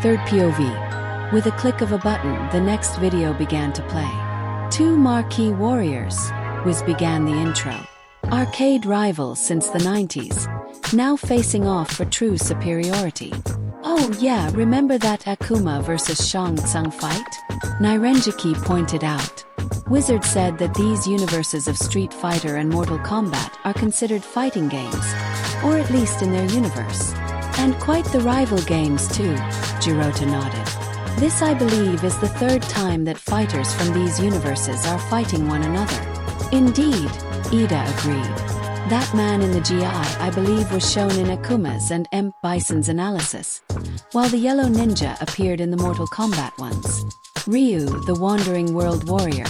Third POV. With a click of a button, the next video began to play. Two marquee warriors, began the intro. Arcade rivals since the 90s, now facing off for true superiority. Oh yeah, remember that Akuma vs Shang Tsung fight? Nirenjiki pointed out. Wizard said that these universes of Street Fighter and Mortal Kombat are considered fighting games, or at least in their universe. And quite the rival games too, Jirota nodded. This, I believe, is the third time that fighters from these universes are fighting one another. Indeed, Ida agreed. That man in the GI, I believe, was shown in Akuma's and M. Bison's analysis, while the yellow ninja appeared in the Mortal Kombat ones. Ryu, the Wandering World Warrior.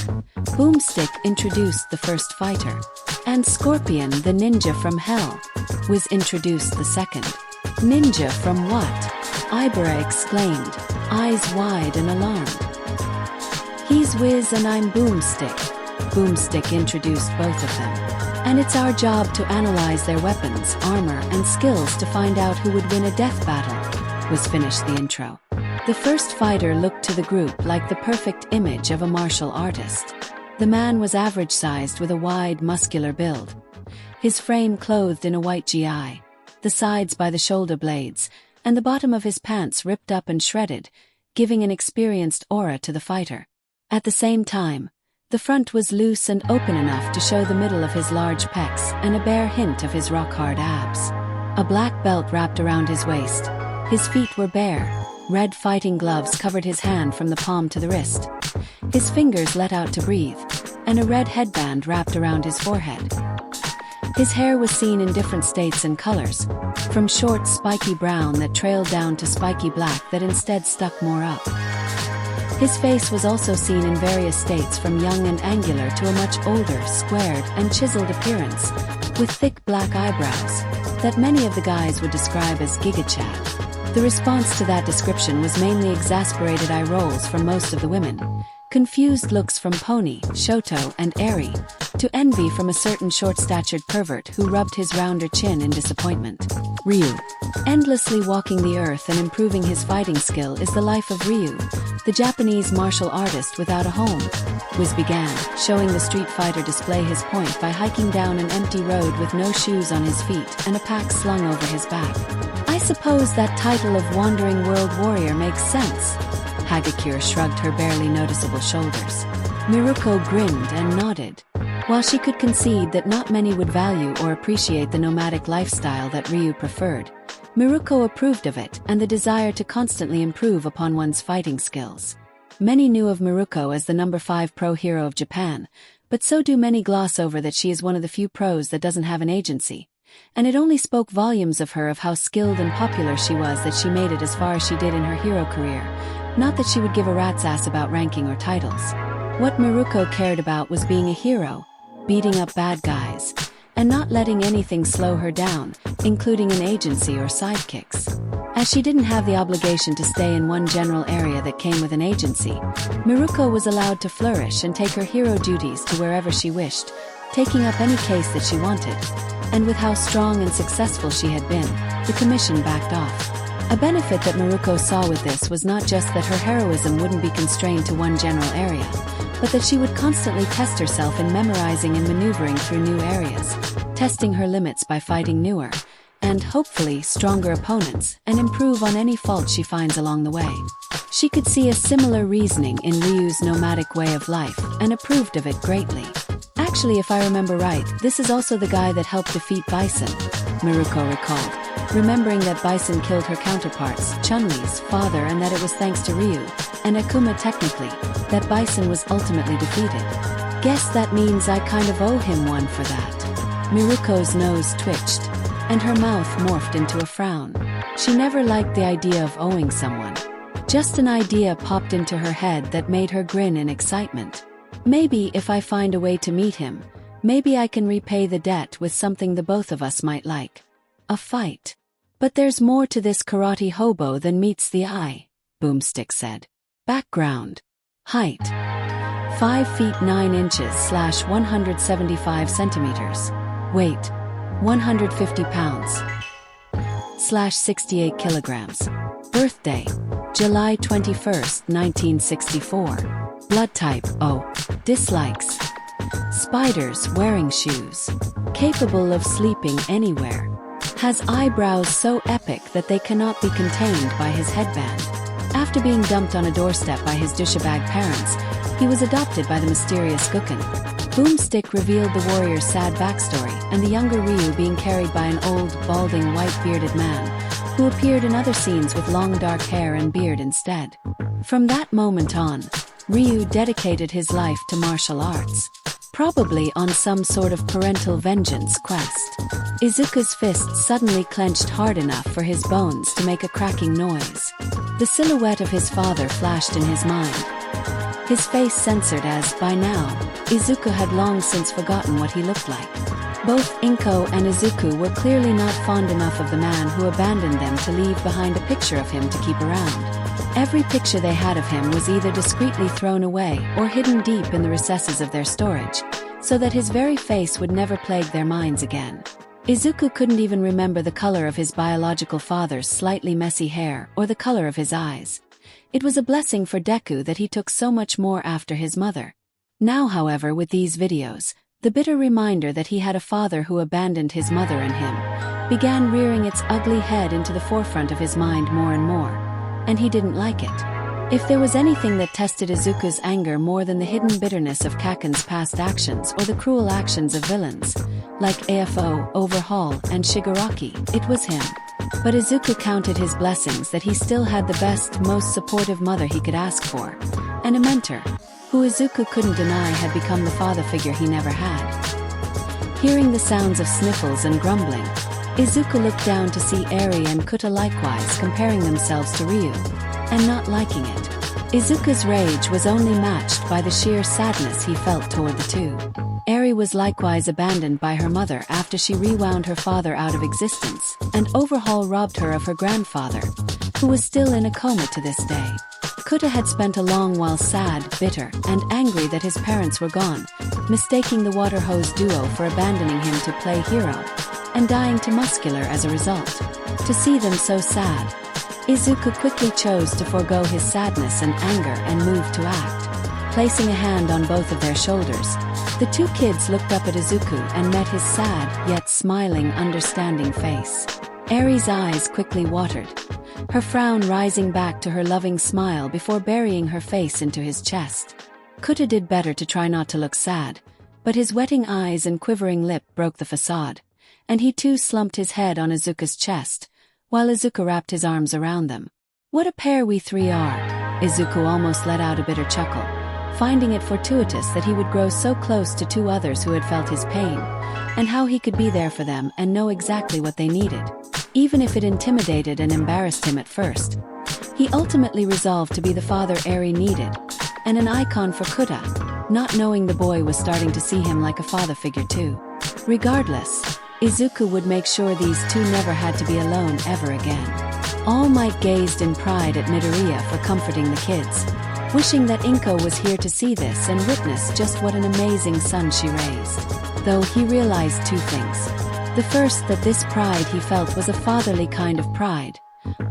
Boomstick introduced the first fighter. And Scorpion, the ninja from Hell, was introduced the second. Ninja from what? Ibera exclaimed, eyes wide and alarmed. He's Wiz and I'm Boomstick. Boomstick introduced both of them. And it's our job to analyze their weapons, armor, and skills to find out who would win a death battle, was finished the intro. The first fighter looked to the group like the perfect image of a martial artist. The man was average-sized with a wide, muscular build. His frame clothed in a white GI, the sides by the shoulder blades, and the bottom of his pants ripped up and shredded, giving an experienced aura to the fighter. At the same time, the front was loose and open enough to show the middle of his large pecs and a bare hint of his rock-hard abs. A black belt wrapped around his waist. His feet were bare. Red fighting gloves covered his hand from the palm to the wrist. His fingers let out to breathe, and a red headband wrapped around his forehead. His hair was seen in different states and colors, from short, spiky brown that trailed down to spiky black that instead stuck more up. His face was also seen in various states, from young and angular to a much older, squared, and chiseled appearance, with thick black eyebrows, that many of the guys would describe as Giga Chad. The response to that description was mainly exasperated eye rolls from most of the women, confused looks from Pony, Shoto, and Eri, to envy from a certain short-statured pervert who rubbed his rounder chin in disappointment. Ryu. Endlessly walking the earth and improving his fighting skill is the life of Ryu, the Japanese martial artist without a home. Wiz began, showing the Street Fighter display his point by hiking down an empty road with no shoes on his feet and a pack slung over his back. I suppose that title of Wandering World Warrior makes sense. Hagakure shrugged her barely noticeable shoulders. Miruko grinned and nodded. While she could concede that not many would value or appreciate the nomadic lifestyle that Ryu preferred, Miruko approved of it and the desire to constantly improve upon one's fighting skills. Many knew of Miruko as the number 5 pro hero of Japan, but so do many gloss over that she is one of the few pros that doesn't have an agency. And it only spoke volumes of her, of how skilled and popular she was, that she made it as far as she did in her hero career. Not that she would give a rat's ass about ranking or titles. What Miruko cared about was being a hero, beating up bad guys, and not letting anything slow her down, including an agency or sidekicks. As she didn't have the obligation to stay in one general area that came with an agency, Miruko was allowed to flourish and take her hero duties to wherever she wished, taking up any case that she wanted. And with how strong and successful she had been, the commission backed off. A benefit that Miruko saw with this was not just that her heroism wouldn't be constrained to one general area, but that she would constantly test herself in memorizing and maneuvering through new areas, testing her limits by fighting newer, and hopefully stronger opponents, and improve on any faults she finds along the way. She could see a similar reasoning in Ryu's nomadic way of life, and approved of it greatly. Actually, if I remember right, this is also the guy that helped defeat Bison, Miruko recalled, remembering that Bison killed her counterparts, Chun-Li's father, and that it was thanks to Ryu, and Akuma technically, that Bison was ultimately defeated. Guess that means I kind of owe him one for that. Miruko's nose twitched, and her mouth morphed into a frown. She never liked the idea of owing someone. Just an idea popped into her head that made her grin in excitement. Maybe if I find a way to meet him, maybe I can repay the debt with something the both of us might like. A fight. But there's more to this karate hobo than meets the eye, Boomstick said. Background. Height. 5 feet 9 inches / 175 centimeters. Weight. 150 pounds. / 68 kilograms. Birthday. July 21, 1964. Blood type O. Dislikes spiders, wearing shoes. Capable of sleeping anywhere. Has eyebrows so epic that they cannot be contained by his headband. After being dumped on a doorstep by his douchebag parents, he was adopted by the mysterious Guken. Boomstick revealed the warrior's sad backstory, and the younger Ryu being carried by an old, balding, white-bearded man, who appeared in other scenes with long dark hair and beard instead. From that moment on, Ryu dedicated his life to martial arts. Probably on some sort of parental vengeance quest. Izuku's fist suddenly clenched hard enough for his bones to make a cracking noise. The silhouette of his father flashed in his mind. His face censored as, by now, Izuku had long since forgotten what he looked like. Both Inko and Izuku were clearly not fond enough of the man who abandoned them to leave behind a picture of him to keep around. Every picture they had of him was either discreetly thrown away or hidden deep in the recesses of their storage, so that his very face would never plague their minds again. Izuku couldn't even remember the color of his biological father's slightly messy hair or the color of his eyes. It was a blessing for Deku that he took so much more after his mother. Now, however, with these videos, the bitter reminder that he had a father who abandoned his mother and him began rearing its ugly head into the forefront of his mind more and more, and he didn't like it. If there was anything that tested Izuku's anger more than the hidden bitterness of Kaken's past actions or the cruel actions of villains, like AFO, Overhaul, and Shigaraki, it was him. But Izuku counted his blessings that he still had the best, most supportive mother he could ask for, and a mentor, who Izuku couldn't deny had become the father figure he never had. Hearing the sounds of sniffles and grumbling, Izuku looked down to see Eri and Kuta likewise comparing themselves to Ryu, and not liking it. Izuku's rage was only matched by the sheer sadness he felt toward the two. Eri was likewise abandoned by her mother after she rewound her father out of existence, and Overhaul robbed her of her grandfather, who was still in a coma to this day. Kuta had spent a long while sad, bitter, and angry that his parents were gone, mistaking the water hose duo for abandoning him to play hero, and dying to muscular as a result. To see them so sad, Izuku quickly chose to forego his sadness and anger and move to act. Placing a hand on both of their shoulders, the two kids looked up at Izuku and met his sad, yet smiling, understanding face. Eri's eyes quickly watered, her frown rising back to her loving smile before burying her face into his chest. Kuta did better to try not to look sad, but his wetting eyes and quivering lip broke the facade, and he too slumped his head on Izuku's chest, while Izuku wrapped his arms around them. "What a pair we three are," Izuku almost let out a bitter chuckle, finding it fortuitous that he would grow so close to two others who had felt his pain, and how he could be there for them and know exactly what they needed. Even if it intimidated and embarrassed him at first, he ultimately resolved to be the father Eri needed, and an icon for Kuta, not knowing the boy was starting to see him like a father figure too. Regardless, Izuku would make sure these two never had to be alone ever again. All Might gazed in pride at Midoriya for comforting the kids, wishing that Inko was here to see this and witness just what an amazing son she raised. Though he realized two things. The first, that this pride he felt was a fatherly kind of pride,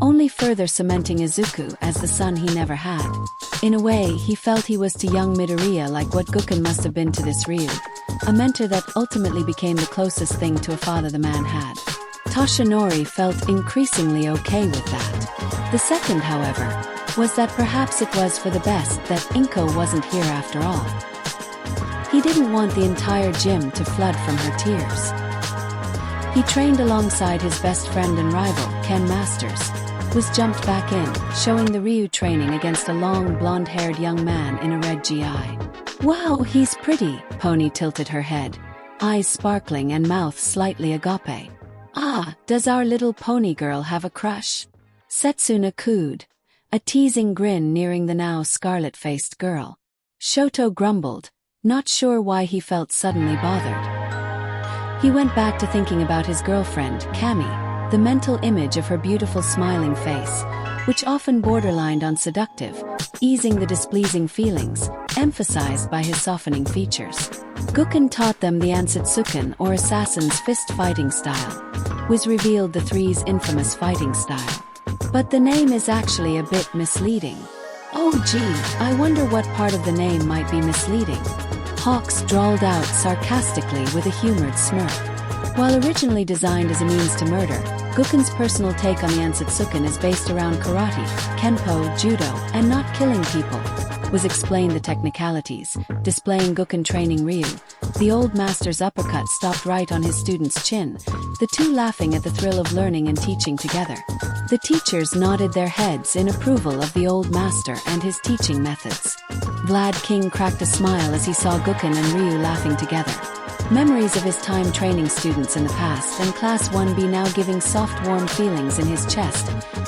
only further cementing Izuku as the son he never had. In a way, he felt he was to young Midoriya like what Guken must have been to this Ryu, a mentor that ultimately became the closest thing to a father the man had. Toshinori felt increasingly okay with that. The second, however, was that perhaps it was for the best that Inko wasn't here after all. He didn't want the entire gym to flood from her tears. He trained alongside his best friend and rival, Ken Masters, was jumped back in, showing the Ryu training against a long, blonde-haired young man in a red GI. "Wow, he's pretty," Pony tilted her head, eyes sparkling and mouth slightly agape. "Ah, does our little pony girl have a crush?" Setsuna cooed, a teasing grin nearing the now scarlet-faced girl. Shoto grumbled, not sure why he felt suddenly bothered. He went back to thinking about his girlfriend, Kami, the mental image of her beautiful smiling face, which often borderlined on seductive, easing the displeasing feelings, emphasized by his softening features. Guken taught them the Ansatsuken, or assassin's fist fighting style, was revealed the three's infamous fighting style. But the name is actually a bit misleading. Oh gee, I wonder what part of the name might be misleading. Hawks drawled out sarcastically with a humored smirk. While originally designed as a means to murder, Guken's personal take on the Ansatsuken is based around karate, kenpo, judo, and not killing people. Was explained the technicalities, displaying Guken training Ryu. The old master's uppercut stopped right on his student's chin, the two laughing at the thrill of learning and teaching together. The teachers nodded their heads in approval of the old master and his teaching methods. Vlad King cracked a smile as he saw Guken and Ryu laughing together. Memories of his time training students in the past and Class 1B now giving soft warm feelings in his chest,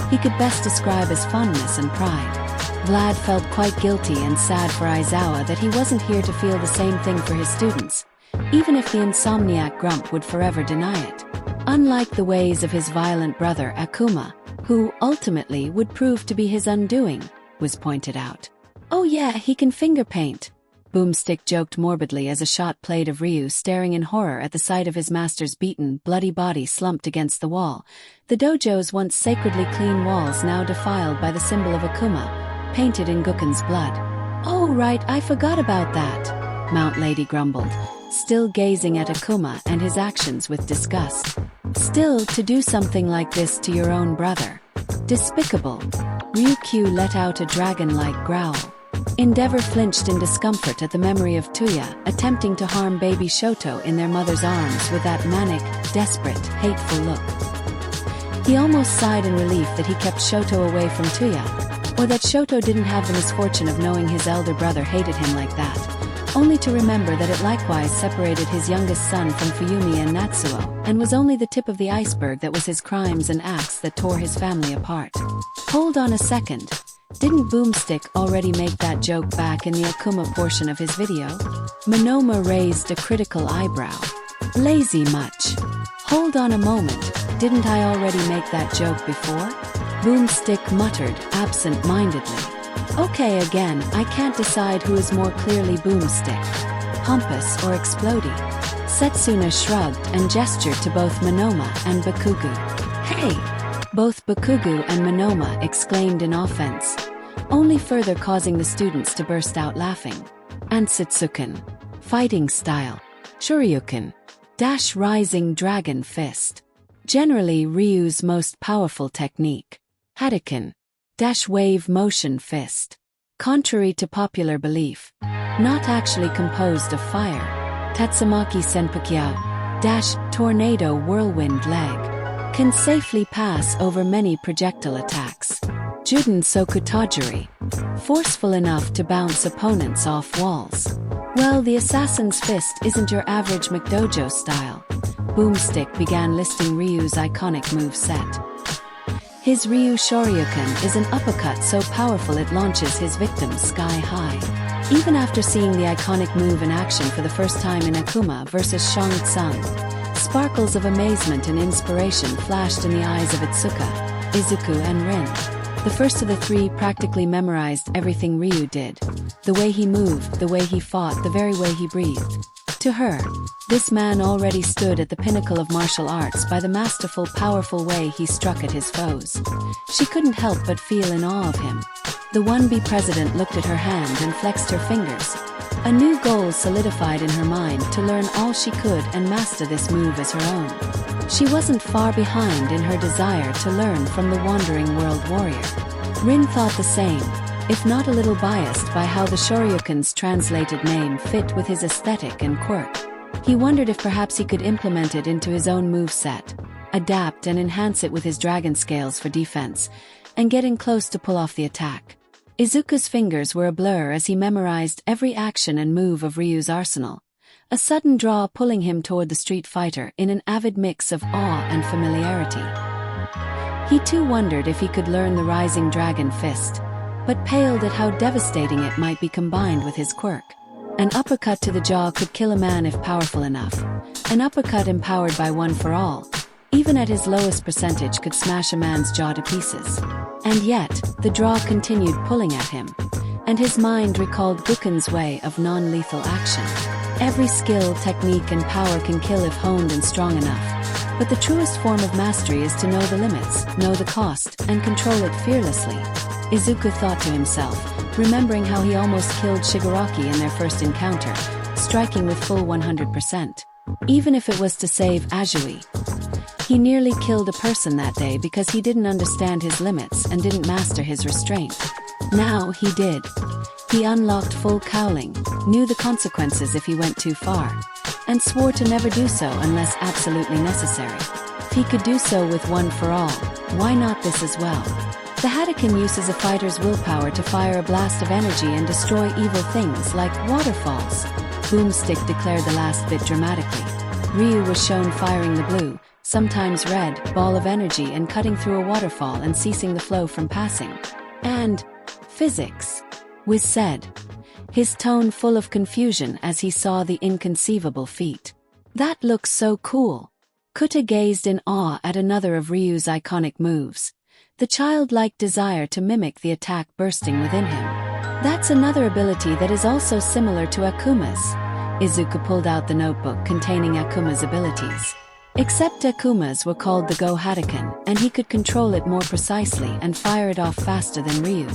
he could best describe as fondness and pride. Vlad felt quite guilty and sad for Aizawa that he wasn't here to feel the same thing for his students, even if the insomniac Grump would forever deny it. Unlike the ways of his violent brother Akuma, who ultimately would prove to be his undoing, was pointed out. Oh yeah, he can finger paint. Boomstick joked morbidly as a shot played of Ryu staring in horror at the sight of his master's beaten, bloody body slumped against the wall, the dojo's once sacredly clean walls now defiled by the symbol of Akuma, painted in Guken's blood. Oh right, I forgot about that, Mount Lady grumbled, still gazing at Akuma and his actions with disgust. Still, to do something like this to your own brother. Despicable. Ryukyu let out a dragon-like growl. Endeavor flinched in discomfort at the memory of Tuya attempting to harm baby Shoto in their mother's arms with that manic, desperate, hateful look. He almost sighed in relief that he kept Shoto away from Tuya, or that Shoto didn't have the misfortune of knowing his elder brother hated him like that, only to remember that it likewise separated his youngest son from Fuyumi and Natsuo, and was only the tip of the iceberg that was his crimes and acts that tore his family apart. Hold on a second. Didn't Boomstick already make that joke back in the Akuma portion of his video? Monoma raised a critical eyebrow. Lazy much. Hold on a moment, didn't I already make that joke before? Boomstick muttered absent-mindedly. Okay again, I can't decide who is more clearly Boomstick, pompous or explodey. Setsuna shrugged and gestured to both Monoma and Bakugu. Hey! Both Bakugu and Monoma exclaimed in offense, only further causing the students to burst out laughing. Ansatsuken. Fighting style. Shoryuken. Dash rising dragon fist. Generally Ryu's most powerful technique. Hadouken. Dash wave motion fist. Contrary to popular belief, not actually composed of fire. Tatsumaki Senpukyo. Dash tornado whirlwind leg. Can safely pass over many projectile attacks. Juden Sokutajiri. Forceful enough to bounce opponents off walls. Well, the assassin's fist isn't your average McDojo style. Boomstick began listing Ryu's iconic moveset. His Ryu Shoryuken is an uppercut so powerful it launches his victims sky high. Even after seeing the iconic move in action for the first time in Akuma vs. Shang Tsung, sparkles of amazement and inspiration flashed in the eyes of Itsuka, Izuku and Rin. The first of the three practically memorized everything Ryu did. The way he moved, the way he fought, the very way he breathed. To her, this man already stood at the pinnacle of martial arts by the masterful, powerful way he struck at his foes. She couldn't help but feel in awe of him. The 1B president looked at her hand and flexed her fingers. A new goal solidified in her mind to learn all she could and master this move as her own. She wasn't far behind in her desire to learn from the wandering world warrior. Rin thought the same, if not a little biased by how the Shoryuken's translated name fit with his aesthetic and quirk. He wondered if perhaps he could implement it into his own moveset, adapt and enhance it with his dragon scales for defense, and get in close to pull off the attack. Izuku's fingers were a blur as he memorized every action and move of Ryu's arsenal, a sudden draw pulling him toward the street fighter in an avid mix of awe and familiarity. He too wondered if he could learn the rising dragon fist, but paled at how devastating it might be combined with his quirk. An uppercut to the jaw could kill a man if powerful enough. An uppercut empowered by One for All, even at his lowest percentage, could smash a man's jaw to pieces. And yet, the draw continued pulling at him, and his mind recalled Guken's way of non-lethal action. Every skill, technique and power can kill if honed and strong enough. But the truest form of mastery is to know the limits, know the cost, and control it fearlessly. Izuku thought to himself, remembering how he almost killed Shigaraki in their first encounter, striking with full 100%. Even if it was to save Azui. He nearly killed a person that day because he didn't understand his limits and didn't master his restraint. Now he did. He unlocked full cowling, knew the consequences if he went too far, and swore to never do so unless absolutely necessary. If he could do so with One for All, why not this as well? The Hadouken uses a fighter's willpower to fire a blast of energy and destroy evil things like waterfalls. Boomstick declared the last bit dramatically. Ryu was shown firing the blue, sometimes red, ball of energy and cutting through a waterfall and ceasing the flow from passing. And physics, Wiz said, his tone full of confusion as he saw the inconceivable feat. That looks so cool. Kuta gazed in awe at another of Ryu's iconic moves, the childlike desire to mimic the attack bursting within him. That's another ability that is also similar to Akuma's. Izuku pulled out the notebook containing Akuma's abilities. Except Akuma's were called the Go Hadouken, and he could control it more precisely and fire it off faster than Ryu.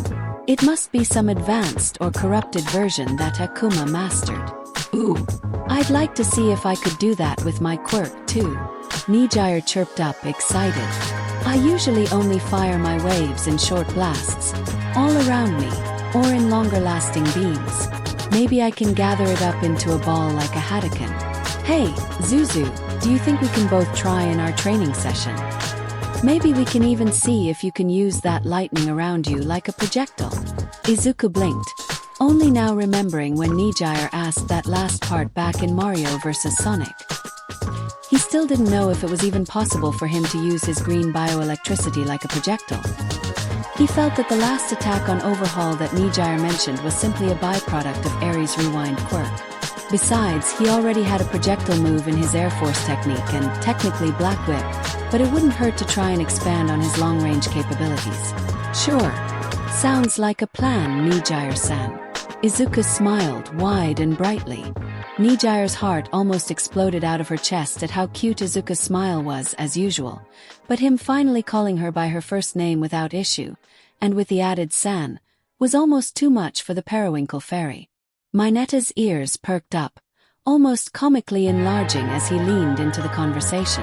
It must be some advanced or corrupted version that Akuma mastered. Ooh, I'd like to see if I could do that with my quirk too. Nijire chirped up, excited. I usually only fire my waves in short blasts, all around me, or in longer-lasting beams. Maybe I can gather it up into a ball like a Hadouken. Hey, Zuzu, do you think we can both try in our training session? Maybe we can even see if you can use that lightning around you like a projectile. Izuku blinked, only now remembering when Nijire asked that last part back in Mario vs. Sonic. He still didn't know if it was even possible for him to use his green bioelectricity like a projectile. He felt that the last attack on Overhaul that Nijire mentioned was simply a byproduct of Ares' rewind quirk. Besides, he already had a projectile move in his Air Force technique and, technically, Black Whip, but it wouldn't hurt to try and expand on his long-range capabilities. Sure. Sounds like a plan, Nijire-san. Izuku smiled wide and brightly. Nijire's heart almost exploded out of her chest at how cute Izuku's smile was, as usual, but him finally calling her by her first name without issue, and with the added san, was almost too much for the Periwinkle fairy. Mineta's ears perked up, almost comically enlarging as he leaned into the conversation.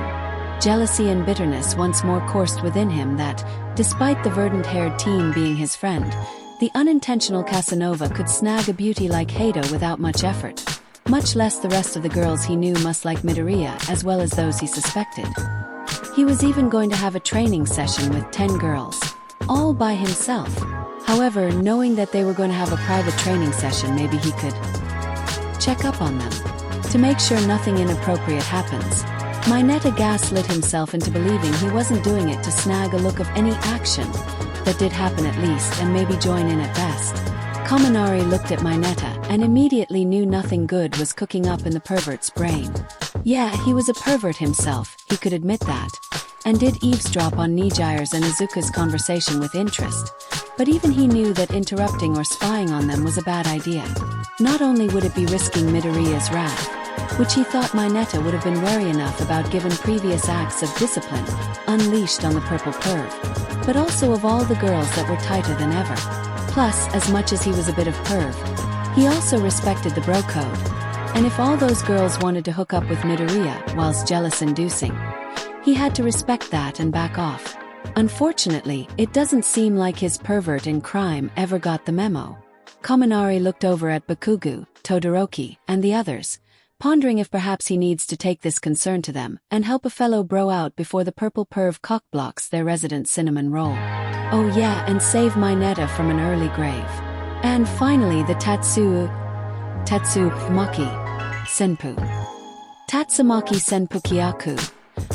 Jealousy and bitterness once more coursed within him that, despite the verdant-haired teen being his friend, the unintentional Casanova could snag a beauty like Hado without much effort, much less the rest of the girls he knew must like Midoriya as well as those he suspected. He was even going to have a training session with 10 girls, all by himself. However, knowing that they were going to have a private training session, maybe he could check up on them, to make sure nothing inappropriate happens. Mineta gaslit himself into believing he wasn't doing it to snag a look of any action that did happen at least and maybe join in at best. Kaminari looked at Mineta and immediately knew nothing good was cooking up in the pervert's brain. Yeah, he was a pervert himself, he could admit that, and did eavesdrop on Nijire's and Izuku's conversation with interest. But even he knew that interrupting or spying on them was a bad idea. Not only would it be risking Midoriya's wrath, which he thought Mineta would have been wary enough about given previous acts of discipline unleashed on the purple perv, but also of all the girls that were tighter than ever. Plus, as much as he was a bit of perv, he also respected the bro code. And if all those girls wanted to hook up with Midoriya whilst jealous-inducing, he had to respect that and back off. Unfortunately, it doesn't seem like his pervert in crime ever got the memo. Kaminari looked over at Bakugu, Todoroki, and the others, pondering if perhaps he needs to take this concern to them and help a fellow bro out before the purple perv cockblocks their resident cinnamon roll. Oh yeah, and save Mineta from an early grave. And finally the Tatsumaki Senpu. Tatsumaki Senpukiaku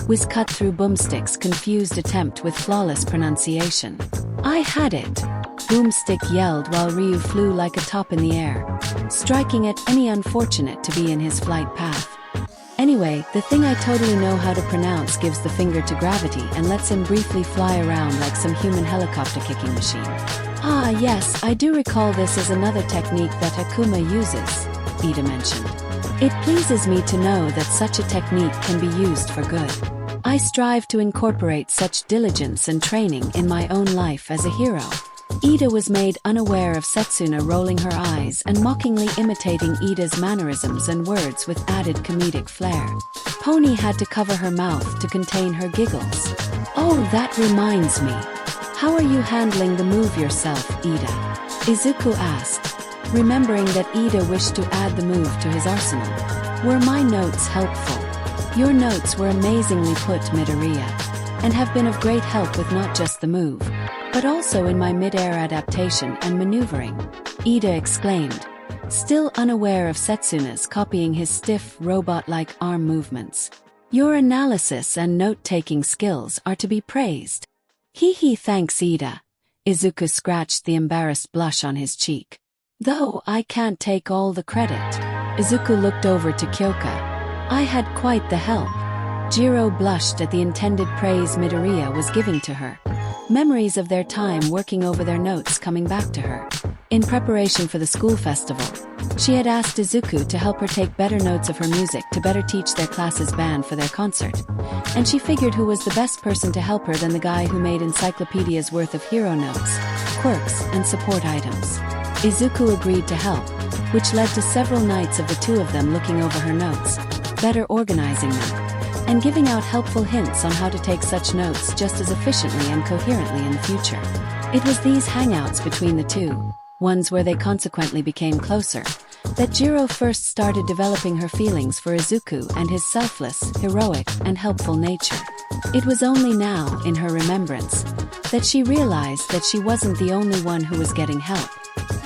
was cut through Boomstick's confused attempt with flawless pronunciation. I had it! Boomstick yelled while Ryu flew like a top in the air, striking at any unfortunate to be in his flight path. Anyway, the thing I totally know how to pronounce gives the finger to gravity and lets him briefly fly around like some human helicopter kicking machine. Ah yes, I do recall this as another technique that Akuma uses, Ida mentioned. It pleases me to know that such a technique can be used for good. I strive to incorporate such diligence and training in my own life as a hero. Ida was made unaware of Setsuna rolling her eyes and mockingly imitating Ida's mannerisms and words with added comedic flair. Pony had to cover her mouth to contain her giggles. "Oh, that reminds me. How are you handling the move yourself, Ida?" Izuku asked, remembering that Ida wished to add the move to his arsenal. "Were my notes helpful?" "Your notes were amazingly put, Midoriya, and have been of great help with not just the move, but also in my mid-air adaptation and maneuvering," Ida exclaimed, still unaware of Setsuna's copying his stiff, robot-like arm movements. "Your analysis and note-taking skills are to be praised." "Hee, thanks, Ida." Izuku scratched the embarrassed blush on his cheek. "Though I can't take all the credit." Izuku looked over to Kyoka. "I had quite the help." Jiro blushed at the intended praise Midoriya was giving to her. Memories of their time working over their notes coming back to her. In preparation for the school festival, she had asked Izuku to help her take better notes of her music to better teach their class's band for their concert. And she figured who was the best person to help her than the guy who made encyclopedias worth of hero notes, quirks, and support items. Izuku agreed to help, which led to several nights of the two of them looking over her notes, better organizing them, and giving out helpful hints on how to take such notes just as efficiently and coherently in the future. It was these hangouts between the two, ones where they consequently became closer, that Jiro first started developing her feelings for Izuku and his selfless, heroic, and helpful nature. It was only now, in her remembrance, that she realized that she wasn't the only one who was getting help.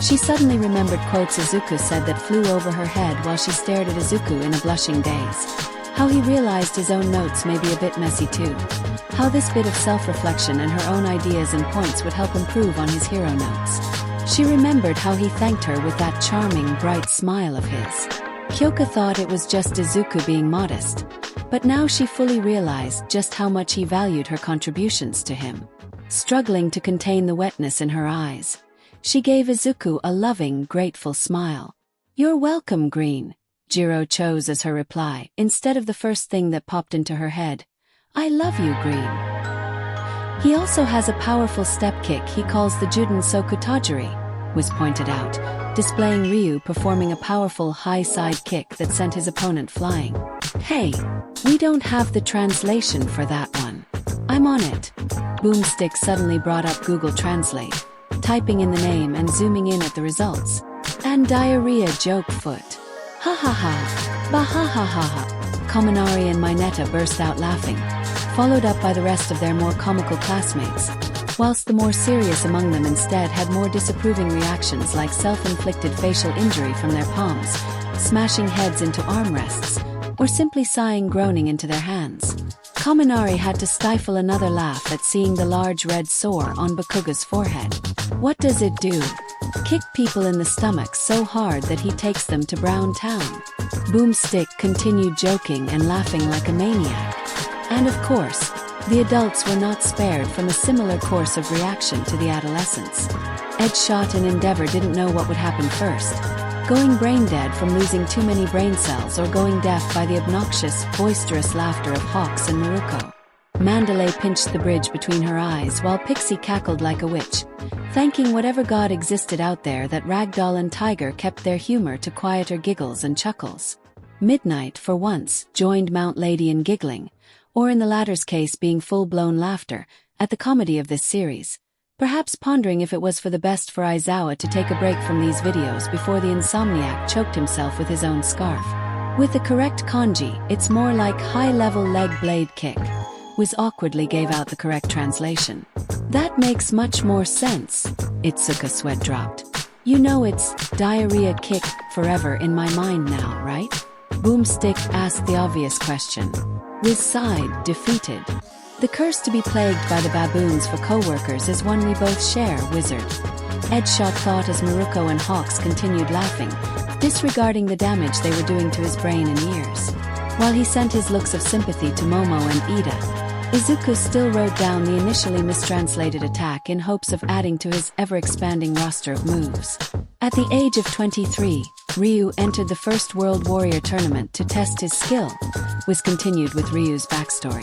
She suddenly remembered quotes Izuku said that flew over her head while she stared at Izuku in a blushing daze. How he realized his own notes may be a bit messy too. How this bit of self-reflection and her own ideas and points would help improve on his hero notes. She remembered how he thanked her with that charming, bright smile of his. Kyoka thought it was just Izuku being modest, but now she fully realized just how much he valued her contributions to him. Struggling to contain the wetness in her eyes, she gave Izuku a loving, grateful smile. "You're welcome, Green," Jiro chose as her reply, instead of the first thing that popped into her head. "I love you, Green." He also has a powerful step kick he calls the Juden Sokutajiri, was pointed out, displaying Ryu performing a powerful high side kick that sent his opponent flying. "Hey, we don't have the translation for that one." "I'm on it." Boomstick suddenly brought up Google Translate, typing in the name and zooming in at the results. "And diarrhea joke foot. Ha ha ha, ba ha ha ha ha." Kaminari and Mineta burst out laughing, followed up by the rest of their more comical classmates, whilst the more serious among them instead had more disapproving reactions like self-inflicted facial injury from their palms, smashing heads into armrests, or simply sighing groaning into their hands. Kaminari had to stifle another laugh at seeing the large red sore on Bakuga's forehead. What does it do? Kick people in the stomach so hard that he takes them to Brown Town. Boomstick continued joking and laughing like a maniac. And of course, the adults were not spared from a similar course of reaction to the adolescents. Edgeshot and Endeavor didn't know what would happen first, going brain dead from losing too many brain cells or going deaf by the obnoxious, boisterous laughter of Hawks and Maruko. Mandalay pinched the bridge between her eyes while Pixie cackled like a witch, thanking whatever god existed out there that Ragdoll and Tiger kept their humor to quieter giggles and chuckles. Midnight, for once, joined Mount Lady in giggling, or in the latter's case being full-blown laughter, at the comedy of this series, perhaps pondering if it was for the best for Aizawa to take a break from these videos before the insomniac choked himself with his own scarf. With the correct kanji, it's more like high-level leg blade kick. Wiz awkwardly gave out the correct translation. That makes much more sense. Itsuka sweat dropped. You know it's diarrhea kick forever in my mind now, right? Boomstick asked the obvious question. Wiz sighed, defeated. The curse to be plagued by the baboons for co-workers is one we both share, wizard. Edgeshot thought as Maruko and Hawks continued laughing, disregarding the damage they were doing to his brain and ears. While he sent his looks of sympathy to Momo and Ida, Izuku still wrote down the initially mistranslated attack in hopes of adding to his ever-expanding roster of moves. At the age of 23, Ryu entered the first World Warrior tournament to test his skill, was continued with Ryu's backstory.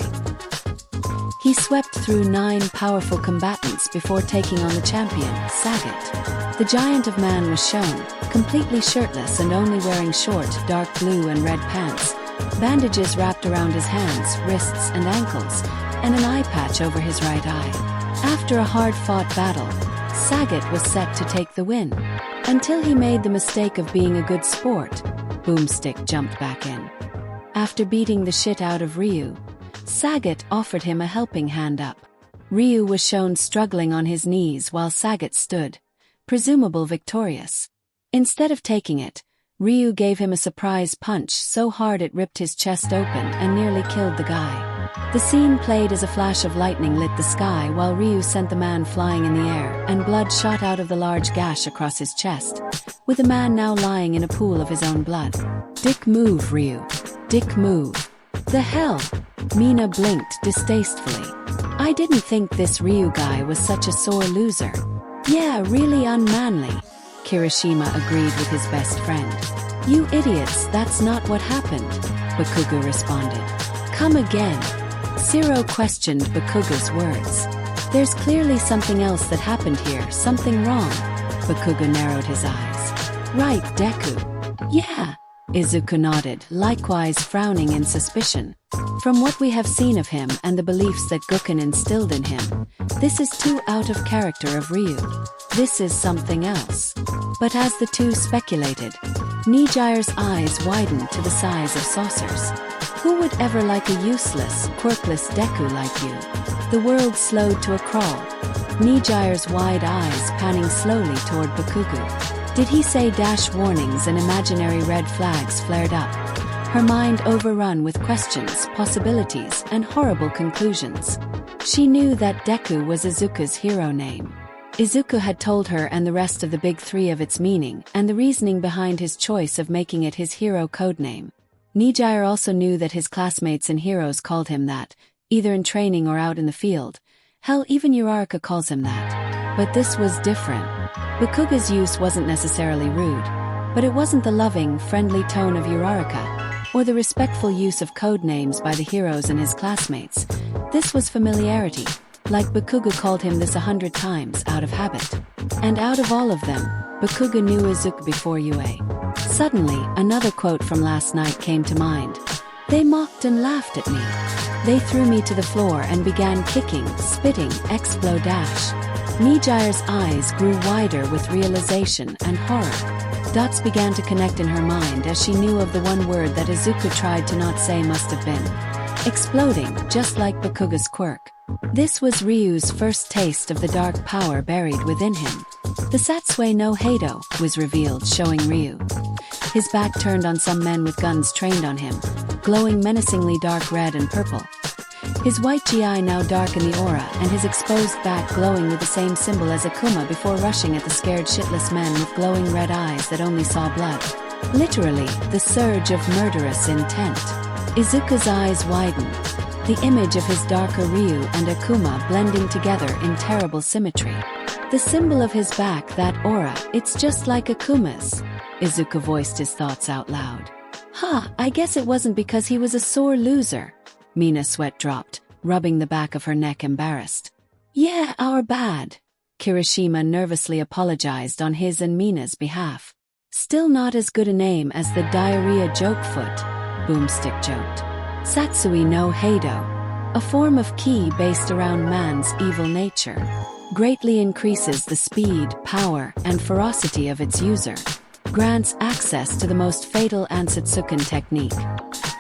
He swept through 9 powerful combatants before taking on the champion, Sagat. The giant of man was shown, completely shirtless and only wearing short, dark blue and red pants, bandages wrapped around his hands, wrists and ankles, and an eye patch over his right eye. After a hard-fought battle, Sagat was set to take the win. Until he made the mistake of being a good sport, Boomstick jumped back in. After beating the shit out of Ryu, Sagat offered him a helping hand up. Ryu was shown struggling on his knees while Sagat stood, presumably victorious. Instead of taking it, Ryu gave him a surprise punch so hard it ripped his chest open and nearly killed the guy. The scene played as a flash of lightning lit the sky while Ryu sent the man flying in the air and blood shot out of the large gash across his chest, with the man now lying in a pool of his own blood. Dick move, Ryu. Dick move. The hell? Mina blinked distastefully. I didn't think this Ryu guy was such a sore loser. Yeah, really unmanly. Kirishima agreed with his best friend. You idiots, that's not what happened, Bakugo responded. Come again. Zero questioned Bakugo's words. There's clearly something else that happened here, something wrong. Bakugo narrowed his eyes. Right, Deku. Yeah. Izuku nodded, likewise frowning in suspicion. From what we have seen of him and the beliefs that Guken instilled in him, this is too out of character of Ryu. This is something else. But as the two speculated, Nijire's eyes widened to the size of saucers. Who would ever like a useless, quirkless Deku like you? The world slowed to a crawl. Nijire's wide eyes panning slowly toward Bakugo. Did he say dash warnings and imaginary red flags flared up? Her mind overrun with questions, possibilities, and horrible conclusions. She knew that Deku was Izuku's hero name. Izuku had told her and the rest of the big three of its meaning and the reasoning behind his choice of making it his hero codename. Nijire also knew that his classmates and heroes called him that, either in training or out in the field. Hell, even Uraraka calls him that. But this was different. Bakugo's use wasn't necessarily rude, but it wasn't the loving, friendly tone of Uraraka, or the respectful use of code names by the heroes and his classmates. This was familiarity, like Bakugo called him this 100 times out of habit. And out of all of them, Bakugo knew Izuku before UA. Suddenly, another quote from last night came to mind. They mocked and laughed at me. They threw me to the floor and began kicking, spitting, explode dash. Nijire's eyes grew wider with realization and horror. Dots began to connect in her mind as she knew of the one word that Izuku tried to not say must have been. Exploding, just like Bakugo's quirk. This was Ryu's first taste of the dark power buried within him. The Satsue no Heido was revealed, showing Ryu. His back turned on some men with guns trained on him, glowing menacingly dark red and purple. His white GI now dark in the aura and his exposed back glowing with the same symbol as Akuma before rushing at the scared shitless men with glowing red eyes that only saw blood. Literally, the surge of murderous intent. Izuku's eyes widened, the image of his darker Ryu and Akuma blending together in terrible symmetry. The symbol of his back, that aura, it's just like Akuma's. Izuku voiced his thoughts out loud. I guess it wasn't because he was a sore loser. Mina's sweat dropped, rubbing the back of her neck embarrassed. Yeah, our bad. Kirishima nervously apologized on his and Mina's behalf. Still not as good a name as the diarrhea jokefoot, Boomstick joked. Satsui no Heido, a form of ki based around man's evil nature, greatly increases the speed, power, and ferocity of its user. Grants access to the most fatal Ansatsuken technique.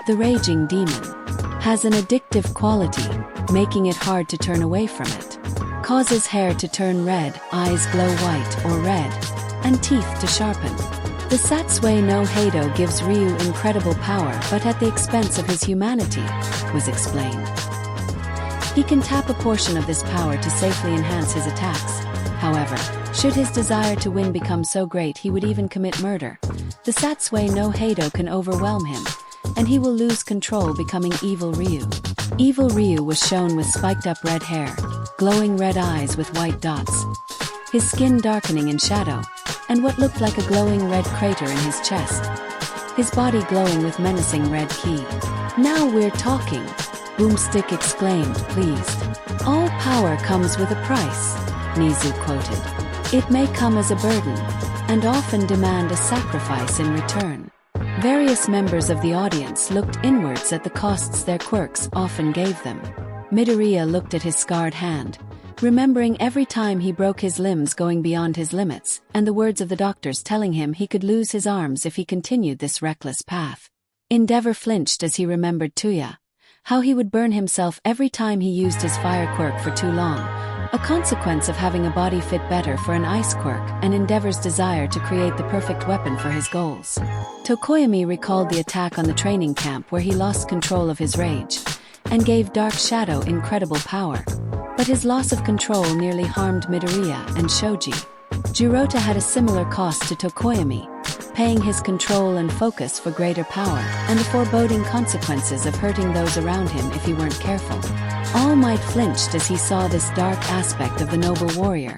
The Raging Demon has an addictive quality, making it hard to turn away from it. Causes hair to turn red, eyes glow white or red, and teeth to sharpen. The Satsue no Heido gives Ryu incredible power but at the expense of his humanity, was explained. He can tap a portion of this power to safely enhance his attacks. However, should his desire to win become so great he would even commit murder, the Satsue no Heido can overwhelm him, and he will lose control, becoming Evil Ryu. Evil Ryu was shown with spiked up red hair, glowing red eyes with white dots, his skin darkening in shadow, and what looked like a glowing red crater in his chest. His body glowing with menacing red ki. "Now we're talking," Boomstick exclaimed, pleased. "All power comes with a price," Nizu quoted. "It may come as a burden, and often demand a sacrifice in return." Various members of the audience looked inwards at the costs their quirks often gave them. Midoriya looked at his scarred hand, remembering every time he broke his limbs going beyond his limits, and the words of the doctors telling him he could lose his arms if he continued this reckless path. Endeavor flinched as he remembered Tuya, how he would burn himself every time he used his fire quirk for too long, a consequence of having a body fit better for an ice quirk, and Endeavor's desire to create the perfect weapon for his goals. Tokoyami recalled the attack on the training camp where he lost control of his rage, and gave Dark Shadow incredible power. But his loss of control nearly harmed Midoriya and Shoji. Jirota had a similar cost to Tokoyami, paying his control and focus for greater power, and the foreboding consequences of hurting those around him if he weren't careful. All Might flinched as he saw this dark aspect of the noble warrior,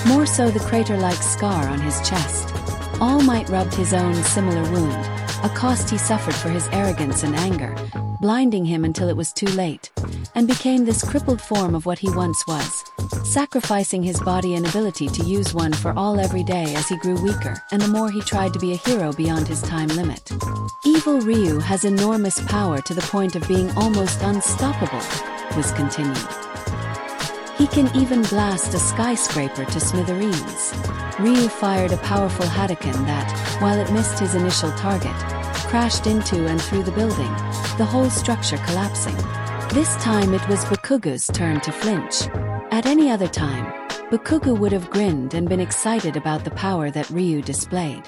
more so the crater-like scar on his chest. All Might rubbed his own similar wound, a cost he suffered for his arrogance and anger, blinding him until it was too late, and became this crippled form of what he once was, sacrificing his body and ability to use one for all every day as he grew weaker and the more he tried to be a hero beyond his time limit. Evil Ryu has enormous power to the point of being almost unstoppable, was continued. He can even blast a skyscraper to smithereens. Ryu fired a powerful Hadouken that, while it missed his initial target, crashed into and through the building, the whole structure collapsing. This time it was Bakugo's turn to flinch. At any other time, Bakugo would have grinned and been excited about the power that Ryu displayed.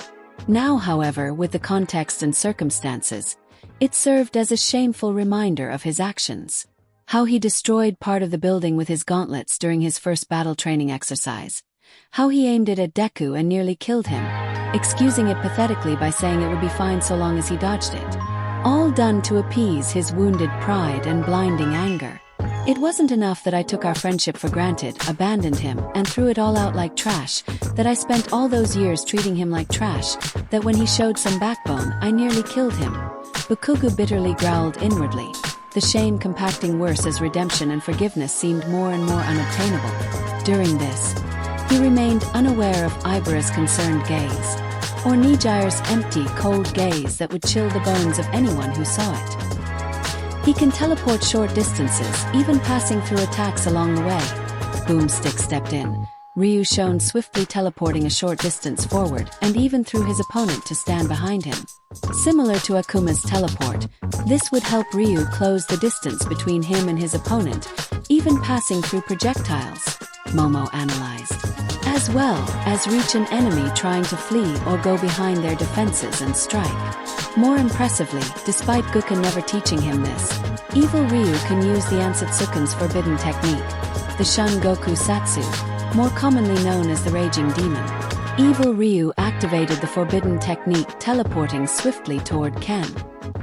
Now, however, with the context and circumstances, it served as a shameful reminder of his actions. How he destroyed part of the building with his gauntlets during his first battle training exercise. How he aimed it at Deku and nearly killed him, excusing it pathetically by saying it would be fine so long as he dodged it. All done to appease his wounded pride and blinding anger. It wasn't enough that I took our friendship for granted, abandoned him, and threw it all out like trash, that I spent all those years treating him like trash, that when he showed some backbone, I nearly killed him. Bakugo bitterly growled inwardly, the shame compacting worse as redemption and forgiveness seemed more and more unobtainable. During this, he remained unaware of Ibara's concerned gaze, or Nijire's empty, cold gaze that would chill the bones of anyone who saw it. He can teleport short distances, even passing through attacks along the way. Boomstick stepped in. Ryu shone swiftly teleporting a short distance forward, and even through his opponent to stand behind him. Similar to Akuma's teleport, this would help Ryu close the distance between him and his opponent, even passing through projectiles, Momo analyzed. As well as reach an enemy trying to flee or go behind their defenses and strike. More impressively, despite Guka never teaching him this, Evil Ryu can use the Ansatsuken's forbidden technique, the Shun Goku Satsu, more commonly known as the Raging Demon. Evil Ryu activated the forbidden technique, teleporting swiftly toward Ken.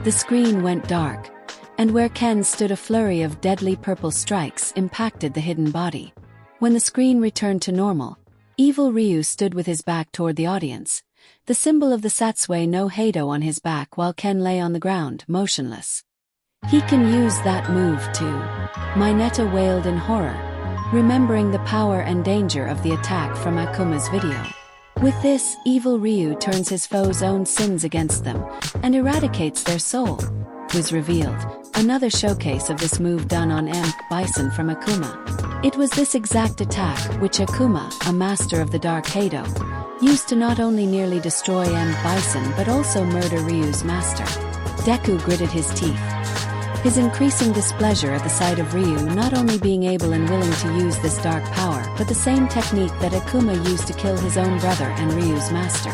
The screen went dark, and where Ken stood, a flurry of deadly purple strikes impacted the hidden body. When the screen returned to normal, Evil Ryu stood with his back toward the audience, the symbol of the Satsue no Heido on his back while Ken lay on the ground, motionless. He can use that move too. Mineta wailed in horror, remembering the power and danger of the attack from Akuma's video. With this, Evil Ryu turns his foes' own sins against them, and eradicates their soul, was revealed, another showcase of this move done on M. Bison from Akuma. It was this exact attack which Akuma, a master of the Dark Heido, used to not only nearly destroy M. Bison but also murder Ryu's master. Deku gritted his teeth, his increasing displeasure at the sight of Ryu not only being able and willing to use this dark power but the same technique that Akuma used to kill his own brother and Ryu's master.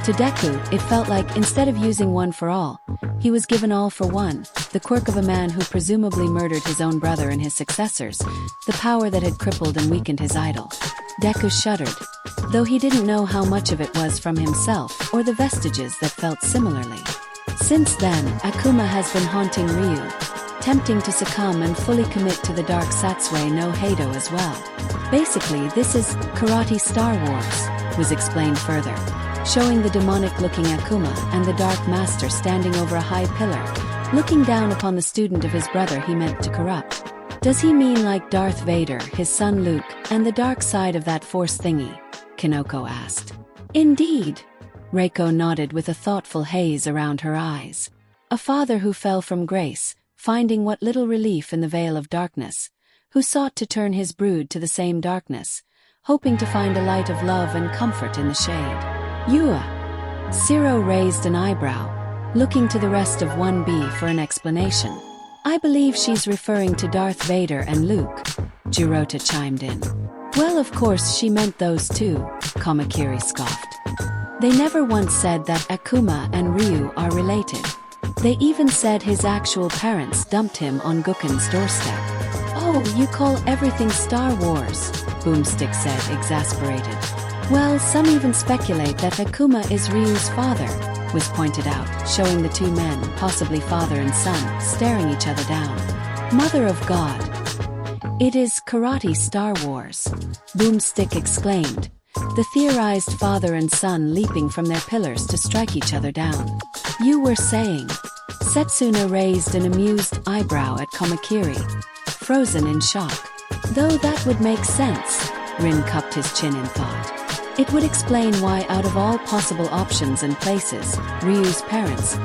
To Deku, it felt like, instead of using one for all, he was given all for one, the quirk of a man who presumably murdered his own brother and his successors, the power that had crippled and weakened his idol. Deku shuddered, though he didn't know how much of it was from himself or the vestiges that felt similarly. Since then, Akuma has been haunting Ryu, tempting to succumb and fully commit to the dark Satsue no Heido as well. Basically, this is Karate Star Wars, was explained further. showing the demonic-looking Akuma and the Dark Master standing over a high pillar, looking down upon the student of his brother he meant to corrupt. Does he mean like Darth Vader, his son Luke, and the dark side of that Force thingy? Kinoko asked. Indeed. Reiko nodded with a thoughtful haze around her eyes. A father who fell from grace, finding what little relief in the veil of darkness, who sought to turn his brood to the same darkness, hoping to find a light of love and comfort in the shade. Yua. Zero raised an eyebrow, looking to the rest of 1B for an explanation. I believe she's referring to Darth Vader and Luke, Jirota chimed in. Well, of course she meant those two, Kamakiri scoffed. They never once said that Akuma and Ryu are related. They even said his actual parents dumped him on Guken's doorstep. Oh, you call everything Star Wars, Boomstick said, exasperated. Well, some even speculate that Akuma is Ryu's father, was pointed out, showing the two men, possibly father and son, staring each other down. Mother of God. It is Karate Star Wars, Boomstick exclaimed, the theorized father and son leaping from their pillars to strike each other down. You were saying. Setsuna raised an amused eyebrow at Kamakiri, frozen in shock. Though that would make sense, Rin cupped his chin in thought. It would explain why out of all possible options and places, Ryu's parents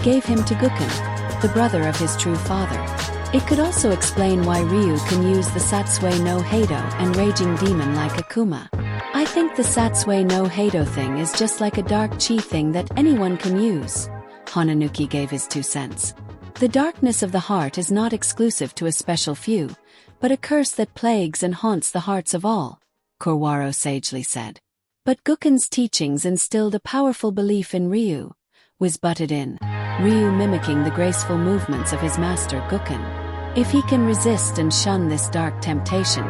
gave him to Guken, the brother of his true father. It could also explain why Ryu can use the Satsue no Heido and Raging Demon like Akuma. I think the Satsue no Heido thing is just like a dark chi thing that anyone can use. Hananuki gave his 2 cents. The darkness of the heart is not exclusive to a special few, but a curse that plagues and haunts the hearts of all, Korwaro sagely said. But Guken's teachings instilled a powerful belief in Ryu, was butted in, Ryu mimicking the graceful movements of his master Guken. If he can resist and shun this dark temptation,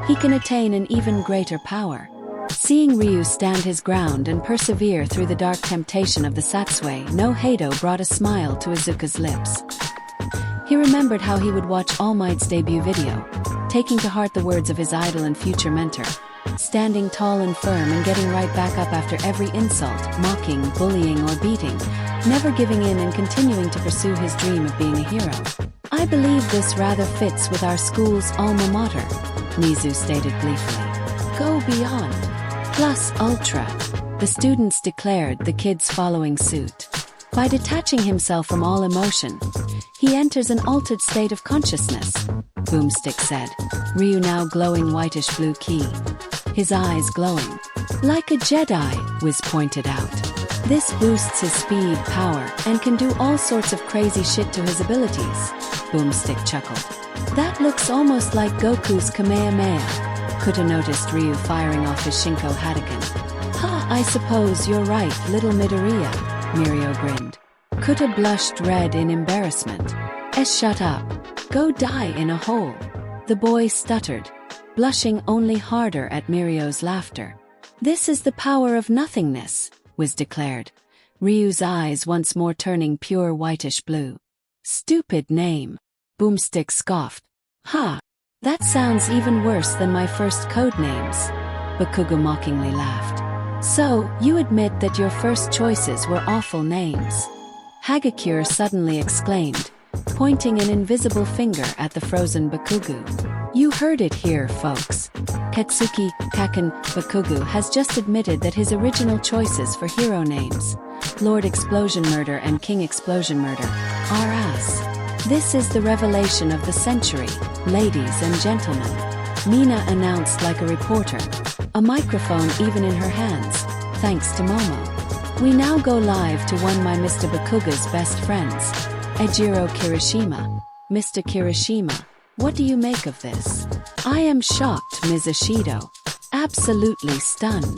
he can attain an even greater power. Seeing Ryu stand his ground and persevere through the dark temptation of the Satsue no Heido brought a smile to Izuku's lips. He remembered how he would watch All Might's debut video, taking to heart the words of his idol and future mentor, standing tall and firm and getting right back up after every insult, mocking, bullying or beating, never giving in and continuing to pursue his dream of being a hero. I believe this rather fits with our school's alma mater, Mizu stated gleefully. Go beyond. Plus ultra, the students declared, the kids following suit. By detaching himself from all emotion, he enters an altered state of consciousness, Boomstick said, Ryu now glowing whitish blue ki. His eyes glowing. Like a Jedi, was pointed out. This boosts his speed, power, and can do all sorts of crazy shit to his abilities, Boomstick chuckled. That looks almost like Goku's Kamehameha. Kuta noticed Ryu firing off his Shinko Hadouken. Ha, I suppose you're right, little Midoriya, Mirio grinned. Kuta blushed red in embarrassment. Shut up. Go die in a hole. The boy stuttered, blushing only harder at Mirio's laughter. This is the power of nothingness, was declared, Ryu's eyes once more turning pure whitish blue. Stupid name, Boomstick scoffed. Ha! That sounds even worse than my first code names, Bakugo mockingly laughed. So, you admit that your first choices were awful names? Hagakure suddenly exclaimed, pointing an invisible finger at the frozen Bakugo. You heard it here, folks. Katsuki Kaken Bakugo has just admitted that his original choices for hero names, Lord Explosion Murder and King Explosion Murder, are ass. This is the revelation of the century, ladies and gentlemen, Mina announced like a reporter, a microphone even in her hands, thanks to Momo. We now go live to one my Mr. Bakuga's best friends, Ejiro Kirishima. Mr. Kirishima, what do you make of this? I am shocked, Ms. Ishido. Absolutely stunned.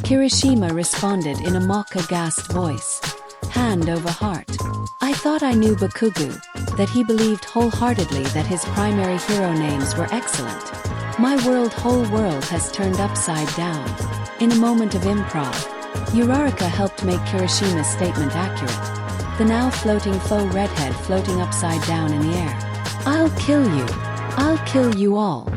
Kirishima responded in a mock-aghast voice, hand over heart. I thought I knew Bakugo, that he believed wholeheartedly that his primary hero names were excellent. My whole world has turned upside down. In a moment of improv, Uraraka helped make Kirishima's statement accurate. The now floating faux redhead floating upside down in the air. I'll kill you all.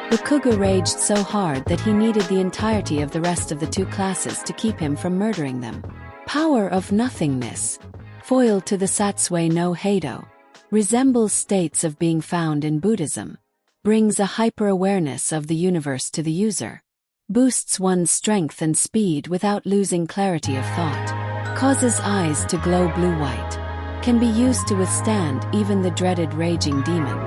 Bakugo raged so hard that he needed the entirety of the rest of the 2 classes to keep him from murdering them. Power of nothingness. Foiled to the Satsue no Heido. Resembles states of being found in Buddhism. Brings a hyper-awareness of the universe to the user. Boosts one's strength and speed without losing clarity of thought. Causes eyes to glow blue-white. Can be used to withstand even the dreaded raging demon.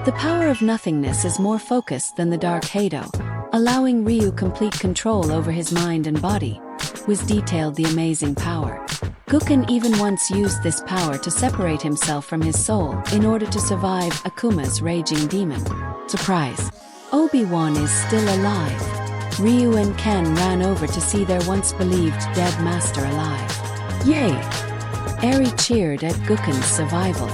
The power of nothingness is more focused than the Dark Heido, allowing Ryu complete control over his mind and body. Was detailed the amazing power. Guken even once used this power to separate himself from his soul in order to survive Akuma's raging demon. Surprise! Obi-Wan is still alive. Ryu and Ken ran over to see their once-believed dead master alive. Yay! Eri cheered at Guken's survival.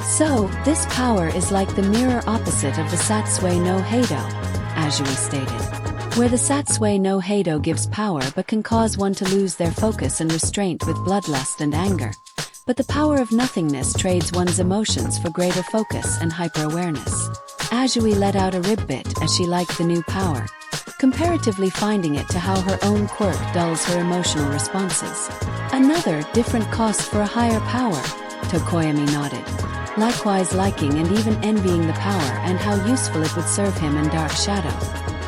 So, this power is like the mirror opposite of the Satsue no Heido, Azui stated. Where the Satsue no Heido gives power but can cause one to lose their focus and restraint with bloodlust and anger. But the power of nothingness trades one's emotions for greater focus and hyper-awareness. Azui let out a ribbit as she liked the new power, comparatively finding it to how her own quirk dulls her emotional responses. Another different cost for a higher power, Tokoyami nodded. Likewise liking and even envying the power and how useful it would serve him in Dark Shadow.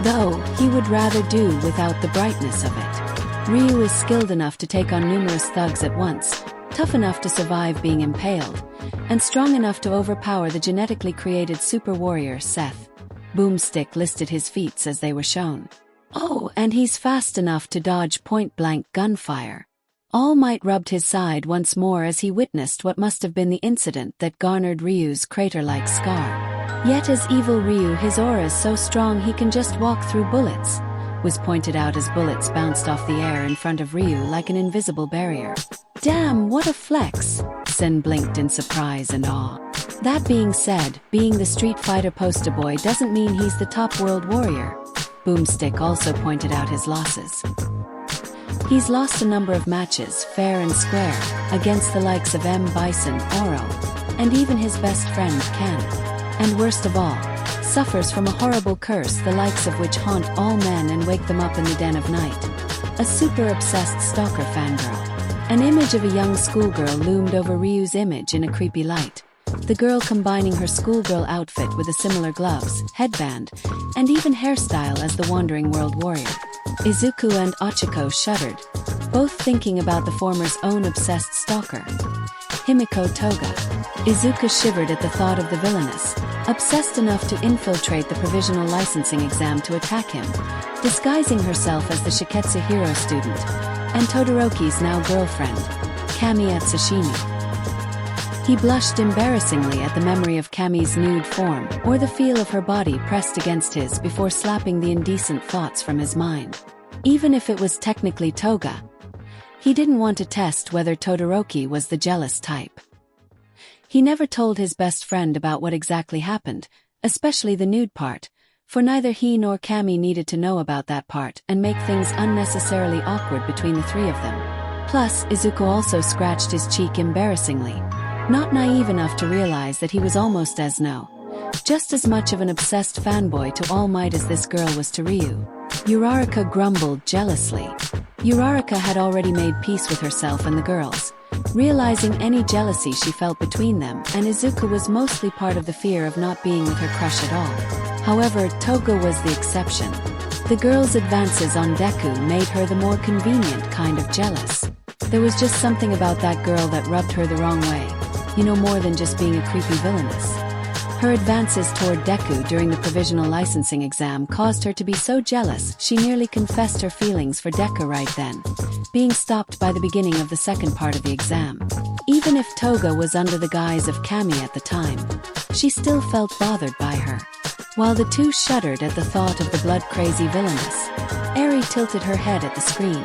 Though, he would rather do without the brightness of it. Ryu is skilled enough to take on numerous thugs at once, tough enough to survive being impaled, and strong enough to overpower the genetically created super warrior Seth. Boomstick listed his feats as they were shown. Oh, and he's fast enough to dodge point-blank gunfire. All Might rubbed his side once more as he witnessed what must have been the incident that garnered Ryu's crater-like scar. Yet as evil Ryu, his aura's so strong he can just walk through bullets, was pointed out as bullets bounced off the air in front of Ryu like an invisible barrier. Damn, what a flex! Sen blinked in surprise and awe. That being said, being the Street Fighter poster boy doesn't mean he's the top world warrior. Boomstick also pointed out his losses. He's lost a number of matches, fair and square, against the likes of M. Bison, Oro, and even his best friend, Ken. And worst of all, suffers from a horrible curse the likes of which haunt all men and wake them up in the den of night. A super-obsessed stalker fangirl. An image of a young schoolgirl loomed over Ryu's image in a creepy light. The girl combining her schoolgirl outfit with a similar gloves, headband, and even hairstyle as the Wandering World Warrior. Izuku and Ochiko shuddered, both thinking about the former's own obsessed stalker, Himiko Toga. Izuku shivered at the thought of the villainess, obsessed enough to infiltrate the provisional licensing exam to attack him, disguising herself as the Shiketsu hero student, and Todoroki's now girlfriend, Kami Atsushimi. He blushed embarrassingly at the memory of Kami's nude form or the feel of her body pressed against his before slapping the indecent thoughts from his mind. Even if it was technically Toga, he didn't want to test whether Todoroki was the jealous type. He never told his best friend about what exactly happened, especially the nude part, for neither he nor Kami needed to know about that part and make things unnecessarily awkward between the three of them. Plus, Izuku also scratched his cheek embarrassingly, not naive enough to realize that he was almost just as much of an obsessed fanboy to All Might as this girl was to Ryu. Uraraka grumbled jealously. Uraraka had already made peace with herself and the girls, realizing any jealousy she felt between them, and Izuku was mostly part of the fear of not being with her crush at all. However, Toga was the exception. The girl's advances on Deku made her the more convenient kind of jealous. There was just something about that girl that rubbed her the wrong way, more than just being a creepy villainess. Her advances toward Deku during the provisional licensing exam caused her to be so jealous she nearly confessed her feelings for Deku right then, being stopped by the beginning of the second part of the exam. Even if Toga was under the guise of Kami at the time, she still felt bothered by her. While the two shuddered at the thought of the blood-crazy villainess, Eri tilted her head at the screen.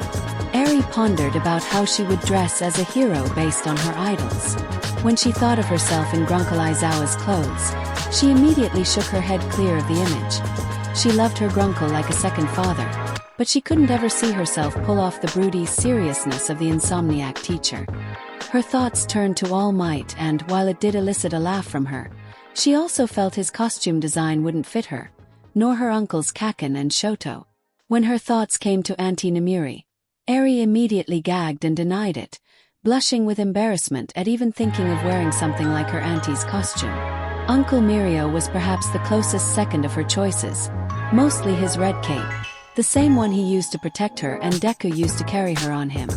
Eri pondered about how she would dress as a hero based on her idols. When she thought of herself in Grunkle Aizawa's clothes, she immediately shook her head clear of the image. She loved her Grunkle like a second father, but she couldn't ever see herself pull off the broody seriousness of the insomniac teacher. Her thoughts turned to All Might, and while it did elicit a laugh from her, she also felt his costume design wouldn't fit her, nor her uncles Kaken and Shoto. When her thoughts came to Auntie Namiri, Eri immediately gagged and denied it, blushing with embarrassment at even thinking of wearing something like her auntie's costume. Uncle Mirio was perhaps the closest second of her choices, mostly his red cape, the same one he used to protect her and Deku used to carry her on him.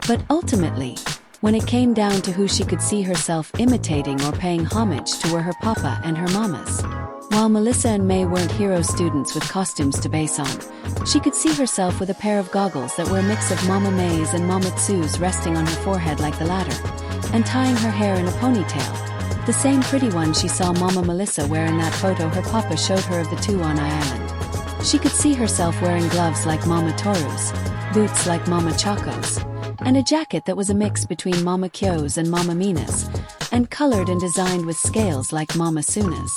But ultimately, when it came down to who she could see herself imitating or paying homage to were her papa and her mamas. While Melissa and May weren't hero students with costumes to base on, she could see herself with a pair of goggles that were a mix of Mama May's and Mama Tsu's resting on her forehead like the latter, and tying her hair in a ponytail, the same pretty one she saw Mama Melissa wear in that photo her papa showed her of the two on Island. She could see herself wearing gloves like Mama Toru's, boots like Mama Chaco's, and a jacket that was a mix between Mama Kyo's and Mama Mina's, and colored and designed with scales like Mama Suna's.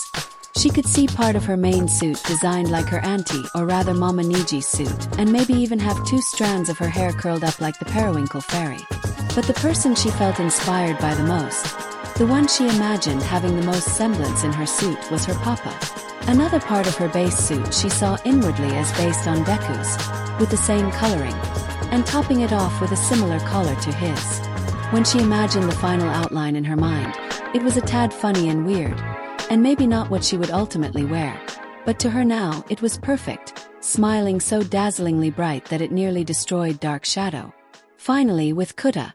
She could see part of her main suit designed like her auntie or rather Mama Niji's suit, and maybe even have 2 strands of her hair curled up like the Periwinkle fairy. But the person she felt inspired by the most, the one she imagined having the most semblance in her suit, was her papa. Another part of her base suit she saw inwardly as based on Deku's, with the same coloring, and topping it off with a similar collar to his. When she imagined the final outline in her mind, it was a tad funny and weird, and maybe not what she would ultimately wear. But to her now, it was perfect, smiling so dazzlingly bright that it nearly destroyed Dark Shadow. Finally, with Kuta,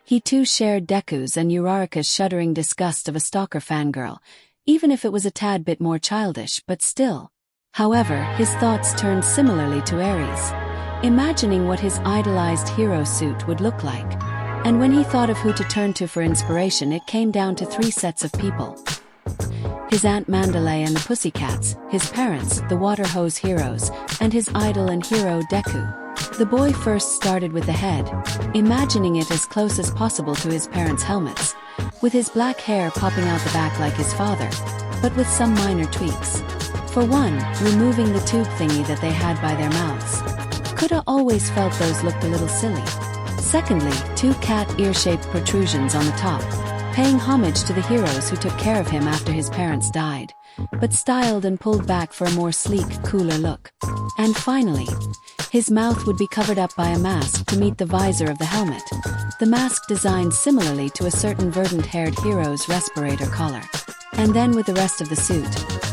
he too shared Deku's and Uraraka's shuddering disgust of a stalker fangirl, even if it was a tad bit more childish, but still. However, his thoughts turned similarly to Aries, imagining what his idolized hero suit would look like. And when he thought of who to turn to for inspiration, it came down to 3 sets of people. His Aunt Mandalay and the Pussycats, his parents, the Water Hose Heroes, and his idol and hero Deku. The boy first started with the head, imagining it as close as possible to his parents' helmets, with his black hair popping out the back like his father, but with some minor tweaks. For one, removing the tube thingy that they had by their mouths. Kuta always felt those looked a little silly. Secondly, 2 cat ear-shaped protrusions on the top, paying homage to the heroes who took care of him after his parents died, but styled and pulled back for a more sleek, cooler look. And finally, his mouth would be covered up by a mask to meet the visor of the helmet, the mask designed similarly to a certain verdant-haired hero's respirator collar. And then with the rest of the suit,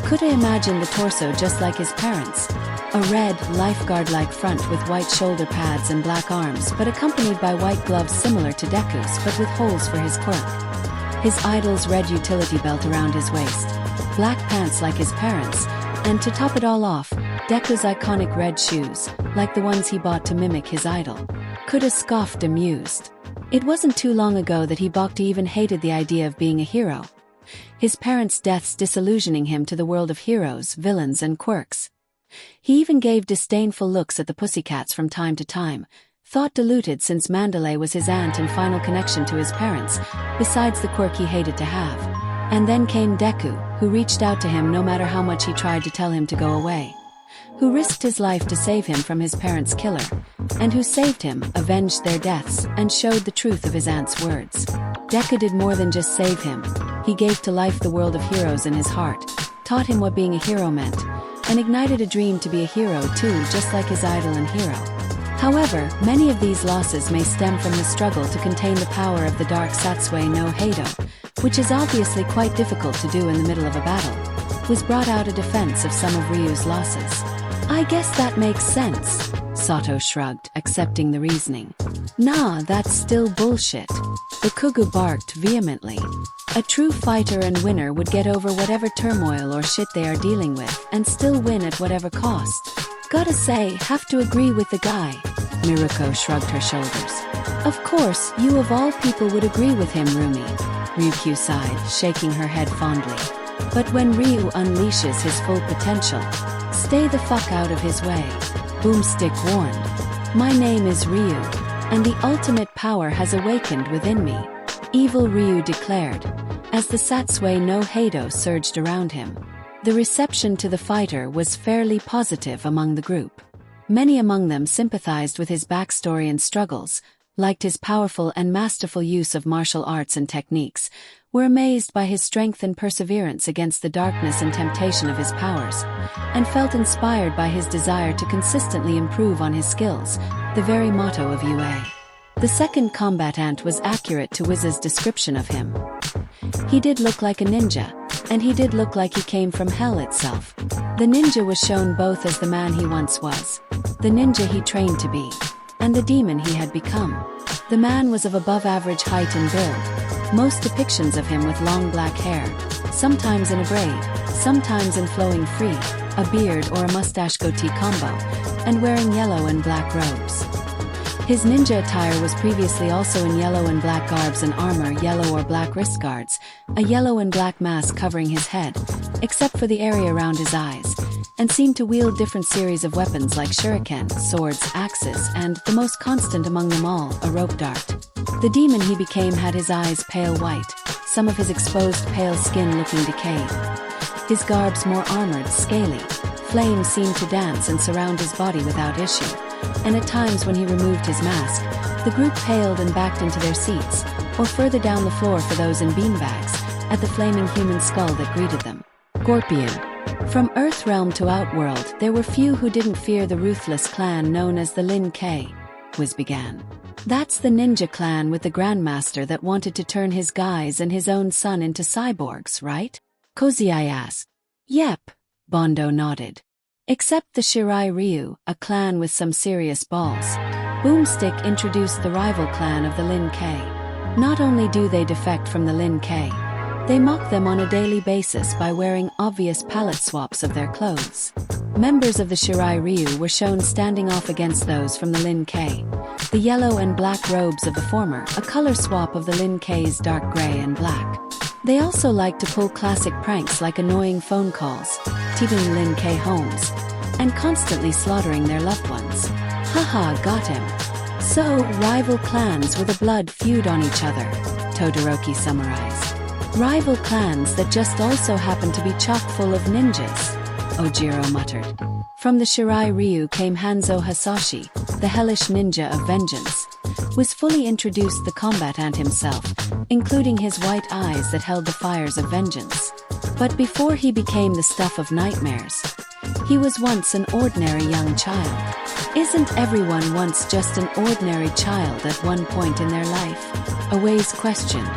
Kuta imagined the torso just like his parents, a red, lifeguard-like front with white shoulder pads and black arms, but accompanied by white gloves similar to Deku's but with holes for his quirk. His idol's red utility belt around his waist, black pants like his parents, and to top it all off, Deku's iconic red shoes, like the ones he bought to mimic his idol. Kuta scoffed amused. It wasn't too long ago that he balked even hated the idea of being a hero, his parents' deaths disillusioning him to the world of heroes, villains and quirks. He even gave disdainful looks at the Pussycats from time to time, thought diluted since Mandalay was his aunt and final connection to his parents, besides the quirk he hated to have. And then came Deku, who reached out to him no matter how much he tried to tell him to go away, who risked his life to save him from his parents' killer, and who saved him, avenged their deaths, and showed the truth of his aunt's words. Deku did more than just save him, he gave to life the world of heroes in his heart, taught him what being a hero meant, and ignited a dream to be a hero too, just like his idol and hero. However, many of these losses may stem from the struggle to contain the power of the dark Satsui no Heido, which is obviously quite difficult to do in the middle of a battle, was brought out a defense of some of Ryu's losses. I guess that makes sense, Sato shrugged, accepting the reasoning. Nah, that's still bullshit. The Kugu barked vehemently. A true fighter and winner would get over whatever turmoil or shit they are dealing with, and still win at whatever cost. Gotta say, have to agree with the guy. Miruko shrugged her shoulders. Of course, you of all people would agree with him, Rumi. Ryukyu sighed, shaking her head fondly. But when Ryu unleashes his full potential, stay the fuck out of his way. Boomstick warned. My name is Ryu, and the ultimate power has awakened within me. Evil Ryu declared, as the Satsui no Heido surged around him. The reception to the fighter was fairly positive among the group. Many among them sympathized with his backstory and struggles, liked his powerful and masterful use of martial arts and techniques, were amazed by his strength and perseverance against the darkness and temptation of his powers, and felt inspired by his desire to consistently improve on his skills, the very motto of UA. The second combatant was accurate to Wiz's description of him. He did look like a ninja, and he did look like he came from hell itself. The ninja was shown both as the man he once was, the ninja he trained to be, and the demon he had become. The man was of above-average height and build, most depictions of him with long black hair, sometimes in a braid, sometimes in flowing free, a beard or a mustache goatee combo, and wearing yellow and black robes. His ninja attire was previously also in yellow and black garbs and armor, yellow or black wrist guards, a yellow and black mask covering his head, except for the area around his eyes, and seemed to wield different series of weapons like shuriken, swords, axes, and, the most constant among them all, a rope dart. The demon he became had his eyes pale white, some of his exposed pale skin looking decayed. His garbs more armored, scaly. Flames seemed to dance and surround his body without issue, and at times when he removed his mask, the group paled and backed into their seats, or further down the floor for those in beanbags, at the flaming human skull that greeted them. Scorpion. From Earthrealm to Outworld, there were few who didn't fear the ruthless clan known as the Lin K. Wiz began. That's the ninja clan with the Grandmaster that wanted to turn his guys and his own son into cyborgs, right? Kozai asked. Yep, Bondo nodded. Except the Shirai Ryu, a clan with some serious balls. Boomstick introduced the rival clan of the Lin K. Not only do they defect from the Lin K, they mock them on a daily basis by wearing obvious palette swaps of their clothes. Members of the Shirai Ryu were shown standing off against those from the Lin K. The yellow and black robes of the former, a color swap of the Lin K's dark gray and black. They also like to pull classic pranks like annoying phone calls, teasing Lin K homes, and constantly slaughtering their loved ones. Haha, got him. So, rival clans with a blood feud on each other, Todoroki summarized. Rival clans that just also happen to be chock full of ninjas, Ojiro muttered. From the Shirai Ryu came Hanzo Hasashi, the hellish ninja of vengeance. Wiz fully introduced the combatant himself, including his white eyes that held the fires of vengeance. But before he became the stuff of nightmares, he was once an ordinary young child. Isn't everyone once just an ordinary child at one point in their life? Away's questioned.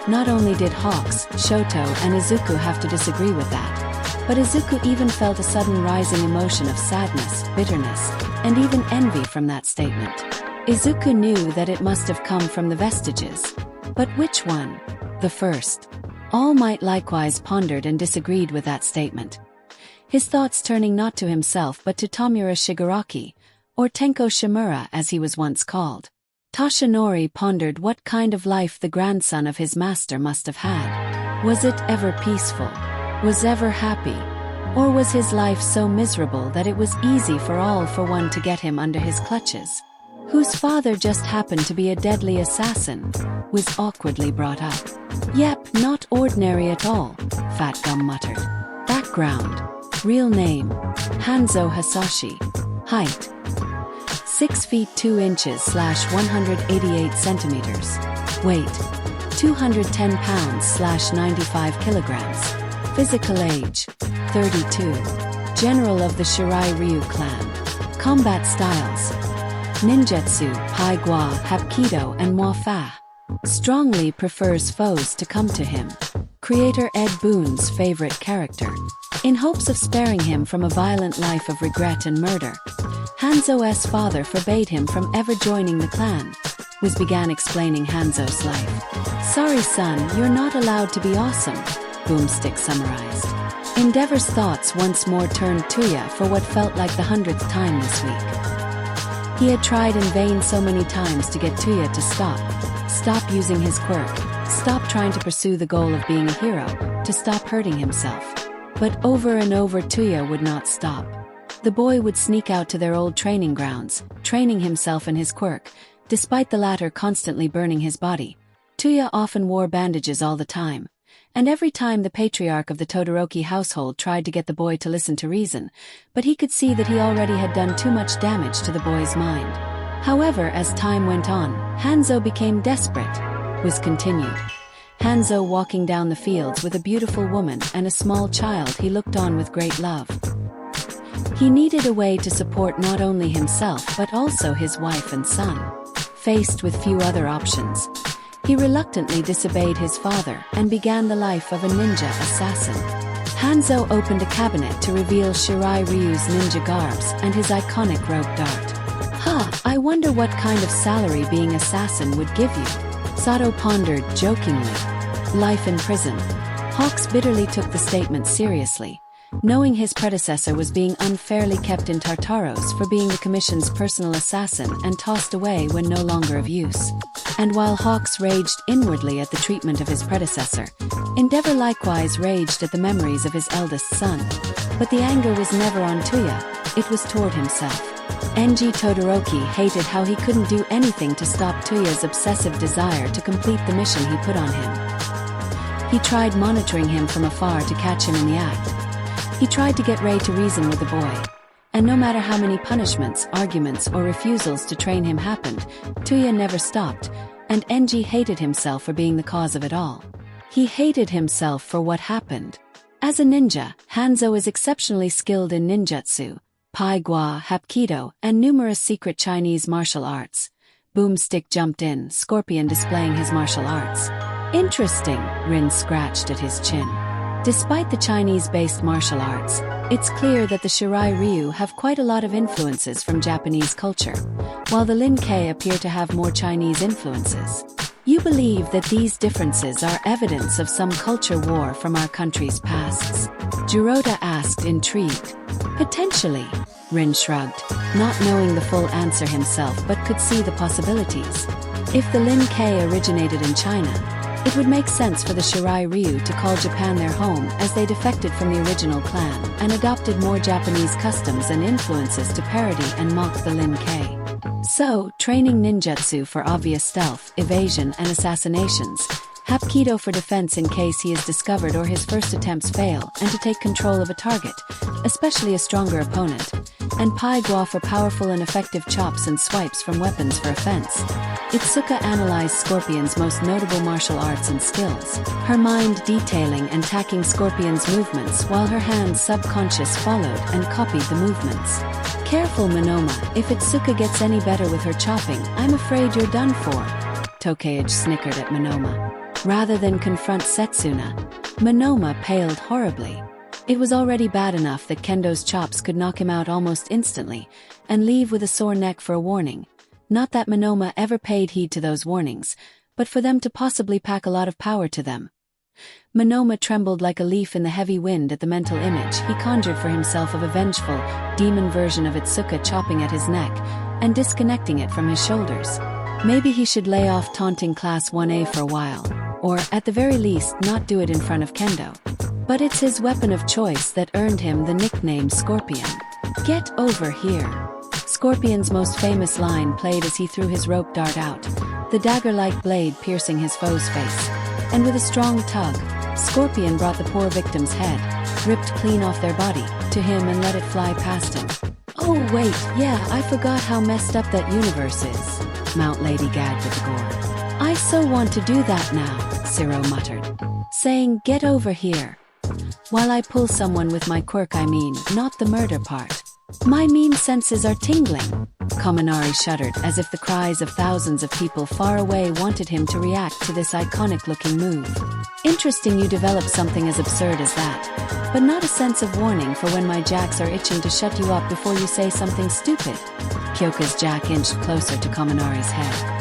Not only did Hawks, Shoto, and Izuku have to disagree with that, but Izuku even felt a sudden rising emotion of sadness, bitterness, and even envy from that statement. Izuku knew that it must have come from the vestiges. But which one? The first. All Might likewise pondered and disagreed with that statement. His thoughts turning not to himself but to Tomura Shigaraki, or Tenko Shimura as he was once called. Toshinori pondered what kind of life the grandson of his master must have had. Was it ever peaceful? Was ever happy? Or was his life so miserable that it was easy for all for one to get him under his clutches? Whose father just happened to be a deadly assassin, was awkwardly brought up. Yep, not ordinary at all, Fat Gum muttered. Background. Real name. Hanzo Hasashi. Height. 6 feet 2 inches / 188 centimeters. Weight. 210 pounds / 95 kilograms. Physical age. 32. General of the Shirai Ryu clan. Combat styles. Ninjutsu, Pai Gua, Hapkido, and Muay Fa. Strongly prefers foes to come to him. Creator Ed Boon's favorite character. In hopes of sparing him from a violent life of regret and murder, Hanzo's father forbade him from ever joining the clan. Wiz began explaining Hanzo's life. Sorry son, you're not allowed to be awesome, Boomstick summarized. Endeavor's thoughts once more turned Tuya for what felt like the 100th time this week. He had tried in vain so many times to get Tuya to stop using his quirk, stop trying to pursue the goal of being a hero, to stop hurting himself. But over and over Tuya would not stop. The boy would sneak out to their old training grounds, training himself in his quirk, despite the latter constantly burning his body. Tuya often wore bandages all the time, and every time the patriarch of the Todoroki household tried to get the boy to listen to reason, but he could see that he already had done too much damage to the boy's mind. However, as time went on, Hanzo became desperate, Wiz continued. Hanzo walking down the fields with a beautiful woman and a small child he looked on with great love. He needed a way to support not only himself but also his wife and son. Faced with few other options, he reluctantly disobeyed his father and began the life of a ninja assassin. Hanzo opened a cabinet to reveal Shirai Ryu's ninja garbs and his iconic rope dart. I wonder what kind of salary being assassin would give you, Sato pondered jokingly. Life in prison. Hawks bitterly took the statement seriously, knowing his predecessor was being unfairly kept in Tartaros for being the Commission's personal assassin and tossed away when no longer of use. And while Hawks raged inwardly at the treatment of his predecessor, Endeavor likewise raged at the memories of his eldest son. But the anger was never on Tuya, it was toward himself. Enji Todoroki hated how he couldn't do anything to stop Tuya's obsessive desire to complete the mission he put on him. He tried monitoring him from afar to catch him in the act. He tried to get Rei to reason with the boy. And no matter how many punishments, arguments, or refusals to train him happened, Tuya never stopped, and Enji hated himself for being the cause of it all. He hated himself for what happened. As a ninja, Hanzo is exceptionally skilled in ninjutsu, Pai Gua, Hapkido, and numerous secret Chinese martial arts. Boomstick jumped in, Scorpion displaying his martial arts. Interesting, Rin scratched at his chin. Despite the Chinese-based martial arts, it's clear that the Shirai Ryu have quite a lot of influences from Japanese culture, while the Lin Kei appear to have more Chinese influences. You believe that these differences are evidence of some culture war from our country's pasts? Jirota asked, intrigued. Potentially, Rin shrugged, not knowing the full answer himself but could see the possibilities. If the Lin Kei originated in China, it would make sense for the Shirai Ryu to call Japan their home, as they defected from the original clan and adopted more Japanese customs and influences to parody and mock the Lin Kei. So, training ninjutsu for obvious stealth, evasion, and assassinations, Hapkido for defense in case he is discovered or his first attempts fail, and to take control of a target, especially a stronger opponent, and Pai Gua for powerful and effective chops and swipes from weapons for offense. Itsuka analyzed Scorpion's most notable martial arts and skills, her mind detailing and tacking Scorpion's movements while her hands subconscious followed and copied the movements. Careful, Monoma, if Itsuka gets any better with her chopping, I'm afraid you're done for. Tokage snickered at Monoma. Rather than confront Setsuna, Monoma paled horribly. It was already bad enough that Kendo's chops could knock him out almost instantly, and leave with a sore neck for a warning. Not that Monoma ever paid heed to those warnings, but for them to possibly pack a lot of power to them. Monoma trembled like a leaf in the heavy wind at the mental image he conjured for himself of a vengeful, demon version of Itsuka chopping at his neck, and disconnecting it from his shoulders. Maybe he should lay off taunting Class 1A for a while, or, at the very least, not do it in front of Kendo. But it's his weapon of choice that earned him the nickname Scorpion. Get over here. Scorpion's most famous line played as he threw his rope dart out, the dagger-like blade piercing his foe's face. And with a strong tug, Scorpion brought the poor victim's head, ripped clean off their body, to him and let it fly past him. Oh wait, yeah, I forgot how messed up that universe is. Mount Lady gagged at the gore. I so want to do that now, Ciro muttered, saying, get over here. While I pull someone with my quirk, I mean, not the murder part. My mean senses are tingling. Kaminari shuddered as if the cries of thousands of people far away wanted him to react to this iconic-looking move. Interesting you developed something as absurd as that, but not a sense of warning for when my jacks are itching to shut you up before you say something stupid. Kyoka's jack inched closer to Kaminari's head.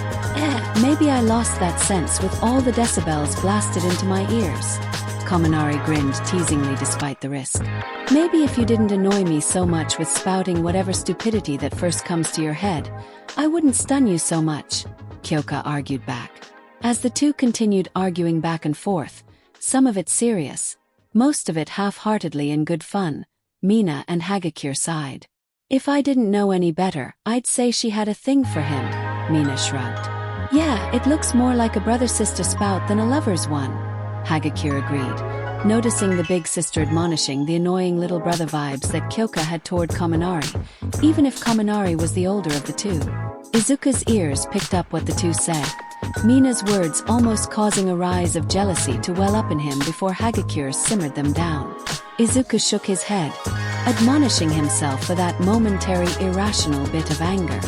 Maybe I lost that sense with all the decibels blasted into my ears. Kaminari grinned teasingly despite the risk. Maybe if you didn't annoy me so much with spouting whatever stupidity that first comes to your head, I wouldn't stun you so much, Kyoka argued back. As the two continued arguing back and forth, some of it serious, most of it half-heartedly in good fun, Mina and Hagakure sighed. If I didn't know any better, I'd say she had a thing for him, Mina shrugged. Yeah, it looks more like a brother-sister spout than a lover's one, Hagakure agreed, noticing the big sister admonishing the annoying little brother vibes that Kyoka had toward Kaminari, even if Kaminari was the older of the two. Izuku's ears picked up what the two said, Mina's words almost causing a rise of jealousy to well up in him before Hagakure simmered them down. Izuku shook his head, admonishing himself for that momentary irrational bit of anger.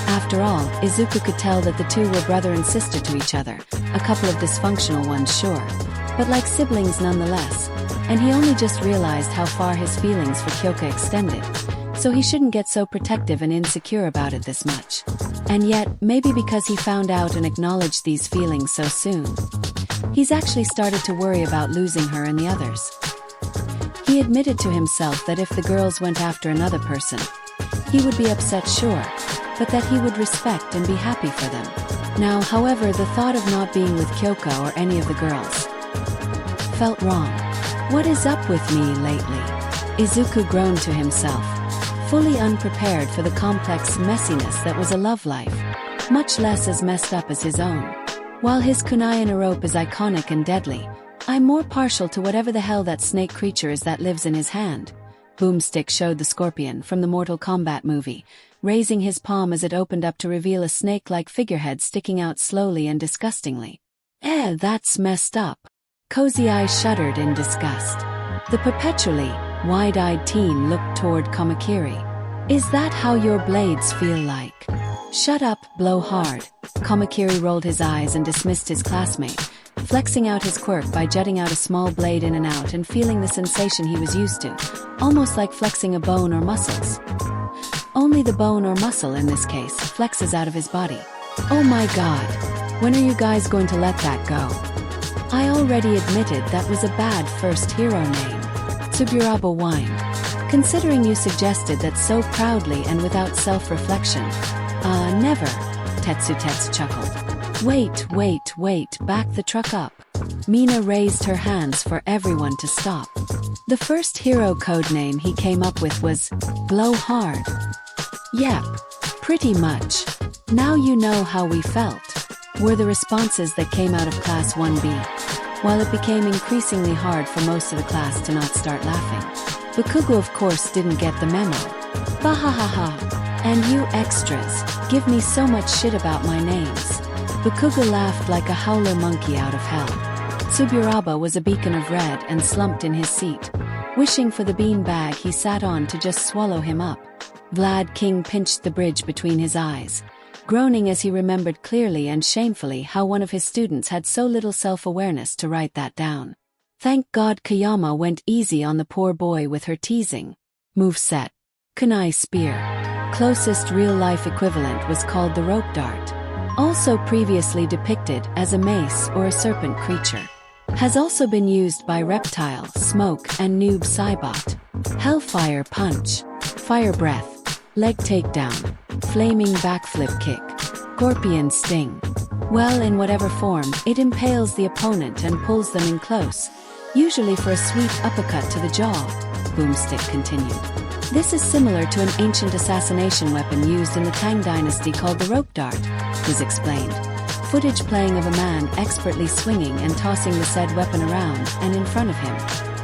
After all, Izuku could tell that the two were brother and sister to each other, a couple of dysfunctional ones sure, but like siblings nonetheless, and he only just realized how far his feelings for Kyoka extended, so he shouldn't get so protective and insecure about it this much. And yet, maybe because he found out and acknowledged these feelings so soon, he's actually started to worry about losing her and the others. He admitted to himself that if the girls went after another person, he would be upset sure, but that he would respect and be happy for them. Now, however, the thought of not being with Kyoka or any of the girls felt wrong. What is up with me lately? Izuku groaned to himself, fully unprepared for the complex messiness that was a love life, much less as messed up as his own. While his kunai in a rope is iconic and deadly, I'm more partial to whatever the hell that snake creature is that lives in his hand. Boomstick showed the scorpion from the Mortal Kombat movie, raising his palm as it opened up to reveal a snake-like figurehead sticking out slowly and disgustingly. That's messed up. Cozy Eyes shuddered in disgust. The perpetually wide-eyed teen looked toward Kamakiri. Is that how your blades feel like? Shut up, blow hard. Kamakiri rolled his eyes and dismissed his classmate, flexing out his quirk by jutting out a small blade in and out and feeling the sensation he was used to, almost like flexing a bone or muscles. Only the bone or muscle in this case flexes out of his body. Oh my god, when are you guys going to let that go? I already admitted that was a bad first hero name. Tsuburaba whined. Considering you suggested that so proudly and without self-reflection. Never, Tetsu chuckled. Wait, back the truck up. Mina raised her hands for everyone to stop. The first hero codename he came up with was Blow Hard. Yep, pretty much. Now you know how we felt, were the responses that came out of Class 1B, while it became increasingly hard for most of the class to not start laughing. Bakugo of course didn't get the memo. Bahahaha. And you extras, give me so much shit about my names. Bakugo laughed like a howler monkey out of hell. Tsuburaba was a beacon of red and slumped in his seat, wishing for the bean bag he sat on to just swallow him up. Vlad King pinched the bridge between his eyes, groaning as he remembered clearly and shamefully how one of his students had so little self-awareness to write that down. Thank God Kayama went easy on the poor boy with her teasing. Moveset. Kunai Spear. Closest real-life equivalent was called the rope dart. Also previously depicted as a mace or a serpent creature. Has also been used by Reptile, Smoke, and Noob Saibot. Hellfire Punch. Fire Breath. Leg Takedown. Flaming Backflip Kick. Scorpion Sting. Well, in whatever form, it impales the opponent and pulls them in close, usually for a sweet uppercut to the jaw, Boomstick continued. This is similar to an ancient assassination weapon used in the Tang Dynasty called the rope dart, was explained. Footage playing of a man expertly swinging and tossing the said weapon around and in front of him.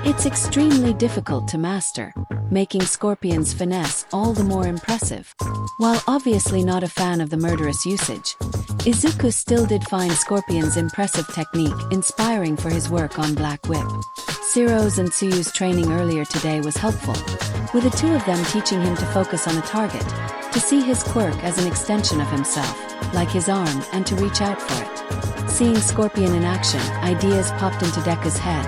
It's extremely difficult to master, making Scorpion's finesse all the more impressive. While obviously not a fan of the murderous usage, Izuku still did find Scorpion's impressive technique inspiring for his work on Black Whip. Siro's and Tsuyu's training earlier today was helpful, with the two of them teaching him to focus on a target, to see his quirk as an extension of himself, like his arm, and to reach out for it. Seeing Scorpion in action, ideas popped into Deka's head,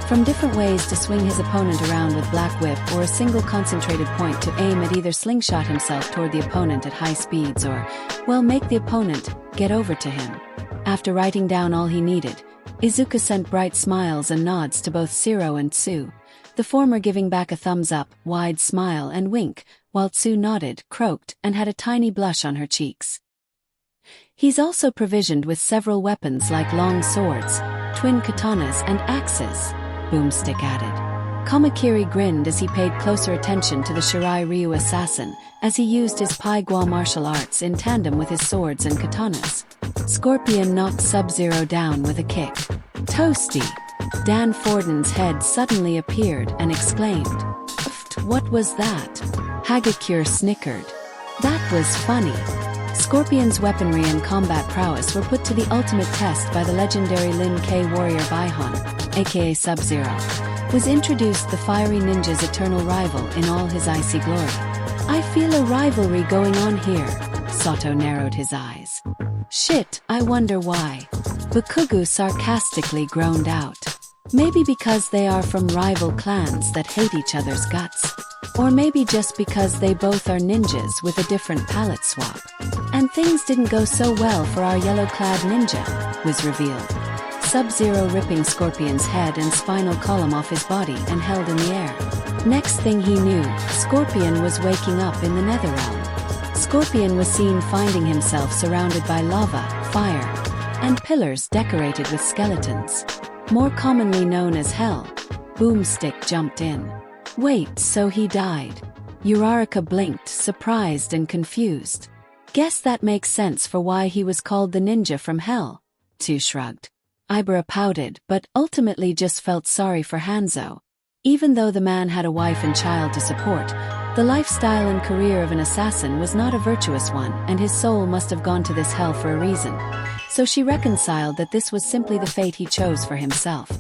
from different ways to swing his opponent around with Black Whip or a single concentrated point to aim at either slingshot himself toward the opponent at high speeds or, well, make the opponent get over to him. After writing down all he needed, Izuku sent bright smiles and nods to both Siro and Tsu, the former giving back a thumbs-up, wide smile and wink, while Tsu nodded, croaked, and had a tiny blush on her cheeks. He's also provisioned with several weapons like long swords, twin katanas and axes, Boomstick added. Kamakiri grinned as he paid closer attention to the Shirai Ryu assassin, as he used his Pai Gua martial arts in tandem with his swords and katanas. Scorpion knocked Sub-Zero down with a kick. Toasty! Dan Forden's head suddenly appeared and exclaimed. What was that? Hagakure snickered. That was funny. Scorpion's weaponry and combat prowess were put to the ultimate test by the legendary Lin K warrior Baihon, aka Sub-Zero, was introduced the fiery ninja's eternal rival in all his icy glory. I feel a rivalry going on here. Sato narrowed his eyes. Shit, I wonder why. Bakugu sarcastically groaned out. Maybe because they are from rival clans that hate each other's guts. Or maybe just because they both are ninjas with a different palette swap. And things didn't go so well for our yellow-clad ninja, was revealed. Sub-Zero ripping Scorpion's head and spinal column off his body and held in the air. Next thing he knew, Scorpion was waking up in the Netherrealm. Scorpion was seen finding himself surrounded by lava, fire, and pillars decorated with skeletons. More commonly known as Hell. Boomstick jumped in. Wait, so he died? Uraraka blinked, surprised and confused. Guess that makes sense for why he was called the ninja from Hell. Tsu shrugged. Ibara pouted, but ultimately just felt sorry for Hanzo. Even though the man had a wife and child to support, the lifestyle and career of an assassin was not a virtuous one, and his soul must have gone to this hell for a reason. So she reconciled that this was simply the fate he chose for himself.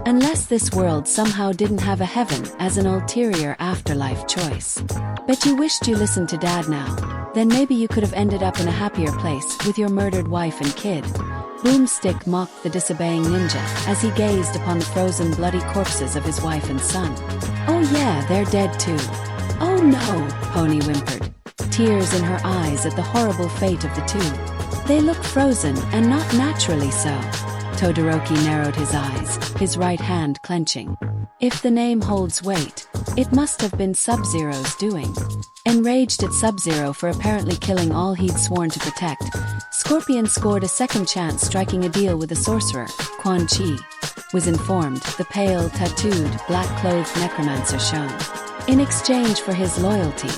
Unless this world somehow didn't have a heaven as an ulterior afterlife choice. Bet you wished you listened to Dad now. Then maybe you could have ended up in a happier place with your murdered wife and kid. Boomstick mocked the disobeying ninja as he gazed upon the frozen bloody corpses of his wife and son. Oh yeah, they're dead too. Oh no, Pony whimpered, tears in her eyes at the horrible fate of the two. They look frozen and not naturally so. Todoroki narrowed his eyes, his right hand clenching. If the name holds weight, it must have been Sub-Zero's doing. Enraged at Sub-Zero for apparently killing all he'd sworn to protect, Scorpion scored a second chance striking a deal with the sorcerer, Quan Chi. Was informed, the pale, tattooed, black-clothed necromancer shown. In exchange for his loyalty,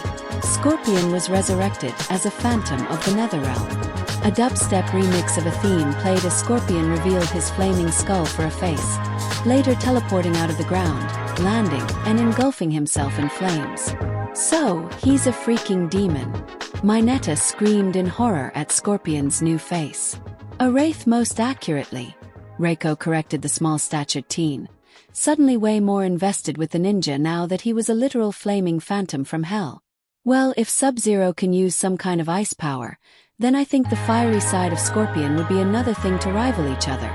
Scorpion was resurrected as a phantom of the Netherrealm. A dubstep remix of a theme played as Scorpion revealed his flaming skull for a face, later teleporting out of the ground, landing, and engulfing himself in flames. So, he's a freaking demon. Mineta screamed in horror at Scorpion's new face. A wraith most accurately. Reiko corrected the small-statured teen, suddenly way more invested with the ninja now that he was a literal flaming phantom from hell. Well, if Sub-Zero can use some kind of ice power, then I think the fiery side of Scorpion would be another thing to rival each other,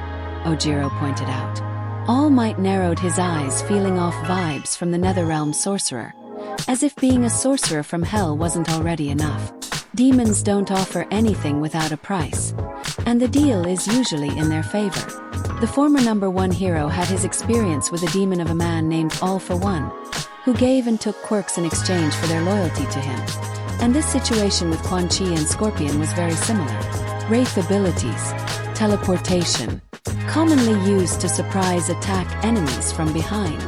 Ojiro pointed out. All Might narrowed his eyes, feeling off vibes from the Netherrealm sorcerer. As if being a sorcerer from hell wasn't already enough. Demons don't offer anything without a price. And the deal is usually in their favor. The former #1 hero had his experience with a demon of a man named All for One, who gave and took quirks in exchange for their loyalty to him. And this situation with Quan Chi and Scorpion was very similar. Wraith abilities, teleportation, commonly used to surprise attack enemies from behind.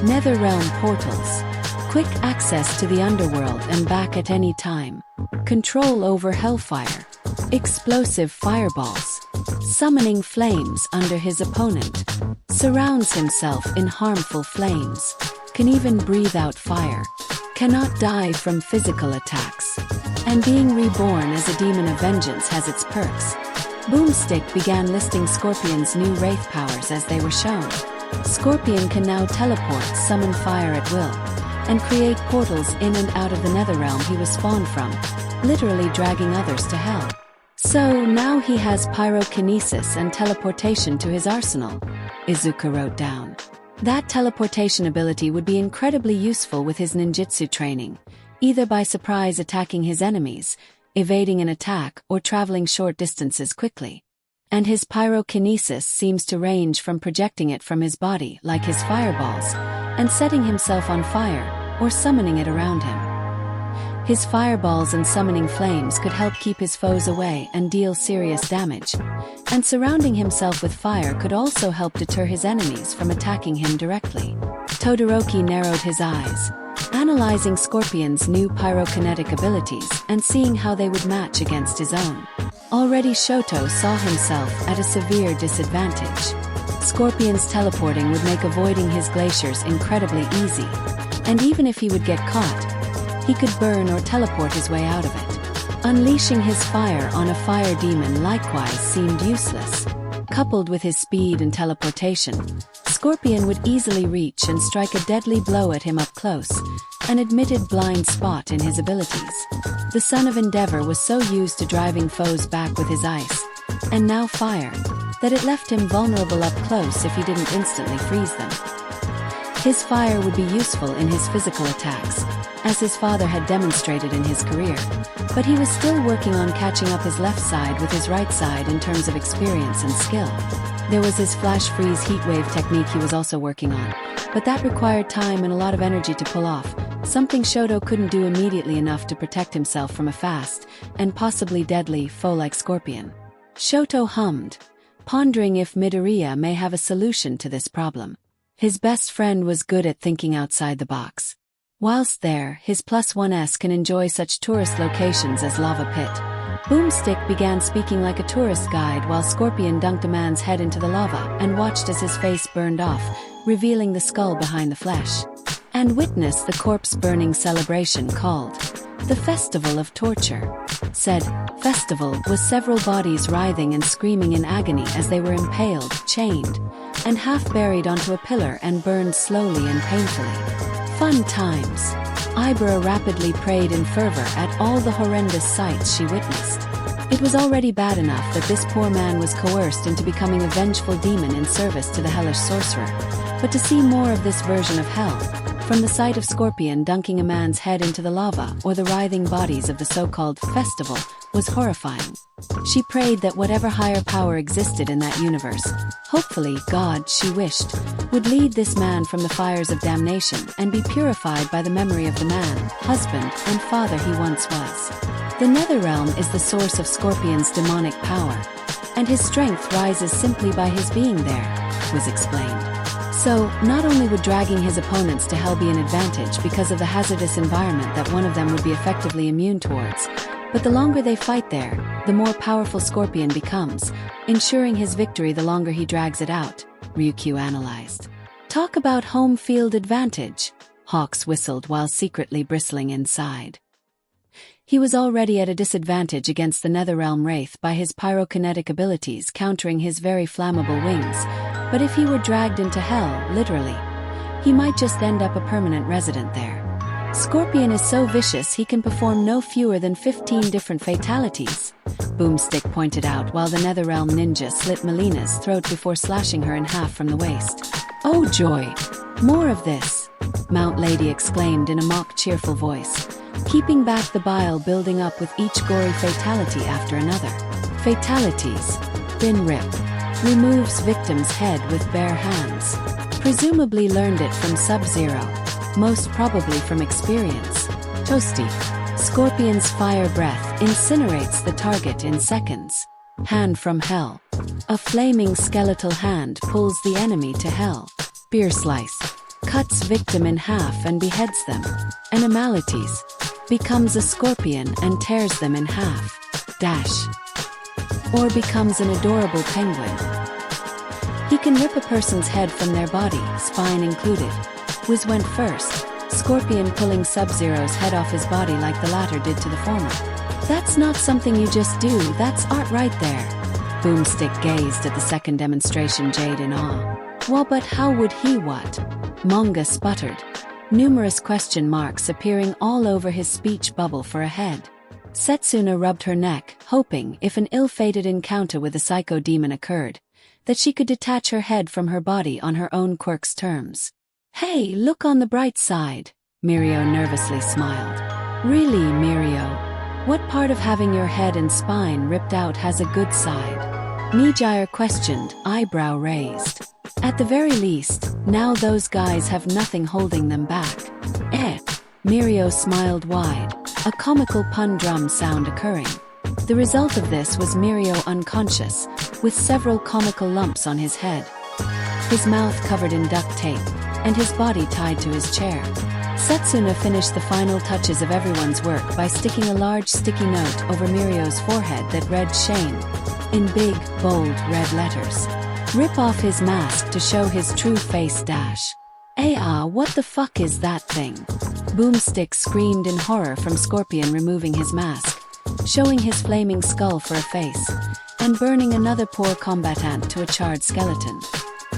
Netherrealm portals, quick access to the underworld and back at any time. Control over hellfire, explosive fireballs, summoning flames under his opponent, surrounds himself in harmful flames, can even breathe out fire, cannot die from physical attacks, and being reborn as a demon of vengeance has its perks. Boomstick began listing Scorpion's new wraith powers as they were shown. Scorpion can now teleport, summon fire at will, and create portals in and out of the Netherrealm he was spawned from, literally dragging others to hell. So now he has pyrokinesis and teleportation to his arsenal, Izuku wrote down. That teleportation ability would be incredibly useful with his ninjutsu training, either by surprise attacking his enemies, evading an attack, or traveling short distances quickly. And his pyrokinesis seems to range from projecting it from his body like his fireballs, and setting himself on fire, or summoning it around him. His fireballs and summoning flames could help keep his foes away and deal serious damage, and surrounding himself with fire could also help deter his enemies from attacking him directly. Todoroki narrowed his eyes, analyzing Scorpion's new pyrokinetic abilities and seeing how they would match against his own. Already Shoto saw himself at a severe disadvantage. Scorpion's teleporting would make avoiding his glaciers incredibly easy, and even if he would get caught, he could burn or teleport his way out of it. Unleashing his fire on a fire demon likewise seemed useless. Coupled with his speed and teleportation, Scorpion would easily reach and strike a deadly blow at him up close, an admitted blind spot in his abilities. The Son of Endeavor was so used to driving foes back with his ice, and now fire, that it left him vulnerable up close if he didn't instantly freeze them. His fire would be useful in his physical attacks, as his father had demonstrated in his career, but he was still working on catching up his left side with his right side in terms of experience and skill. There was his flash freeze heatwave technique he was also working on, but that required time and a lot of energy to pull off, something Shoto couldn't do immediately enough to protect himself from a fast, and possibly deadly, foe like Scorpion. Shoto hummed, pondering if Midoriya may have a solution to this problem. His best friend was good at thinking outside the box. Whilst there, his +1s can enjoy such tourist locations as Lava Pit. Boomstick began speaking like a tourist guide while Scorpion dunked a man's head into the lava and watched as his face burned off, revealing the skull behind the flesh. And witnessed the corpse-burning celebration called the Festival of Torture. Said festival was several bodies writhing and screaming in agony as they were impaled, chained, and half-buried onto a pillar and burned slowly and painfully. Fun times. Ibra rapidly prayed in fervor at all the horrendous sights she witnessed. It was already bad enough that this poor man was coerced into becoming a vengeful demon in service to the hellish sorcerer, but to see more of this version of hell, from the sight of Scorpion dunking a man's head into the lava or the writhing bodies of the so-called festival, was horrifying. She prayed that whatever higher power existed in that universe, hopefully God, she wished, would lead this man from the fires of damnation and be purified by the memory of the man, husband, and father he once was. The Netherrealm is the source of Scorpion's demonic power, and his strength rises simply by his being there, was explained. So, not only would dragging his opponents to hell be an advantage because of the hazardous environment that one of them would be effectively immune towards, but the longer they fight there, the more powerful Scorpion becomes, ensuring his victory the longer he drags it out, Ryukyu analyzed. Talk about home field advantage, Hawks whistled while secretly bristling inside. He was already at a disadvantage against the Netherrealm Wraith by his pyrokinetic abilities countering his very flammable wings, but if he were dragged into hell, literally, he might just end up a permanent resident there. Scorpion is so vicious he can perform no fewer than 15 different fatalities, Boomstick pointed out while the Netherrealm ninja slit Melina's throat before slashing her in half from the waist. Oh joy! More of this, Mount Lady exclaimed in a mock cheerful voice, keeping back the bile building up with each gory fatality after another. Fatalities. Bin Rip. Removes victim's head with bare hands. Presumably learned it from Sub-Zero. Most probably from experience. Toasty. Scorpion's fire breath incinerates the target in seconds. Hand from hell. A flaming skeletal hand pulls the enemy to hell. Spear slice. Cuts victim in half and beheads them. Animalities. Becomes a scorpion and tears them in half. Dash. Or becomes an adorable penguin. He can rip a person's head from their body, spine included. Wiz went first, Scorpion pulling Sub-Zero's head off his body like the latter did to the former. That's not something you just do, that's art right there. Boomstick gazed at the second demonstration Jade in awe. Well, but how would he what? Manga sputtered, numerous question marks appearing all over his speech bubble for a head. Setsuna rubbed her neck, hoping, if an ill-fated encounter with a psycho demon occurred, that she could detach her head from her body on her own quirk's terms. Hey, look on the bright side, Mirio nervously smiled. Really, Mirio? What part of having your head and spine ripped out has a good side? Nijire questioned, eyebrow raised. At the very least, now those guys have nothing holding them back. Mirio smiled wide, a comical pun drum sound occurring. The result of this was Mirio unconscious, with several comical lumps on his head. His mouth covered in duct tape, and his body tied to his chair. Setsuna finished the final touches of everyone's work by sticking a large sticky note over Mirio's forehead that read shame, in big, bold, red letters. Rip off his mask to show his true face dash. What the fuck is that thing? Boomstick screamed in horror from Scorpion removing his mask, showing his flaming skull for a face, and burning another poor combatant to a charred skeleton.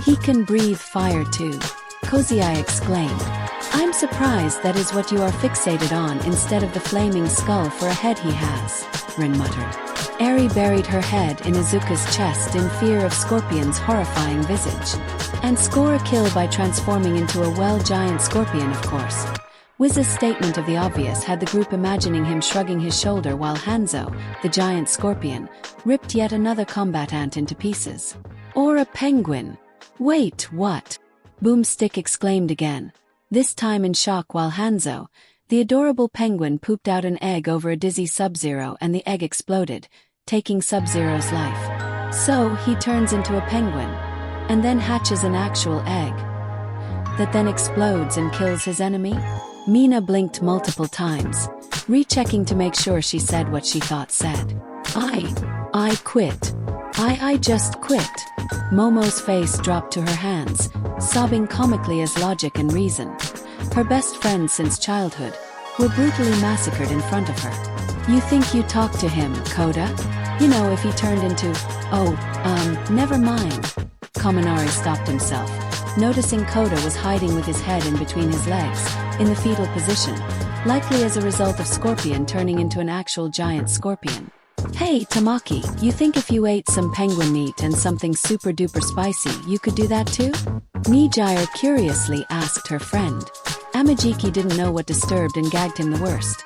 "He can breathe fire too," Kozai exclaimed. "I'm surprised that is what you are fixated on instead of the flaming skull for a head he has," Rin muttered. Eri buried her head in Izuku's chest in fear of Scorpion's horrifying visage. "And score a kill by transforming into a giant scorpion, of course." Wiz's statement of the obvious had the group imagining him shrugging his shoulder while Hanzo, the giant scorpion, ripped yet another combatant into pieces. "Or a penguin." "Wait, what?" Boomstick exclaimed again, this time in shock while Hanzo, the adorable penguin, pooped out an egg over a dizzy Sub-Zero and the egg exploded, taking Sub-Zero's life. So he turns into a penguin, and then hatches an actual egg that then explodes and kills his enemy? Mina blinked multiple times, rechecking to make sure she said what she thought said. I quit. I just quit." Momo's face dropped to her hands, sobbing comically as logic and reason, her best friends since childhood, were brutally massacred in front of her. "You think you talked to him, Koda? You know, if he turned into— never mind." Kaminari stopped himself, noticing Koda was hiding with his head in between his legs, in the fetal position, likely as a result of Scorpion turning into an actual giant scorpion. "Hey, Tamaki, you think if you ate some penguin meat and something super duper spicy, you could do that too?" Nijire curiously asked her friend. Amajiki didn't know what disturbed and gagged him the worst.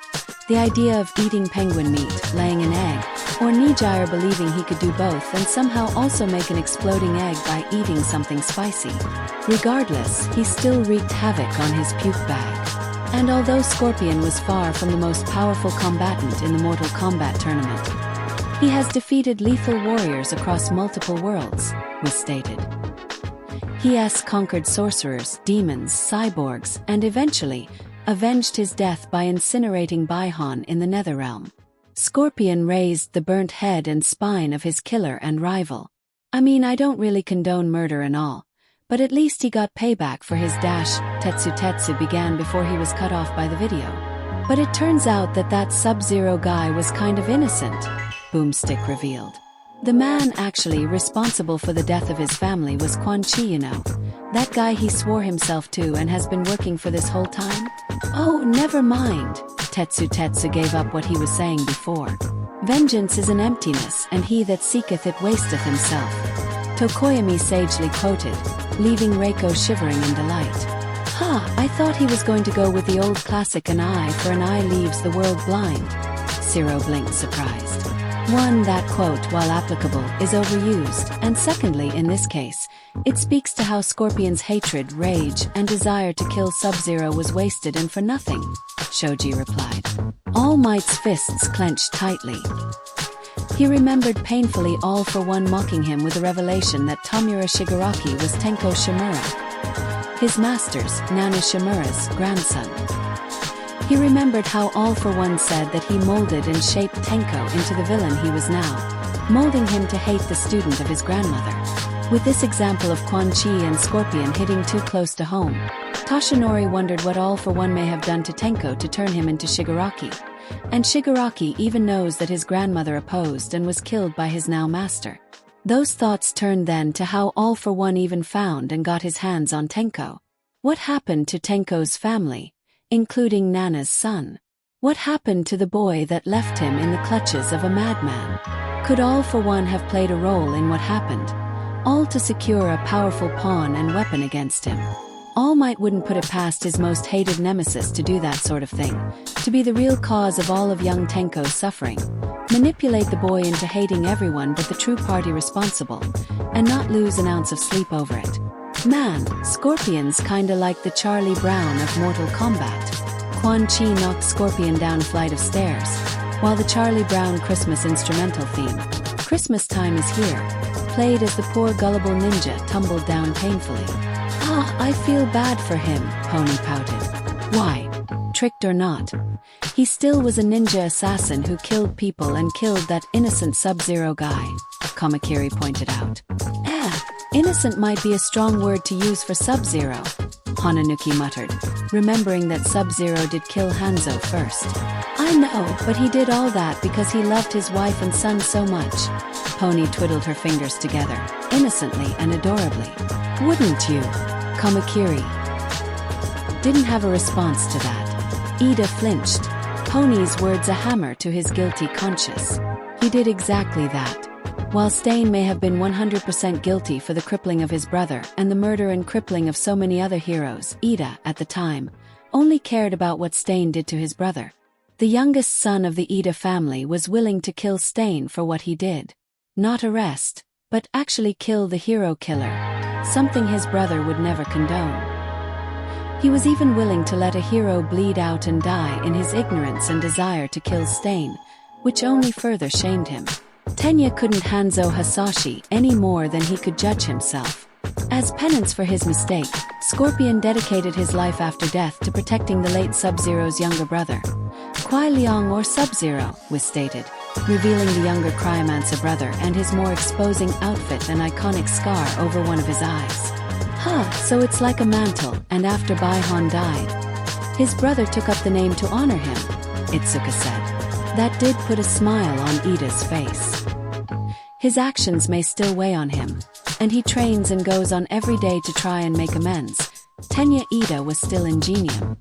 The idea of eating penguin meat, laying an egg, or Nijire believing he could do both and somehow also make an exploding egg by eating something spicy. Regardless, he still wreaked havoc on his puke bag. And although Scorpion was far from the most powerful combatant in the Mortal Kombat tournament, he has defeated lethal warriors across multiple worlds, was stated. He has conquered sorcerers, demons, cyborgs, and eventually avenged his death by incinerating Baihan in the Netherrealm. Scorpion raised the burnt head and spine of his killer and rival. I mean, I don't really condone murder and all, but at least he got payback for his dash. Tetsu began before he was cut off by the video. But it turns out that Sub-Zero guy was kind of innocent, Boomstick revealed. The man actually responsible for the death of his family was Quan Chi, you know. That guy he swore himself to and has been working for this whole time? "Oh, never mind." Tetsu gave up what he was saying before. "Vengeance is an emptiness, and he that seeketh it wasteth himself." Tokoyami sagely quoted, leaving Reiko shivering in delight. I thought he was going to go with the old classic "an eye for an eye leaves the world blind." Zero blinked surprised. One, that quote, while applicable, is overused, and secondly, in this case, it speaks to how Scorpion's hatred, rage, and desire to kill Sub-Zero was wasted and for nothing, Shoji replied. All Might's fists clenched tightly. He remembered painfully All for One mocking him with the revelation that Tomura Shigaraki was Tenko Shimura, his master's, Nana Shimura's, grandson. He remembered how All for One said that he molded and shaped Tenko into the villain he was now, molding him to hate the student of his grandmother. With this example of Quan Chi and Scorpion hitting too close to home, Toshinori wondered what All for One may have done to Tenko to turn him into Shigaraki. And Shigaraki even knows that his grandmother opposed and was killed by his now master. Those thoughts turned then to how All for One even found and got his hands on Tenko. What happened to Tenko's family, including Nana's son? What happened to the boy that left him in the clutches of a madman? Could All for One have played a role in what happened? All to secure a powerful pawn and weapon against him. All Might wouldn't put it past his most hated nemesis to do that sort of thing, to be the real cause of all of young Tenko's suffering, manipulate the boy into hating everyone but the true party responsible, and not lose an ounce of sleep over it. Man, Scorpion's kinda like the Charlie Brown of Mortal Kombat. Quan Chi knocked Scorpion down a flight of stairs, while the Charlie Brown Christmas instrumental theme, "Christmas Time Is Here," played as the poor gullible ninja tumbled down painfully. I feel bad for him, Pony pouted. Why? Tricked or not, he still was a ninja assassin who killed people and killed that innocent Sub-Zero guy, Kamakiri pointed out. Innocent might be a strong word to use for Sub-Zero, Hananuki muttered, remembering that Sub-Zero did kill Hanzo first. I I know, but he did all that because he loved his wife and son so much. Pony twiddled her fingers together, innocently and adorably. Wouldn't you? Kamakiri didn't have a response to that. Ida flinched. Pony's words a hammer to his guilty conscience. He did exactly that. While Stain may have been 100% guilty for the crippling of his brother and the murder and crippling of so many other heroes, Ida, at the time, only cared about what Stain did to his brother. The youngest son of the Ida family was willing to kill Stain for what he did. Not arrest, but actually kill the hero killer, something his brother would never condone. He was even willing to let a hero bleed out and die in his ignorance and desire to kill Stain, which only further shamed him. Tenya couldn't Hanzo Hasashi any more than he could judge himself. As penance for his mistake, Scorpion dedicated his life after death to protecting the late Sub-Zero's younger brother. Kuai Liang or Sub-Zero, was stated, revealing the younger Cryomancer brother and his more exposing outfit and iconic scar over one of his eyes. So it's like a mantle, and after Baihan died, his brother took up the name to honor him, Izuku said. That did put a smile on Ida's face. His actions may still weigh on him, and he trains and goes on every day to try and make amends. Tenya Ida was still ingenium.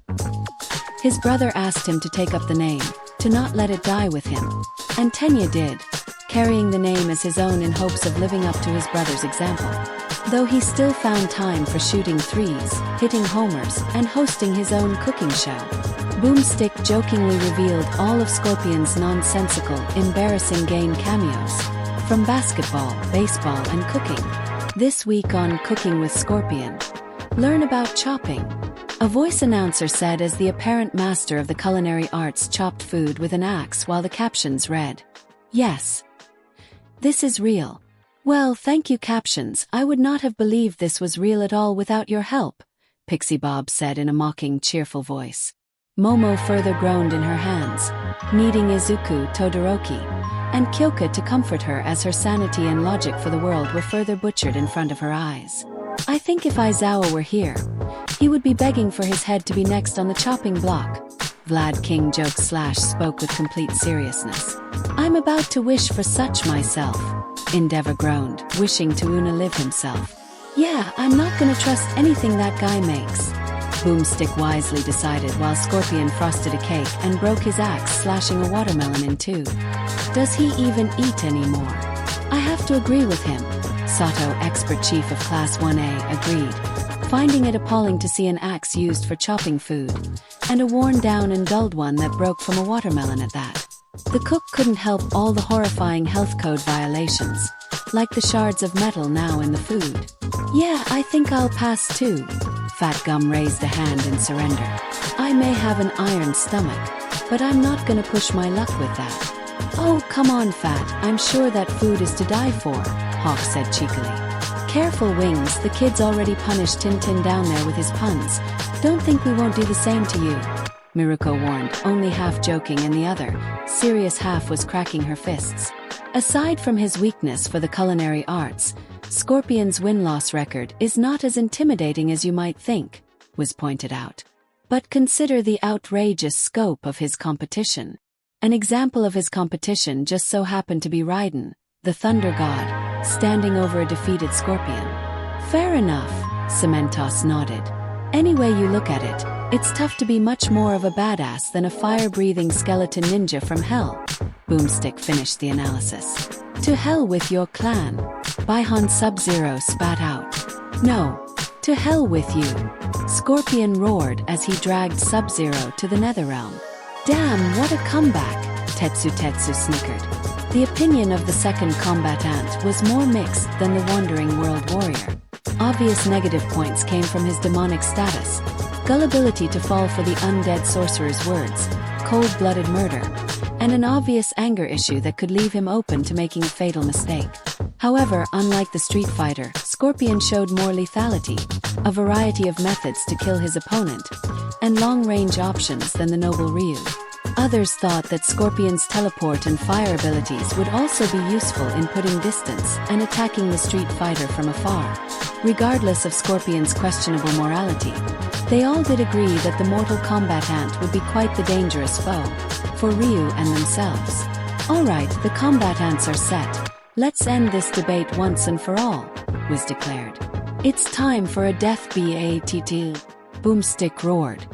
His brother asked him to take up the name, to not let it die with him, and Tenya did, carrying the name as his own in hopes of living up to his brother's example. Though he still found time for shooting threes, hitting homers, and hosting his own cooking show. Boomstick jokingly revealed all of Scorpion's nonsensical, embarrassing game cameos, from basketball, baseball, and cooking. This week on Cooking with Scorpion, learn about chopping. A voice announcer said as the apparent master of the culinary arts chopped food with an axe while the captions read, "Yes, this is real." Well, thank you captions, I would not have believed this was real at all without your help, Pixie Bob said in a mocking, cheerful voice. Momo further groaned in her hands, needing Izuku, Todoroki, and Kyoka to comfort her as her sanity and logic for the world were further butchered in front of her eyes. I think if Aizawa were here, he would be begging for his head to be next on the chopping block. Vlad King spoke with complete seriousness. I'm about to wish for such myself. Endeavor groaned, wishing to live himself. Yeah, I'm not gonna trust anything that guy makes. Boomstick wisely decided while Scorpion frosted a cake and broke his axe, slashing a watermelon in two. Does he even eat anymore? I have to agree with him. Sato, expert chief of Class 1A, agreed, finding it appalling to see an axe used for chopping food, and a worn-down and dulled one that broke from a watermelon at that. The cook couldn't help all the horrifying health code violations, like the shards of metal now in the food. Yeah, I think I'll pass too. Fat Gum raised a hand in surrender. I may have an iron stomach, but I'm not gonna push my luck with that. Oh, come on, Fat, I'm sure that food is to die for, Hawk said cheekily. Careful, Wings, the kid's already punished Tintin down there with his puns. Don't think we won't do the same to you, Miruko warned, only half joking and the other, serious half was cracking her fists. Aside from his weakness for the culinary arts, Scorpion's win-loss record is not as intimidating as you might think, was pointed out. But consider the outrageous scope of his competition. An example of his competition just so happened to be Raiden, the Thunder God, standing over a defeated Scorpion. Fair enough, Cementos nodded. Any way you look at it, it's tough to be much more of a badass than a fire-breathing skeleton ninja from hell. Boomstick finished the analysis. To hell with your clan, Baihan Sub-Zero spat out. No, to hell with you, Scorpion roared as he dragged Sub-Zero to the Netherrealm. Damn, what a comeback, Tetsu snickered. The opinion of the second combatant was more mixed than the Wandering World Warrior. Obvious negative points came from his demonic status, gullibility to fall for the undead sorcerer's words, cold-blooded murder, and an obvious anger issue that could leave him open to making a fatal mistake. However, unlike the Street Fighter, Scorpion showed more lethality, a variety of methods to kill his opponent, and long-range options than the noble Ryu. Others thought that Scorpion's teleport and fire abilities would also be useful in putting distance and attacking the Street Fighter from afar. Regardless of Scorpion's questionable morality, They all did agree that the mortal combat ant would be quite the dangerous foe for Ryu and themselves. Alright, the combat ants are set. Let's end this debate once and for all, Wiz declared. It's time for a death battle. Boomstick roared.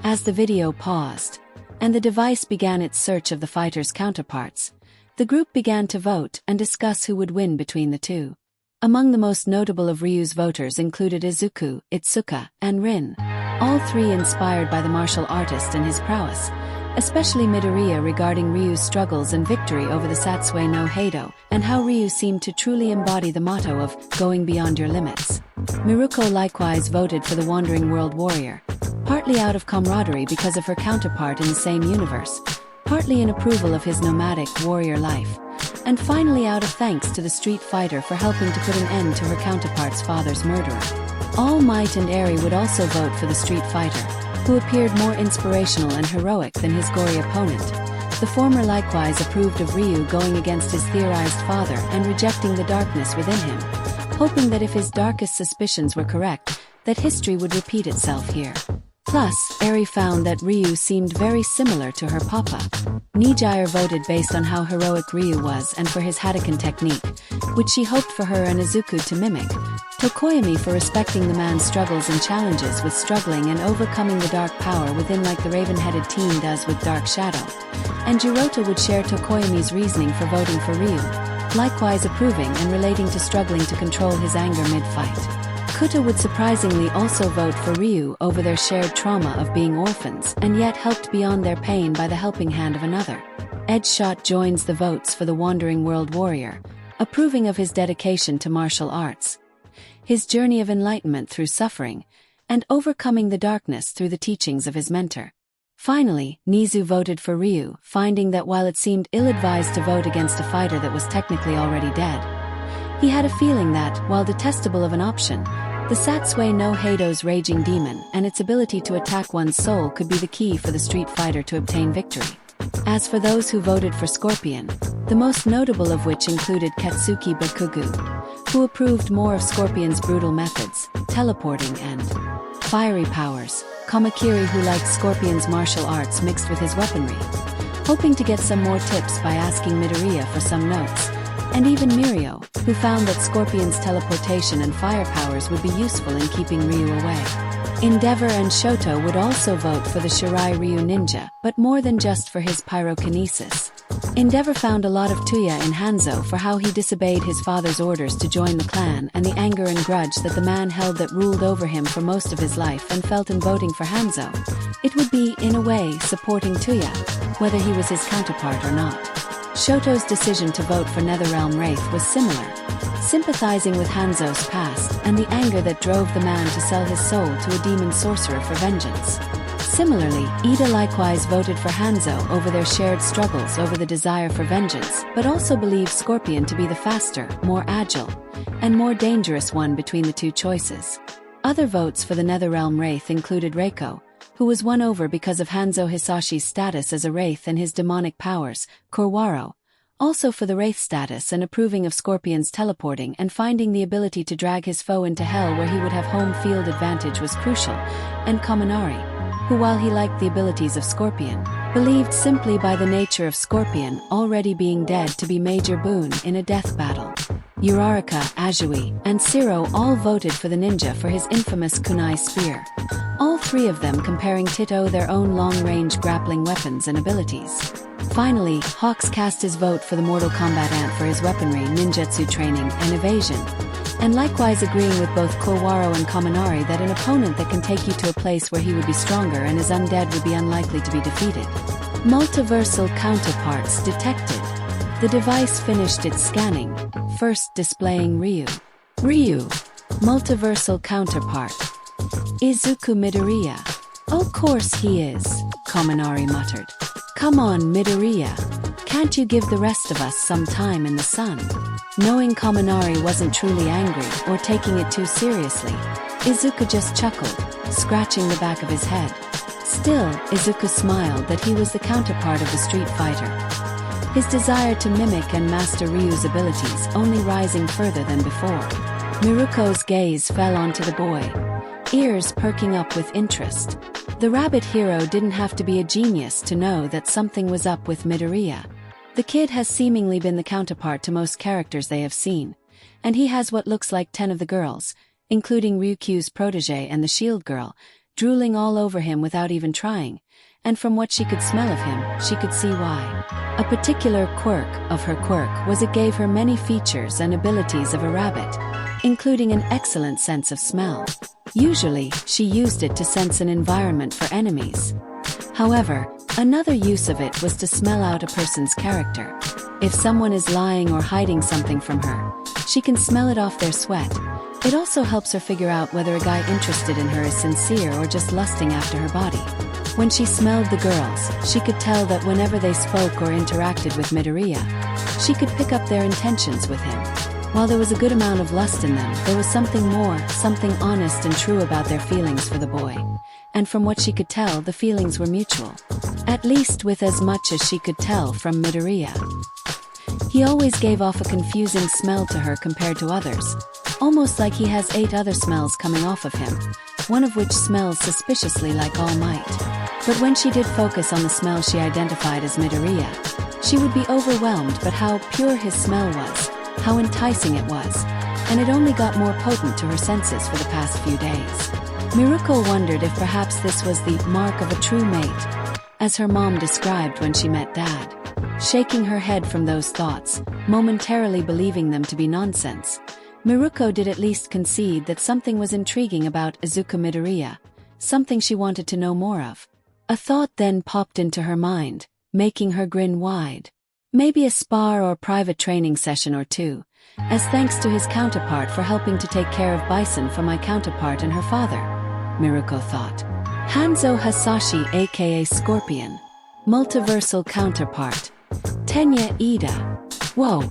As the video paused, and the device began its search of the fighters' counterparts, the group began to vote and discuss who would win between the two. Among the most notable of Ryu's voters included Izuku, Itsuka, and Rin, all three inspired by the martial artist and his prowess, especially Midoriya regarding Ryu's struggles and victory over the Satsue no Heido, and how Ryu seemed to truly embody the motto of going beyond your limits. Miruko likewise voted for the Wandering World Warrior, partly out of camaraderie because of her counterpart in the same universe, partly in approval of his nomadic warrior life, and finally out of thanks to the Street Fighter for helping to put an end to her counterpart's father's murderer. All Might and Eri would also vote for the Street Fighter, who appeared more inspirational and heroic than his gory opponent. The former likewise approved of Ryu going against his theorized father and rejecting the darkness within him, hoping that if his darkest suspicions were correct, that history would repeat itself here. Plus, Eri found that Ryu seemed very similar to her papa. Nijire voted based on how heroic Ryu was and for his Hadouken technique, which she hoped for her and Izuku to mimic. Tokoyami for respecting the man's struggles and challenges with struggling and overcoming the dark power within like the raven-headed teen does with Dark Shadow. And Jirota would share Tokoyami's reasoning for voting for Ryu, likewise approving and relating to struggling to control his anger mid-fight. Kuta would surprisingly also vote for Ryu over their shared trauma of being orphans and yet helped beyond their pain by the helping hand of another. Edgeshot joins the votes for the Wandering World Warrior, approving of his dedication to martial arts, his journey of enlightenment through suffering, and overcoming the darkness through the teachings of his mentor. Finally, Nizu voted for Ryu, finding that while it seemed ill-advised to vote against a fighter that was technically already dead, he had a feeling that, while detestable of an option, the Satsue no Heido's raging demon and its ability to attack one's soul could be the key for the Street Fighter to obtain victory. As for those who voted for Scorpion, the most notable of which included Katsuki Bakugu, who approved more of Scorpion's brutal methods, teleporting and fiery powers, Kamakiri who liked Scorpion's martial arts mixed with his weaponry, hoping to get some more tips by asking Midoriya for some notes, and even Mirio, who found that Scorpion's teleportation and fire powers would be useful in keeping Ryu away. Endeavor and Shoto would also vote for the Shirai Ryu ninja, but more than just for his pyrokinesis. Endeavor found a lot of Tuya in Hanzo for how he disobeyed his father's orders to join the clan and the anger and grudge that the man held that ruled over him for most of his life and felt in voting for Hanzo. It would be, in a way, supporting Tuya, whether he was his counterpart or not. Shoto's decision to vote for Netherrealm Wraith was similar, sympathizing with Hanzo's past and the anger that drove the man to sell his soul to a demon sorcerer for vengeance. Similarly, Ida likewise voted for Hanzo over their shared struggles over the desire for vengeance, but also believed Scorpion to be the faster, more agile, and more dangerous one between the two choices. Other votes for the Netherrealm Wraith included Reiko, who was won over because of Hanzo Hisashi's status as a wraith and his demonic powers, Korwaro, also for the wraith status and approving of Scorpion's teleporting and finding the ability to drag his foe into hell where he would have home field advantage was crucial, and Kaminari, who while he liked the abilities of Scorpion, believed simply by the nature of Scorpion already being dead to be major boon in a death battle. Uraraka, Ajui, and Siro all voted for the ninja for his infamous kunai spear, all three of them comparing Tito their own long-range grappling weapons and abilities. Finally, Hawks cast his vote for the Mortal Kombat ant for his weaponry, ninjutsu training, and evasion, and likewise agreeing with both Korwaro and Kaminari that an opponent that can take you to a place where he would be stronger and is undead would be unlikely to be defeated. Multiversal counterparts detected. The device finished its scanning, first displaying Ryu. Ryu. Multiversal counterpart. Izuku Midoriya. Of course he is, Kaminari muttered. Come on, Midoriya. Can't you give the rest of us some time in the sun? Knowing Kaminari wasn't truly angry or taking it too seriously, Izuku just chuckled, scratching the back of his head. Still, Izuku smiled that he was the counterpart of the Street Fighter, his desire to mimic and master Ryu's abilities only rising further than before. Miruko's gaze fell onto the boy, ears perking up with interest. The rabbit hero didn't have to be a genius to know that something was up with Midoriya. The kid has seemingly been the counterpart to most characters they have seen, and he has what looks like 10 of the girls, including Ryukyu's protege and the shield girl, drooling all over him without even trying, and from what she could smell of him, she could see why. A particular quirk of her quirk was it gave her many features and abilities of a rabbit, including an excellent sense of smell. Usually, she used it to sense an environment for enemies. However, another use of it was to smell out a person's character. If someone is lying or hiding something from her, she can smell it off their sweat. It also helps her figure out whether a guy interested in her is sincere or just lusting after her body. When she smelled the girls, she could tell that whenever they spoke or interacted with Midoriya, she could pick up their intentions with him. While there was a good amount of lust in them, there was something more, something honest and true about their feelings for the boy. And from what she could tell, the feelings were mutual. At least with as much as she could tell from Midoriya. He always gave off a confusing smell to her compared to others, almost like he has 8 other smells coming off of him, one of which smells suspiciously like All Might. But when she did focus on the smell she identified as Midoriya, she would be overwhelmed by how pure his smell was, how enticing it was, and it only got more potent to her senses for the past few days. Miruko wondered if perhaps this was the mark of a true mate, as her mom described when she met Dad. Shaking her head from those thoughts, momentarily believing them to be nonsense, Miruko did at least concede that something was intriguing about Izuku Midoriya, something she wanted to know more of. A thought then popped into her mind, making her grin wide. Maybe a spar or private training session or two, as thanks to his counterpart for helping to take care of Bison for my counterpart and her father, Miruko thought. Hanzo Hasashi aka Scorpion, multiversal counterpart. Tenya Ida. Whoa,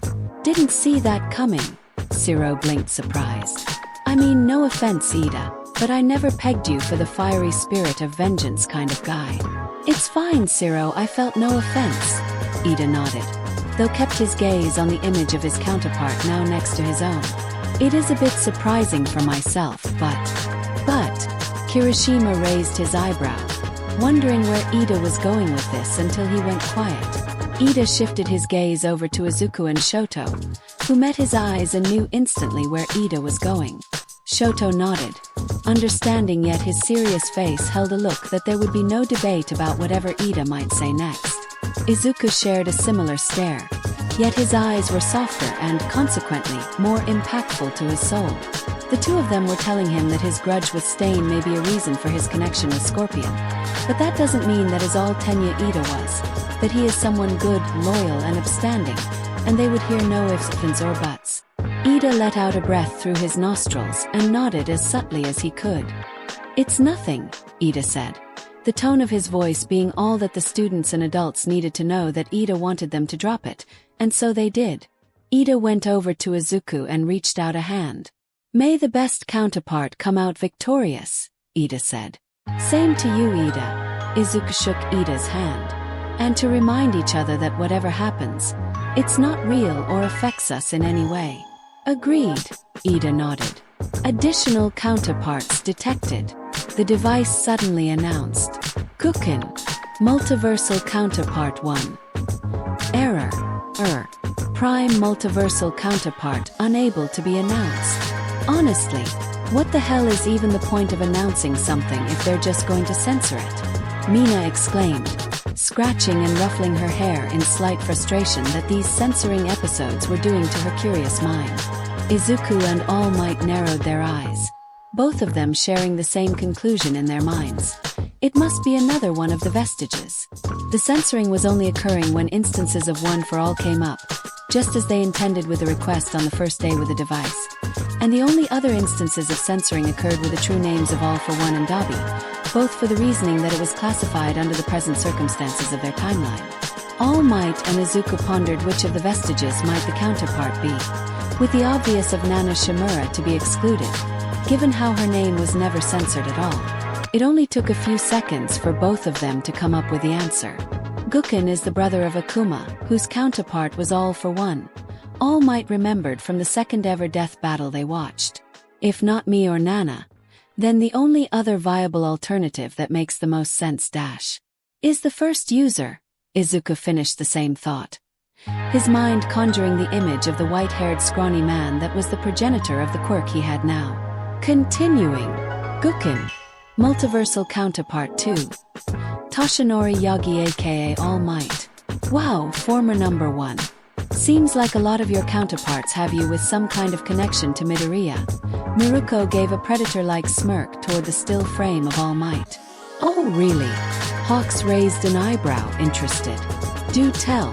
didn't see that coming. Zero blinked surprised. I mean, no offense, Ida, but I never pegged you for the fiery spirit of vengeance kind of guy. It's fine, Zero, I felt no offense. Ida nodded, though kept his gaze on the image of his counterpart now next to his own. It is a bit surprising for myself, but... Kirishima raised his eyebrow, wondering where Ida was going with this until he went quiet. Ida shifted his gaze over to Izuku and Shoto, who met his eyes and knew instantly where Ida was going. Shoto nodded, understanding, yet his serious face held a look that there would be no debate about whatever Ida might say next. Izuku shared a similar stare, yet his eyes were softer and, consequently, more impactful to his soul. The two of them were telling him that his grudge with Stain may be a reason for his connection with Scorpion, but that doesn't mean that is all Tenya Ida was, that he is someone good, loyal and upstanding, and they would hear no ifs, ands or buts. Ida let out a breath through his nostrils and nodded as subtly as he could. It's nothing, Ida said, the tone of his voice being all that the students and adults needed to know that Ida wanted them to drop it, and so they did. Ida went over to Izuku and reached out a hand. May the best counterpart come out victorious, Ida said. Same to you, Ida. Izuku shook Ida's hand. And to remind each other that whatever happens, it's not real or affects us in any way. Agreed, Ida nodded. Additional counterparts detected. The device suddenly announced. Kukin. Multiversal Counterpart 1. Error. Prime Multiversal Counterpart unable to be announced. Honestly, what the hell is even the point of announcing something if they're just going to censor it? Mina exclaimed, scratching and ruffling her hair in slight frustration that these censoring episodes were doing to her curious mind. Izuku and All Might narrowed their eyes, both of them sharing the same conclusion in their minds. It must be another one of the vestiges. The censoring was only occurring when instances of One for All came up, just as they intended with the request on the first day with the device. And the only other instances of censoring occurred with the true names of All for One and Dabi, both for the reasoning that it was classified under the present circumstances of their timeline. All Might and Izuku pondered which of the vestiges might the counterpart be, with the obvious of Nana Shimura to be excluded, given how her name was never censored at all. It only took a few seconds for both of them to come up with the answer. Guken is the brother of Akuma, whose counterpart was All for One. All Might remembered from the second ever death battle they watched. If not me or Nana, Then the only other viable alternative that makes the most sense is the first user. Izuku finished the same thought, his mind conjuring the image of the white-haired scrawny man that was the progenitor of the quirk he had now. Continuing. Gukin. Multiversal Counterpart 2. Toshinori Yagi aka All Might. Wow, former number 1. Seems like a lot of your counterparts have you with some kind of connection to Midoriya. Miruko gave a predator-like smirk toward the still frame of All Might. Oh really? Hawks raised an eyebrow, interested. Do tell.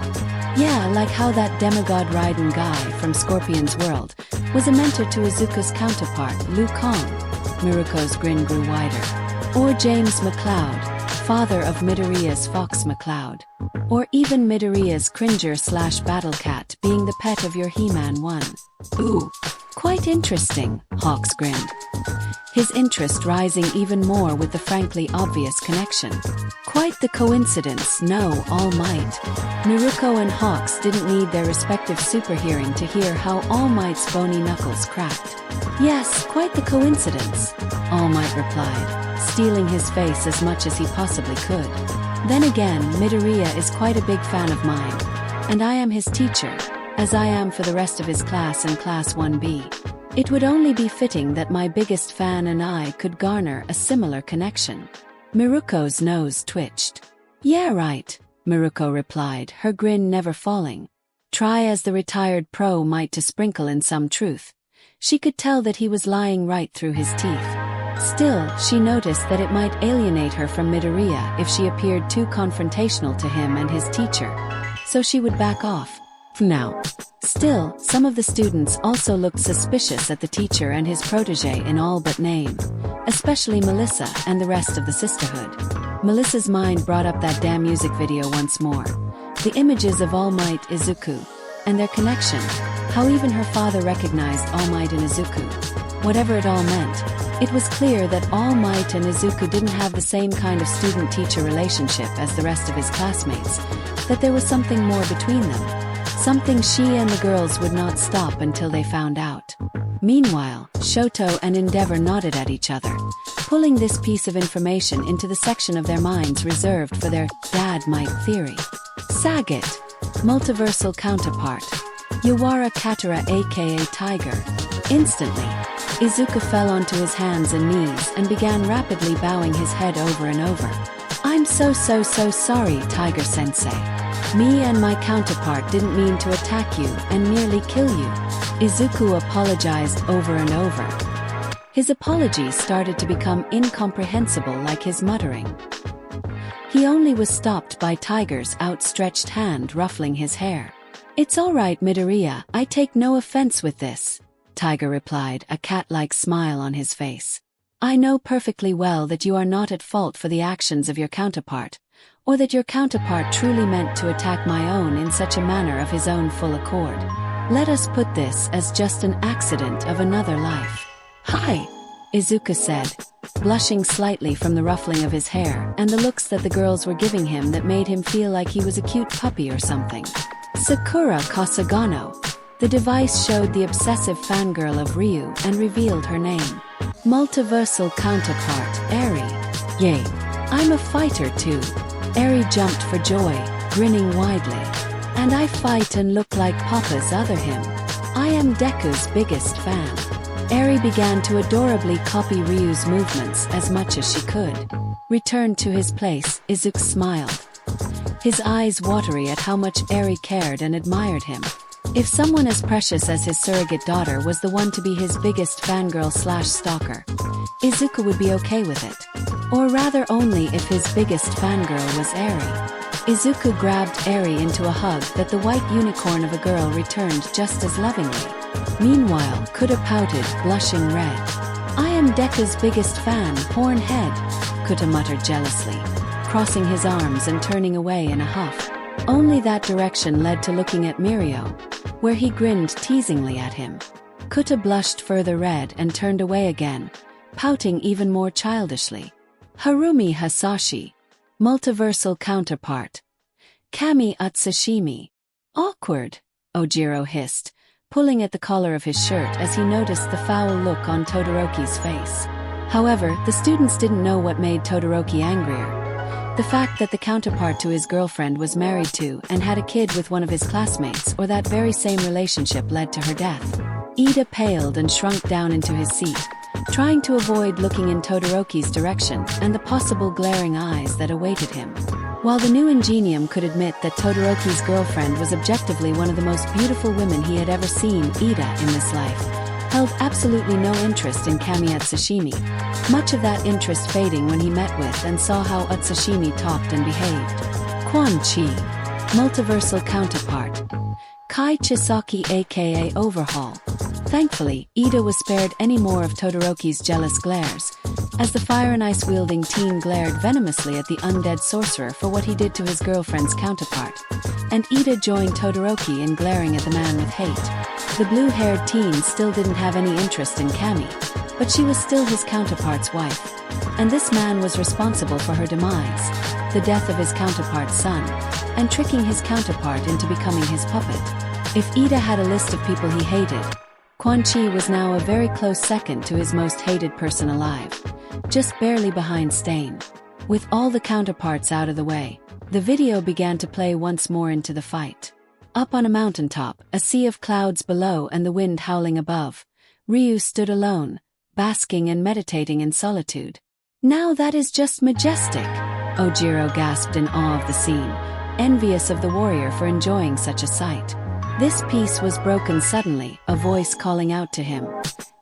Yeah, like how that demigod Raiden guy from Scorpion's World was a mentor to Izuku's counterpart, Liu Kang. Miruko's grin grew wider. Or James McCloud, father of Midoriya's Fox McCloud. Or even Midoriya's Cringer/Battlecat being the pet of your He-Man 1. Ooh, quite interesting, Hawks grinned, his interest rising even more with the frankly obvious connection. Quite the coincidence, no, All Might. Miruko and Hawks didn't need their respective super hearing to hear how All Might's bony knuckles cracked. Yes, quite the coincidence, All Might replied, stealing his face as much as he possibly could. Then again, Midoriya is quite a big fan of mine, and I am his teacher, as I am for the rest of his class in Class 1B. It would only be fitting that my biggest fan and I could garner a similar connection. Miruko's nose twitched. Yeah right, Miruko replied, her grin never falling. Try as the retired pro might to sprinkle in some truth, she could tell that he was lying right through his teeth. Still, she noticed that it might alienate her from Midoriya if she appeared too confrontational to him and his teacher, so she would back off. For now. Still, some of the students also looked suspicious at the teacher and his protege in all but name, especially Melissa and the rest of the sisterhood. Melissa's mind brought up that damn music video once more. The images of All Might, Izuku, and their connection, how even her father recognized All Might and Izuku. Whatever it all meant, it was clear that All Might and Izuku didn't have the same kind of student-teacher relationship as the rest of his classmates, that there was something more between them. Something she and the girls would not stop until they found out. Meanwhile, Shoto and Endeavor nodded at each other, pulling this piece of information into the section of their minds reserved for their dad might theory. Sagat. Multiversal Counterpart. Yawara Katara aka Tiger. Instantly, Izuku fell onto his hands and knees and began rapidly bowing his head over and over. I'm so sorry, Tiger-sensei. Me and my counterpart didn't mean to attack you and nearly kill you. Izuku apologized over and over. His apologies started to become incomprehensible like his muttering. He only was stopped by Tiger's outstretched hand ruffling his hair. It's all right, Midoriya, I take no offense with this, Tiger replied, a cat-like smile on his face. I know perfectly well that you are not at fault for the actions of your counterpart, or that your counterpart truly meant to attack my own in such a manner of his own full accord. Let us put this as just an accident of another life. Hi, Izuku said, blushing slightly from the ruffling of his hair and the looks that the girls were giving him that made him feel like he was a cute puppy or something. Sakura Kasagano. The device showed the obsessive fangirl of Ryu and revealed her name. Multiversal Counterpart, Eri. Yay. I'm a fighter too. Eri jumped for joy, grinning widely. And I fight and look like Papa's other him. I am Deku's biggest fan. Eri began to adorably copy Ryu's movements as much as she could. Returned to his place, Izuku smiled, his eyes watery at how much Eri cared and admired him. If someone as precious as his surrogate daughter was the one to be his biggest fangirl/stalker, Izuku would be okay with it. Or rather only if his biggest fangirl was Eri. Izuku grabbed Eri into a hug that the white unicorn of a girl returned just as lovingly. Meanwhile, Kuta pouted, blushing red. I am Deku's biggest fan, horn head, Kuta muttered jealously, crossing his arms and turning away in a huff. Only that direction led to looking at Mirio, where he grinned teasingly at him. Kuta blushed further red and turned away again, pouting even more childishly. Harumi Hasashi. Multiversal Counterpart. Kami Atsushimi. Awkward, Ojiro hissed, pulling at the collar of his shirt as he noticed the foul look on Todoroki's face. However, the students didn't know what made Todoroki angrier. The fact that the counterpart to his girlfriend was married to and had a kid with one of his classmates, or that very same relationship led to her death. Ida paled and shrunk down into his seat, trying to avoid looking in Todoroki's direction and the possible glaring eyes that awaited him. While the new Ingenium could admit that Todoroki's girlfriend was objectively one of the most beautiful women he had ever seen, Ida, in this life, held absolutely no interest in Kami Utsashimi, much of that interest fading when he met with and saw how Utsashimi talked and behaved. Quan Chi, multiversal counterpart. Kai Chisaki aka Overhaul. Thankfully, Ida was spared any more of Todoroki's jealous glares, as the fire and ice wielding teen glared venomously at the undead sorcerer for what he did to his girlfriend's counterpart, and Ida joined Todoroki in glaring at the man with hate. The blue-haired teen still didn't have any interest in Kami, but she was still his counterpart's wife, and this man was responsible for her demise, the death of his counterpart's son, and tricking his counterpart into becoming his puppet. If Ida had a list of people he hated, Quan Chi was now a very close second to his most hated person alive, just barely behind Stain. With all the counterparts out of the way, the video began to play once more into the fight. Up on a mountaintop, a sea of clouds below and the wind howling above, Ryu stood alone, basking and meditating in solitude. "Now that is just majestic," Ojiro gasped in awe of the scene, envious of the warrior for enjoying such a sight. This peace was broken suddenly, a voice calling out to him.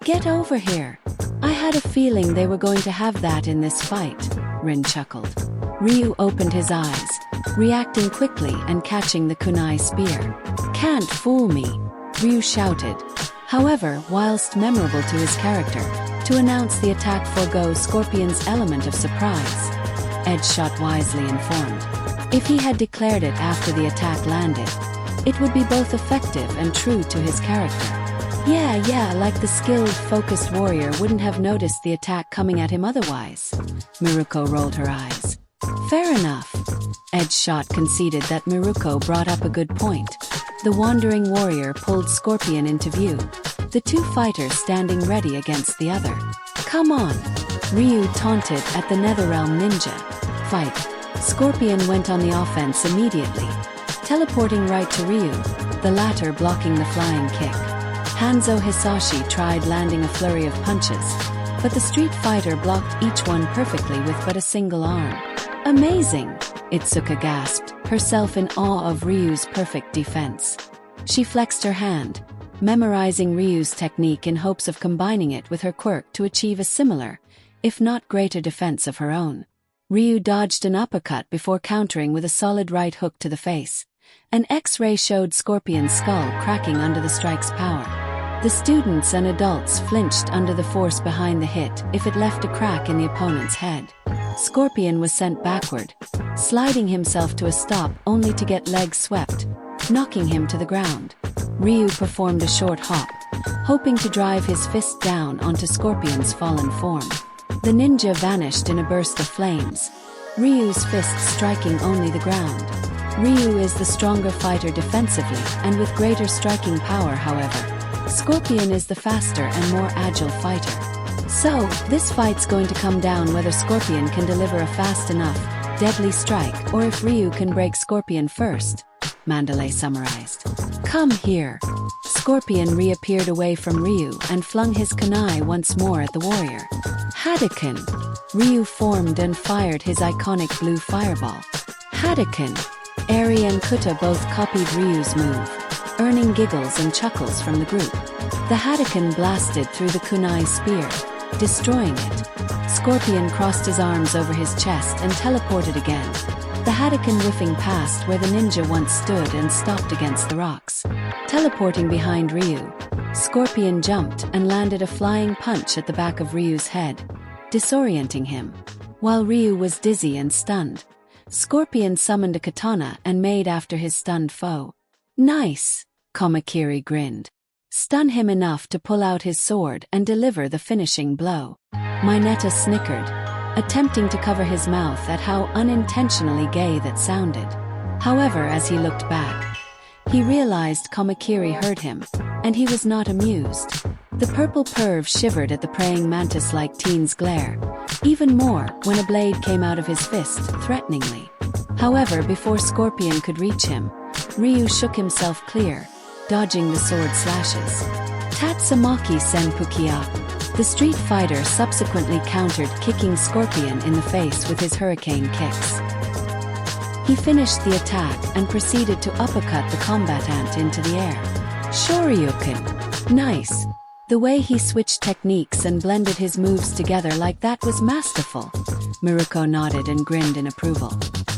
"Get over here. I had a feeling they were going to have that in this fight," Rin chuckled. Ryu opened his eyes, reacting quickly and catching the kunai spear. "Can't fool me," Ryu shouted. However, whilst memorable to his character, to announce the attack forego Scorpion's element of surprise. Edge shot wisely informed. If he had declared it after the attack landed, it would be both effective and true to his character. Yeah, like the skilled, focused warrior wouldn't have noticed the attack coming at him otherwise. Miruko rolled her eyes. Fair enough. Edge shot conceded that Miruko brought up a good point. The wandering warrior pulled Scorpion into view, the two fighters standing ready against the other. "Come on," Ryu taunted at the Netherrealm ninja. "Fight." Scorpion went on the offense immediately, teleporting right to Ryu, the latter blocking the flying kick. Hanzo Hisashi tried landing a flurry of punches, but the street fighter blocked each one perfectly with but a single arm. "Amazing," Itsuka gasped, herself in awe of Ryu's perfect defense. She flexed her hand, memorizing Ryu's technique in hopes of combining it with her quirk to achieve a similar, if not greater defense of her own. Ryu dodged an uppercut before countering with a solid right hook to the face. An X-ray showed Scorpion's skull cracking under the strike's power. The students and adults flinched under the force behind the hit if it left a crack in the opponent's head. Scorpion was sent backward, sliding himself to a stop only to get legs swept, knocking him to the ground. Ryu performed a short hop, hoping to drive his fist down onto Scorpion's fallen form. The ninja vanished in a burst of flames, Ryu's fist striking only the ground. Ryu is the stronger fighter defensively and with greater striking power, however. Scorpion is the faster and more agile fighter. So, this fight's going to come down whether Scorpion can deliver a fast enough, deadly strike or if Ryu can break Scorpion first, Mandalay summarized. "Come here." Scorpion reappeared away from Ryu and flung his kunai once more at the warrior. Hadouken! Ryu formed and fired his iconic blue fireball. Hadouken! Eri and Kuta both copied Ryu's move, earning giggles and chuckles from the group. The Hadouken blasted through the kunai spear, destroying it. Scorpion crossed his arms over his chest and teleported again, the Hadouken whiffing past where the ninja once stood and stopped against the rocks. Teleporting behind Ryu, Scorpion jumped and landed a flying punch at the back of Ryu's head, disorienting him. While Ryu was dizzy and stunned, Scorpion summoned a katana and made after his stunned foe. "Nice," Kamakiri grinned. "Stun him enough to pull out his sword and deliver the finishing blow." Mineta snickered, attempting to cover his mouth at how unintentionally gay that sounded. However, as he looked back, he realized Kamakiri heard him, and he was not amused. The purple perv shivered at the praying mantis-like teen's glare, even more when a blade came out of his fist, threateningly. However, before Scorpion could reach him, Ryu shook himself clear, dodging the sword slashes. Tatsumaki Senpukia. The Street Fighter subsequently countered, kicking Scorpion in the face with his hurricane kicks. He finished the attack and proceeded to uppercut the combatant into the air. Shoryuken. Nice. The way he switched techniques and blended his moves together like that was masterful. Miruko nodded and grinned in approval.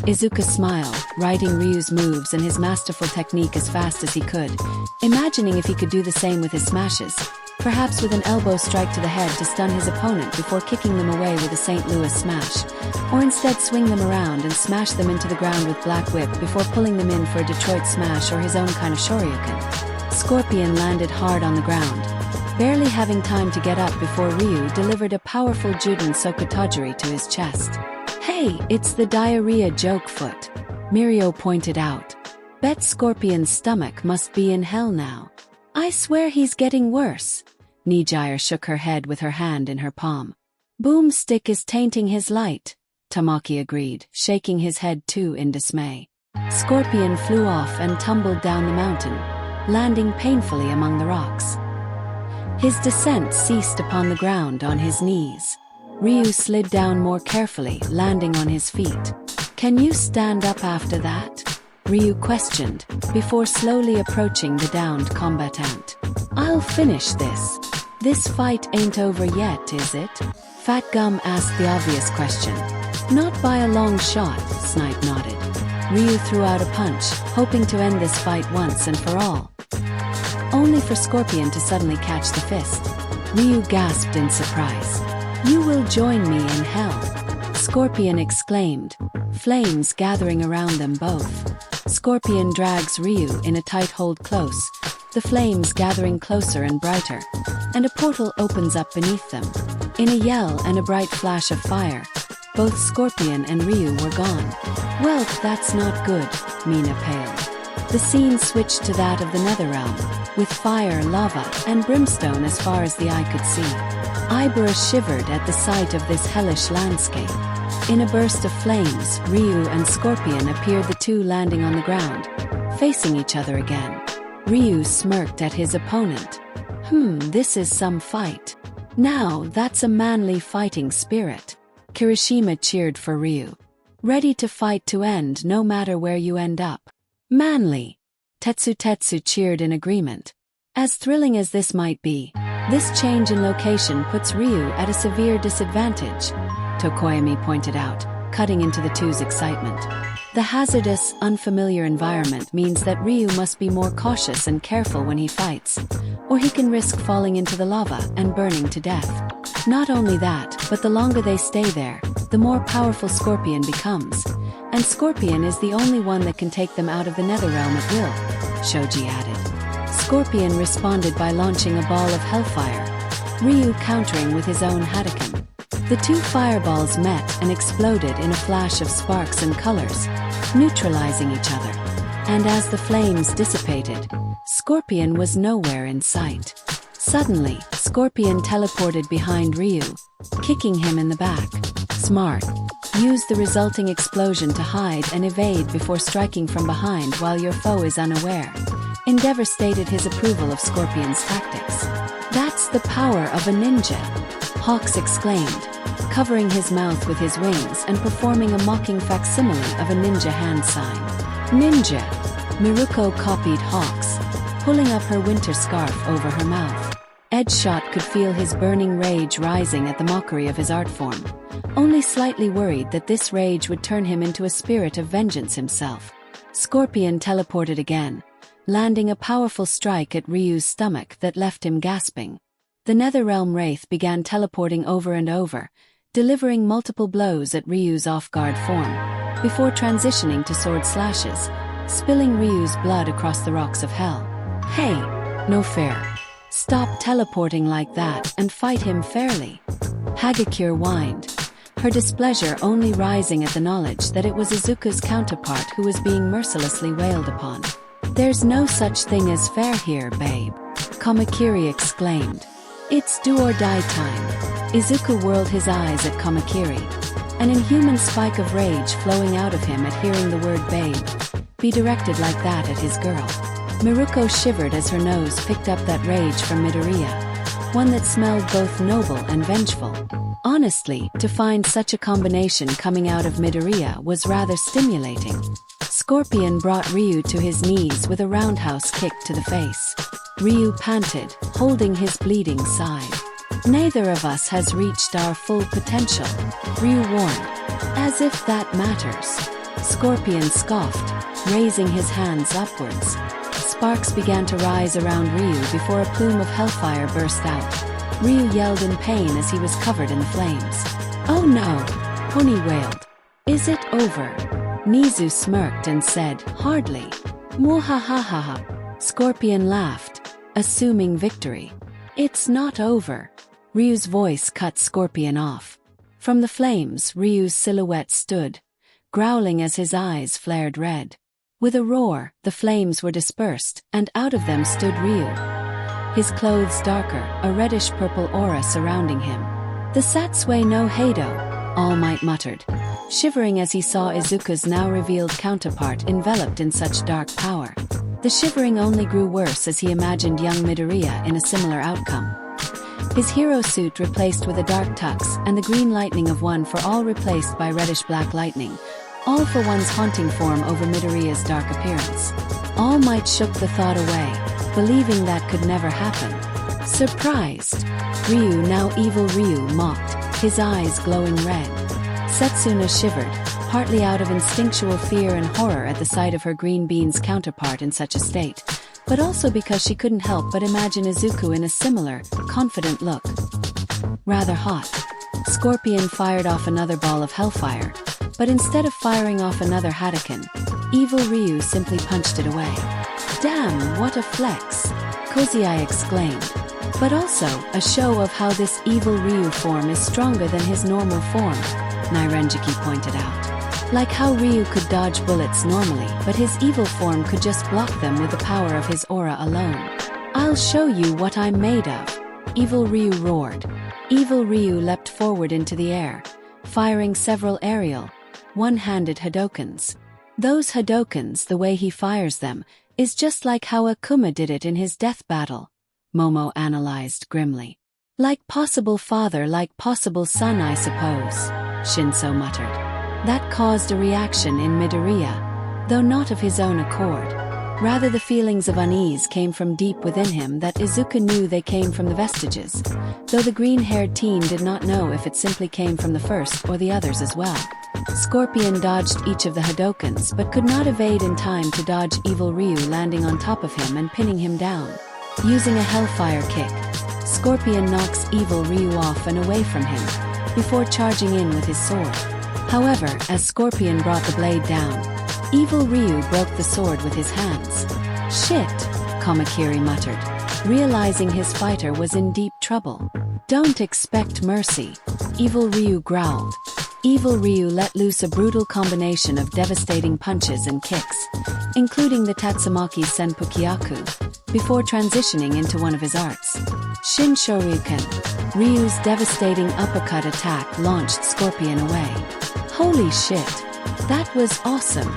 Izuku smiled, writing Ryu's moves and his masterful technique as fast as he could, imagining if he could do the same with his smashes, perhaps with an elbow strike to the head to stun his opponent before kicking them away with a St. Louis smash, or instead swing them around and smash them into the ground with Black Whip before pulling them in for a Detroit smash or his own kind of Shoryuken. Scorpion landed hard on the ground, barely having time to get up before Ryu delivered a powerful Juden Sokotajiri to his chest. Hey, it's the diarrhea joke foot, Mirio pointed out. Bet Scorpion's stomach must be in hell now. I swear he's getting worse. Nijire shook her head with her hand in her palm. Boomstick is tainting his light, Tamaki agreed, shaking his head too in dismay. Scorpion flew off and tumbled down the mountain, landing painfully among the rocks. His descent ceased upon the ground on his knees. Ryu slid down more carefully, landing on his feet. Can you stand up after that? Ryu questioned, before slowly approaching the downed combatant. I'll finish this. This fight ain't over yet, is it? Fat Gum asked the obvious question. Not by a long shot, Snipe nodded. Ryu threw out a punch, hoping to end this fight once and for all. Only for Scorpion to suddenly catch the fist. Ryu gasped in surprise. You will join me in hell, Scorpion exclaimed, flames gathering around them both. Scorpion drags Ryu in a tight hold close, the flames gathering closer and brighter, and a portal opens up beneath them. In a yell and a bright flash of fire, both Scorpion and Ryu were gone. Well, that's not good, Mina paled. The scene switched to that of the Netherrealm, with fire, lava, and brimstone as far as the eye could see. Ibera shivered at the sight of this hellish landscape. In a burst of flames, Ryu and Scorpion appeared, the two landing on the ground, facing each other again. Ryu smirked at his opponent. This is some fight. Now that's a manly fighting spirit. Kirishima cheered for Ryu. Ready to fight to end no matter where you end up. Manly. Tetsu cheered in agreement. As thrilling as this might be, this change in location puts Ryu at a severe disadvantage, Tokoyami pointed out, cutting into the two's excitement. The hazardous, unfamiliar environment means that Ryu must be more cautious and careful when he fights, or he can risk falling into the lava and burning to death. Not only that, but the longer they stay there, the more powerful Scorpion becomes, and Scorpion is the only one that can take them out of the Netherrealm at will, Shoji added. Scorpion responded by launching a ball of hellfire, Ryu countering with his own Hadouken. The two fireballs met and exploded in a flash of sparks and colors, neutralizing each other. And as the flames dissipated, Scorpion was nowhere in sight. Suddenly, Scorpion teleported behind Ryu, kicking him in the back. Smart. Use the resulting explosion to hide and evade before striking from behind while your foe is unaware. Endeavor stated his approval of Scorpion's tactics. That's the power of a ninja, Hawks exclaimed, covering his mouth with his wings and performing a mocking facsimile of a ninja hand sign. Ninja! Miruko copied Hawks, pulling up her winter scarf over her mouth. Edgeshot could feel his burning rage rising at the mockery of his art form, only slightly worried that this rage would turn him into a spirit of vengeance himself. Scorpion teleported again, landing a powerful strike at Ryu's stomach that left him gasping. The Netherrealm Wraith began teleporting over and over, delivering multiple blows at Ryu's off-guard form, before transitioning to sword slashes, spilling Ryu's blood across the rocks of hell. Hey, no fair. Stop teleporting like that and fight him fairly. Hagakure whined, her displeasure only rising at the knowledge that it was Izuku's counterpart who was being mercilessly wailed upon. There's no such thing as fair here, babe, Kamakiri exclaimed. It's do or die time. Izuku whirled his eyes at Kamakiri. An inhuman spike of rage flowing out of him at hearing the word babe be directed like that at his girl. Miruko shivered as her nose picked up that rage from Midoriya, one that smelled both noble and vengeful. Honestly, to find such a combination coming out of Midoriya was rather stimulating. Scorpion brought Ryu to his knees with a roundhouse kick to the face. Ryu panted, holding his bleeding side. Neither of us has reached our full potential, Ryu warned. As if that matters. Scorpion scoffed, raising his hands upwards. Sparks began to rise around Ryu before a plume of hellfire burst out. Ryu yelled in pain as he was covered in the flames. Oh no! Pony wailed. Is it over? Nizu smirked and said, hardly. Mwahahaha. Scorpion laughed, assuming victory. It's not over. Ryu's voice cut Scorpion off. From the flames, Ryu's silhouette stood, growling as his eyes flared red. With a roar, the flames were dispersed, and out of them stood Ryu. His clothes darker, a reddish-purple aura surrounding him. The Satsue no Heido, All Might muttered, shivering as he saw Izuku's now-revealed counterpart enveloped in such dark power. The shivering only grew worse as he imagined young Midoriya in a similar outcome. His hero suit replaced with a dark tux, and the green lightning of one for all replaced by reddish-black lightning, all for one's haunting form over Midoriya's dark appearance. All Might shook the thought away, believing that could never happen. Surprised, Ryu, now evil Ryu, mocked, his eyes glowing red. Setsuna shivered, partly out of instinctual fear and horror at the sight of her green bean's counterpart in such a state, but also because she couldn't help but imagine Izuku in a similar, confident look. Rather hot. Scorpion fired off another ball of hellfire, but instead of firing off another Hadouken, evil Ryu simply punched it away. Damn, what a flex! Kozai exclaimed. But also, a show of how this evil Ryu form is stronger than his normal form, Nairenjiki pointed out. Like how Ryu could dodge bullets normally, but his evil form could just block them with the power of his aura alone. I'll show you what I'm made of. Evil Ryu roared. Evil Ryu leapt forward into the air, firing several aerial, one-handed Hadokens. Those Hadokens, the way he fires them, is just like how Akuma did it in his death battle, Momo analyzed grimly. Like possible father, like possible son, I suppose, Shinso muttered. That caused a reaction in Midoriya, though not of his own accord. Rather, the feelings of unease came from deep within him that Izuku knew they came from the vestiges, though the green-haired teen did not know if it simply came from the first or the others as well. Scorpion dodged each of the Hadokens but could not evade in time to dodge evil Ryu landing on top of him and pinning him down. Using a hellfire kick, Scorpion knocks evil Ryu off and away from him, before charging in with his sword. However, as Scorpion brought the blade down, evil Ryu broke the sword with his hands. Shit, Kamakiri muttered, realizing his fighter was in deep trouble. Don't expect mercy, evil Ryu growled. Evil Ryu let loose a brutal combination of devastating punches and kicks, including the Tatsumaki Senpukyaku, before transitioning into one of his arts. Shin Shoryuken, Ryu's devastating uppercut attack launched Scorpion away. Holy shit! That was awesome!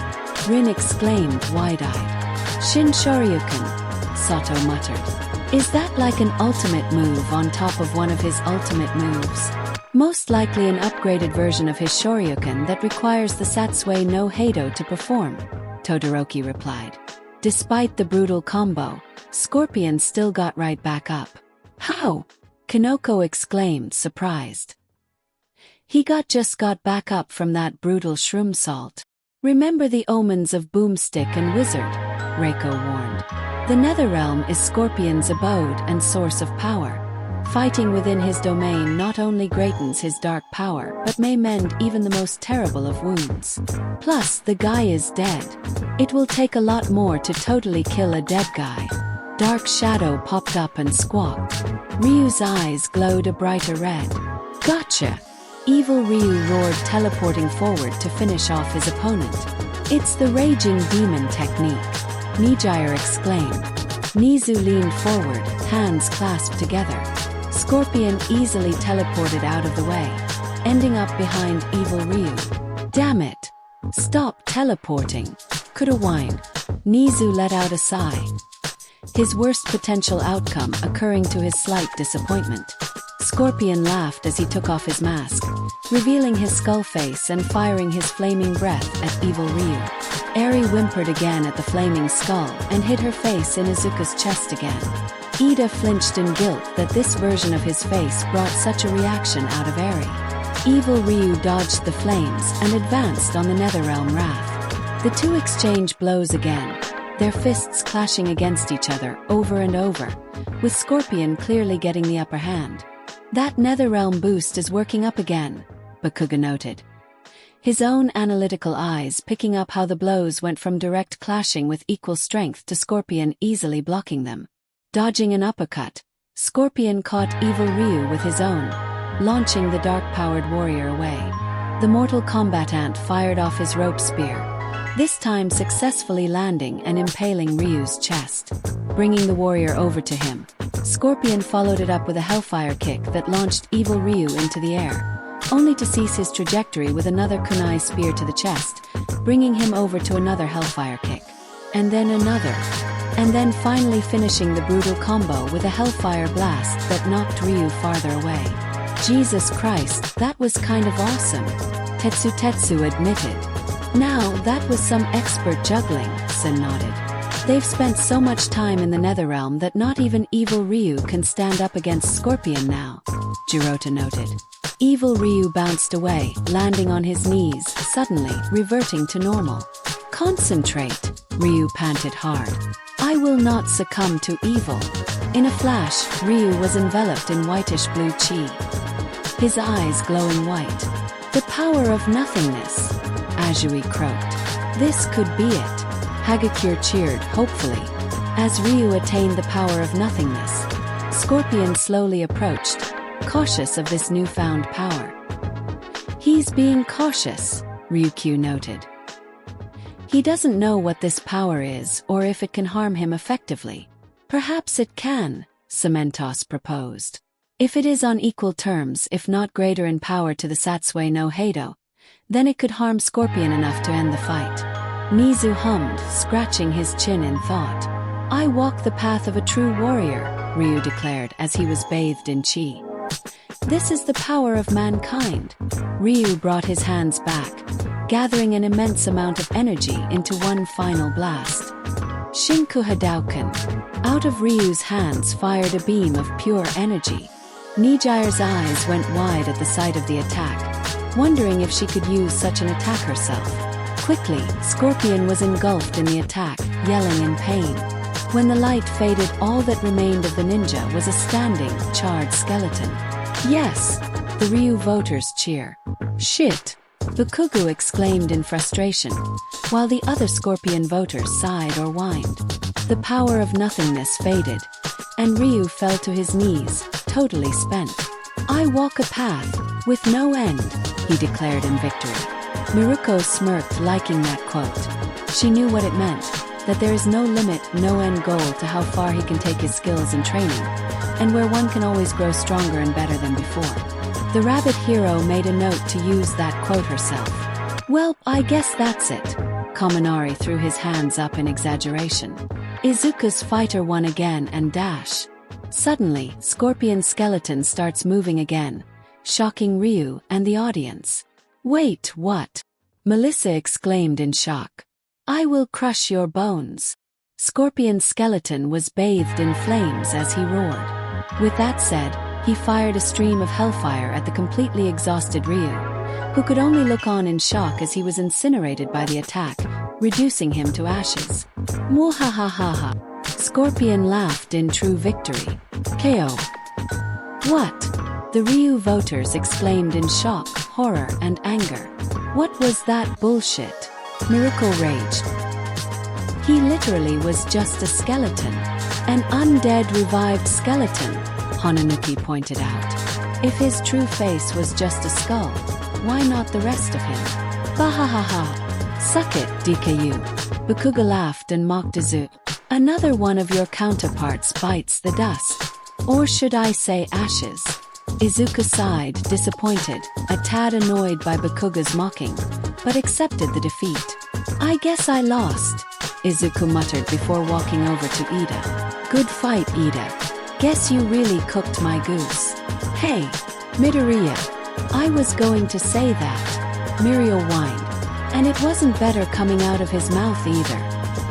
Rin exclaimed wide-eyed. Shin Shoryuken, Sato muttered. Is that like an ultimate move on top of one of his ultimate moves? Most likely an upgraded version of his Shoryuken that requires the Satsue no Heido to perform, Todoroki replied. Despite the brutal combo, Scorpion still got right back up. How? Kanoko exclaimed, surprised. He just got back up from that brutal shroom salt. Remember the omens of Boomstick and Wizard, Reiko warned. The Netherrealm is Scorpion's abode and source of power. Fighting within his domain not only greatens his dark power but may mend even the most terrible of wounds. Plus, the guy is dead. It will take a lot more to totally kill a dead guy. Dark Shadow popped up and squawked. Ryu's eyes glowed a brighter red. Gotcha! Evil Ryu roared, teleporting forward to finish off his opponent. It's the Raging Demon technique, Nijire exclaimed. Nizu leaned forward, hands clasped together. Scorpion easily teleported out of the way, ending up behind evil Ryu. Damn it! Stop teleporting. Coulda whined. Nizu let out a sigh. His worst potential outcome occurring to his slight disappointment. Scorpion laughed as he took off his mask, revealing his skull face and firing his flaming breath at evil Ryu. Eri whimpered again at the flaming skull and hid her face in Izuku's chest again. Ida flinched in guilt that this version of his face brought such a reaction out of Eri. Evil Ryu dodged the flames and advanced on the Netherrealm Wrath. The two exchanged blows again, their fists clashing against each other over and over, with Scorpion clearly getting the upper hand. That Netherrealm boost is working up again, Bakuga noted. His own analytical eyes picking up how the blows went from direct clashing with equal strength to Scorpion easily blocking them. Dodging an uppercut, Scorpion caught evil Ryu with his own, launching the dark-powered warrior away. The mortal combatant fired off his rope spear, this time successfully landing and impaling Ryu's chest, bringing the warrior over to him. Scorpion followed it up with a hellfire kick that launched evil Ryu into the air, only to cease his trajectory with another kunai spear to the chest, bringing him over to another hellfire kick. And then another. And then finally finishing the brutal combo with a hellfire blast that knocked Ryu farther away. Jesus Christ, that was kind of awesome, Tetsu admitted. Now, that was some expert juggling, Sen nodded. They've spent so much time in the Netherrealm that not even evil Ryu can stand up against Scorpion now, Jirota noted. Evil Ryu bounced away, landing on his knees, suddenly reverting to normal. Concentrate, Ryu panted hard. I will not succumb to evil. In a flash, Ryu was enveloped in whitish blue chi, his eyes glowing white. The power of nothingness, Azui croaked. This could be it. Hagakure cheered hopefully. As Ryu attained the power of nothingness, Scorpion slowly approached, cautious of this newfound power. He's being cautious, Ryukyu noted. He doesn't know what this power is or if it can harm him effectively. Perhaps it can, Cementos proposed. If it is on equal terms, if not greater in power to the Satsue no Heido, then it could harm Scorpion enough to end the fight. Nizu hummed, scratching his chin in thought. I walk the path of a true warrior, Ryu declared as he was bathed in chi. This is the power of mankind. Ryu brought his hands back, gathering an immense amount of energy into one final blast. Shinku Hadouken. Out of Ryu's hands fired a beam of pure energy. Nijire's eyes went wide at the sight of the attack, wondering if she could use such an attack herself. Quickly, Scorpion was engulfed in the attack, yelling in pain. When the light faded, all that remained of the ninja was a standing, charred skeleton. Yes! The Ryu voters cheer. Shit! Bakugo exclaimed in frustration, while the other Scorpion voters sighed or whined. The power of nothingness faded, and Ryu fell to his knees, totally spent. I walk a path, with no end, he declared in victory. Miruko smirked, liking that quote. She knew what it meant, that there is no limit, no end goal to how far he can take his skills and training, and where one can always grow stronger and better than before. The rabbit hero made a note to use that quote herself. Well, I guess that's it. Kaminari threw his hands up in exaggeration. Izuku's fighter won again and dash. Suddenly, Scorpion's skeleton starts moving again, shocking Ryu and the audience. Wait, what? Melissa exclaimed in shock. I will crush your bones. Scorpion's skeleton was bathed in flames as he roared. With that said, he fired a stream of hellfire at the completely exhausted Ryu, who could only look on in shock as he was incinerated by the attack, reducing him to ashes. Mwahahaha. Scorpion laughed in true victory. KO. What? The Ryu voters exclaimed in shock, horror, and anger. What was that bullshit? Miracle raged. He literally was just a skeleton. An undead revived skeleton, Hananuki pointed out. If his true face was just a skull, why not the rest of him? Bahahaha. Suck it, DKU. Bakuga laughed and mocked Izuku. Another one of your counterparts bites the dust. Or should I say ashes? Izuku sighed, disappointed, a tad annoyed by Bakuga's mocking, but accepted the defeat. I guess I lost, Izuku muttered before walking over to Ida. Good fight, Ida. Guess you really cooked my goose. Hey, Midoriya. I was going to say that, Mirio whined. And it wasn't better coming out of his mouth either.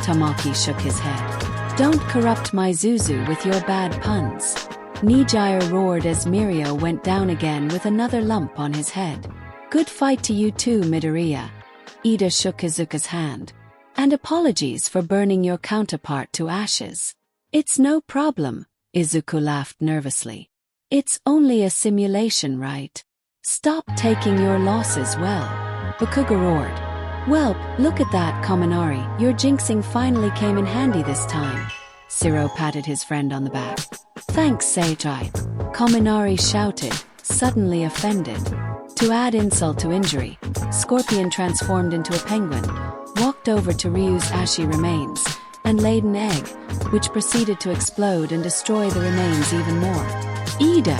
Tamaki shook his head. Don't corrupt my Zuzu with your bad puns. Nijire roared as Mirio went down again with another lump on his head. Good fight to you too, Midoriya. Ida shook Izuku's hand. And apologies for burning your counterpart to ashes. It's no problem, Izuku laughed nervously. It's only a simulation, right? Stop taking your losses well. Bakuga roared. Well, look at that, Kaminari, your jinxing finally came in handy this time. Siro patted his friend on the back. Thanks, Seitai. Kaminari shouted, suddenly offended. To add insult to injury, Scorpion transformed into a penguin, walked over to Ryu's ashy remains, and laid an egg, which proceeded to explode and destroy the remains even more. Ida!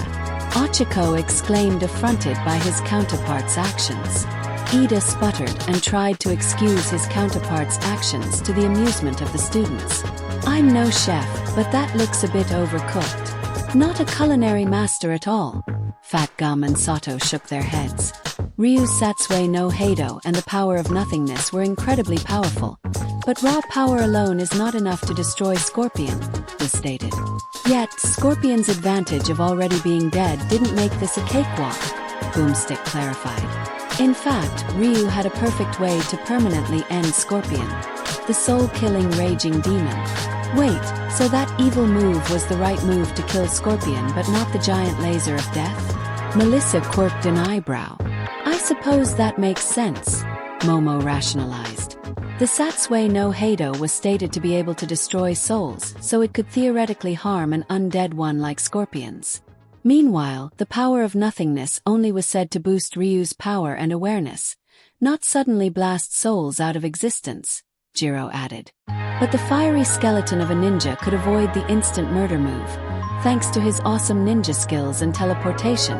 Ochiko exclaimed, affronted by his counterpart's actions. Ida sputtered and tried to excuse his counterpart's actions to the amusement of the students. I'm no chef, but that looks a bit overcooked. Not a culinary master at all. Fat Gum and Sato shook their heads. Ryu's Satsue no Heido and the power of nothingness were incredibly powerful, but raw power alone is not enough to destroy Scorpion, was stated. Yet, Scorpion's advantage of already being dead didn't make this a cakewalk, Boomstick clarified. In fact, Ryu had a perfect way to permanently end Scorpion. The soul-killing raging demon. Wait, so that evil move was the right move to kill Scorpion but not the giant laser of death? Melissa quirked an eyebrow. I suppose that makes sense, Momo rationalized. The Satsue no Heido was stated to be able to destroy souls, so it could theoretically harm an undead one like Scorpion's. Meanwhile, the power of nothingness only was said to boost Ryu's power and awareness, not suddenly blast souls out of existence, Jiro added. But the fiery skeleton of a ninja could avoid the instant murder move, thanks to his awesome ninja skills and teleportation,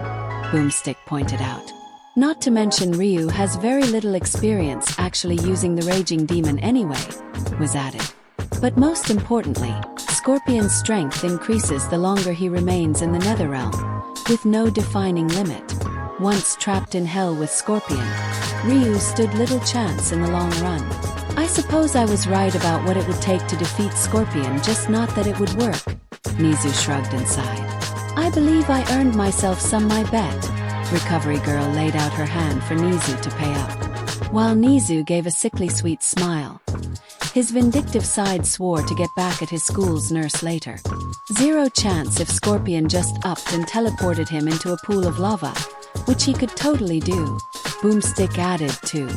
Boomstick pointed out. Not to mention Ryu has very little experience actually using the raging demon anyway, was added. But most importantly, Scorpion's strength increases the longer he remains in the Netherrealm, with no defining limit. Once trapped in hell with Scorpion, Ryu stood little chance in the long run. I suppose I was right about what it would take to defeat Scorpion, just not that it would work. Nizu shrugged and sighed. I believe I earned myself some my bet. Recovery Girl laid out her hand for Nizu to pay up, while Nizu gave a sickly sweet smile. His vindictive side swore to get back at his school's nurse later. Zero chance if Scorpion just upped and teleported him into a pool of lava, which he could totally do, Boomstick added too.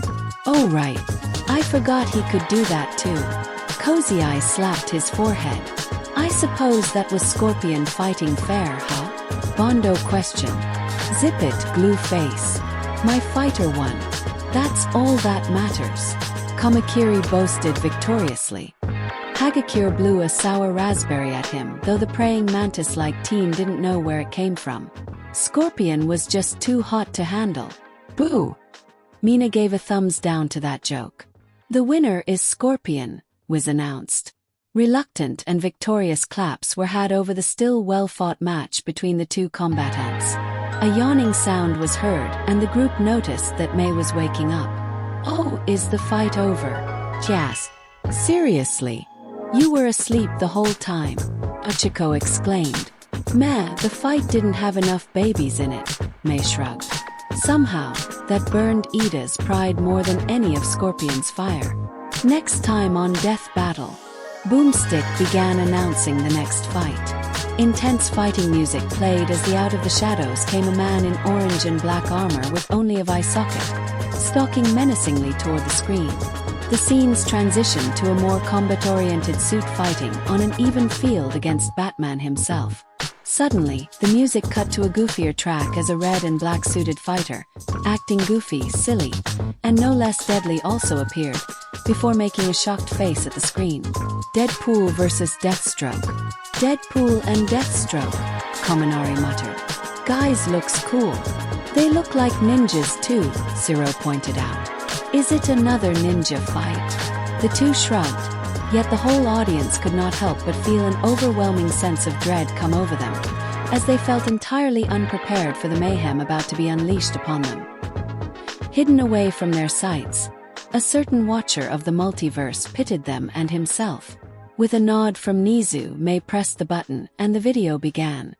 Oh right, I forgot he could do that too. Cozy Eye slapped his forehead. I suppose that was Scorpion fighting fair, huh? Bondo questioned. Zip it, glue face. My fighter won. That's all that matters. Kamakiri boasted victoriously. Hagakure blew a sour raspberry at him, though the praying mantis-like teen didn't know where it came from. Scorpion was just too hot to handle. Boo! Mina gave a thumbs down to that joke. The winner is Scorpion, was announced. Reluctant and victorious claps were had over the still well-fought match between the two combatants. A yawning sound was heard, and the group noticed that Mei was waking up. Oh, is the fight over? Yes. Seriously? You were asleep the whole time, Ochiko exclaimed. Meh, the fight didn't have enough babies in it, Mei shrugged. Somehow, that burned Ida's pride more than any of Scorpion's fire. Next time on Death Battle, Boomstick began announcing the next fight. Intense fighting music played as out of the shadows came a man in orange and black armor with only a eye socket, stalking menacingly toward the screen. The scenes transitioned to a more combat-oriented suit fighting on an even field against Batman himself. Suddenly, the music cut to a goofier track as a red and black suited fighter, acting goofy, silly, and no less deadly also appeared, before making a shocked face at the screen. Deadpool vs. Deathstroke. Deadpool and Deathstroke. Kominari muttered. Guys looks cool. They look like ninjas too, Zero pointed out. Is it another ninja fight? The two shrugged, yet the whole audience could not help but feel an overwhelming sense of dread come over them, as they felt entirely unprepared for the mayhem about to be unleashed upon them. Hidden away from their sights, a certain watcher of the multiverse pitied them and himself. With a nod from Nizu, May pressed the button and the video began.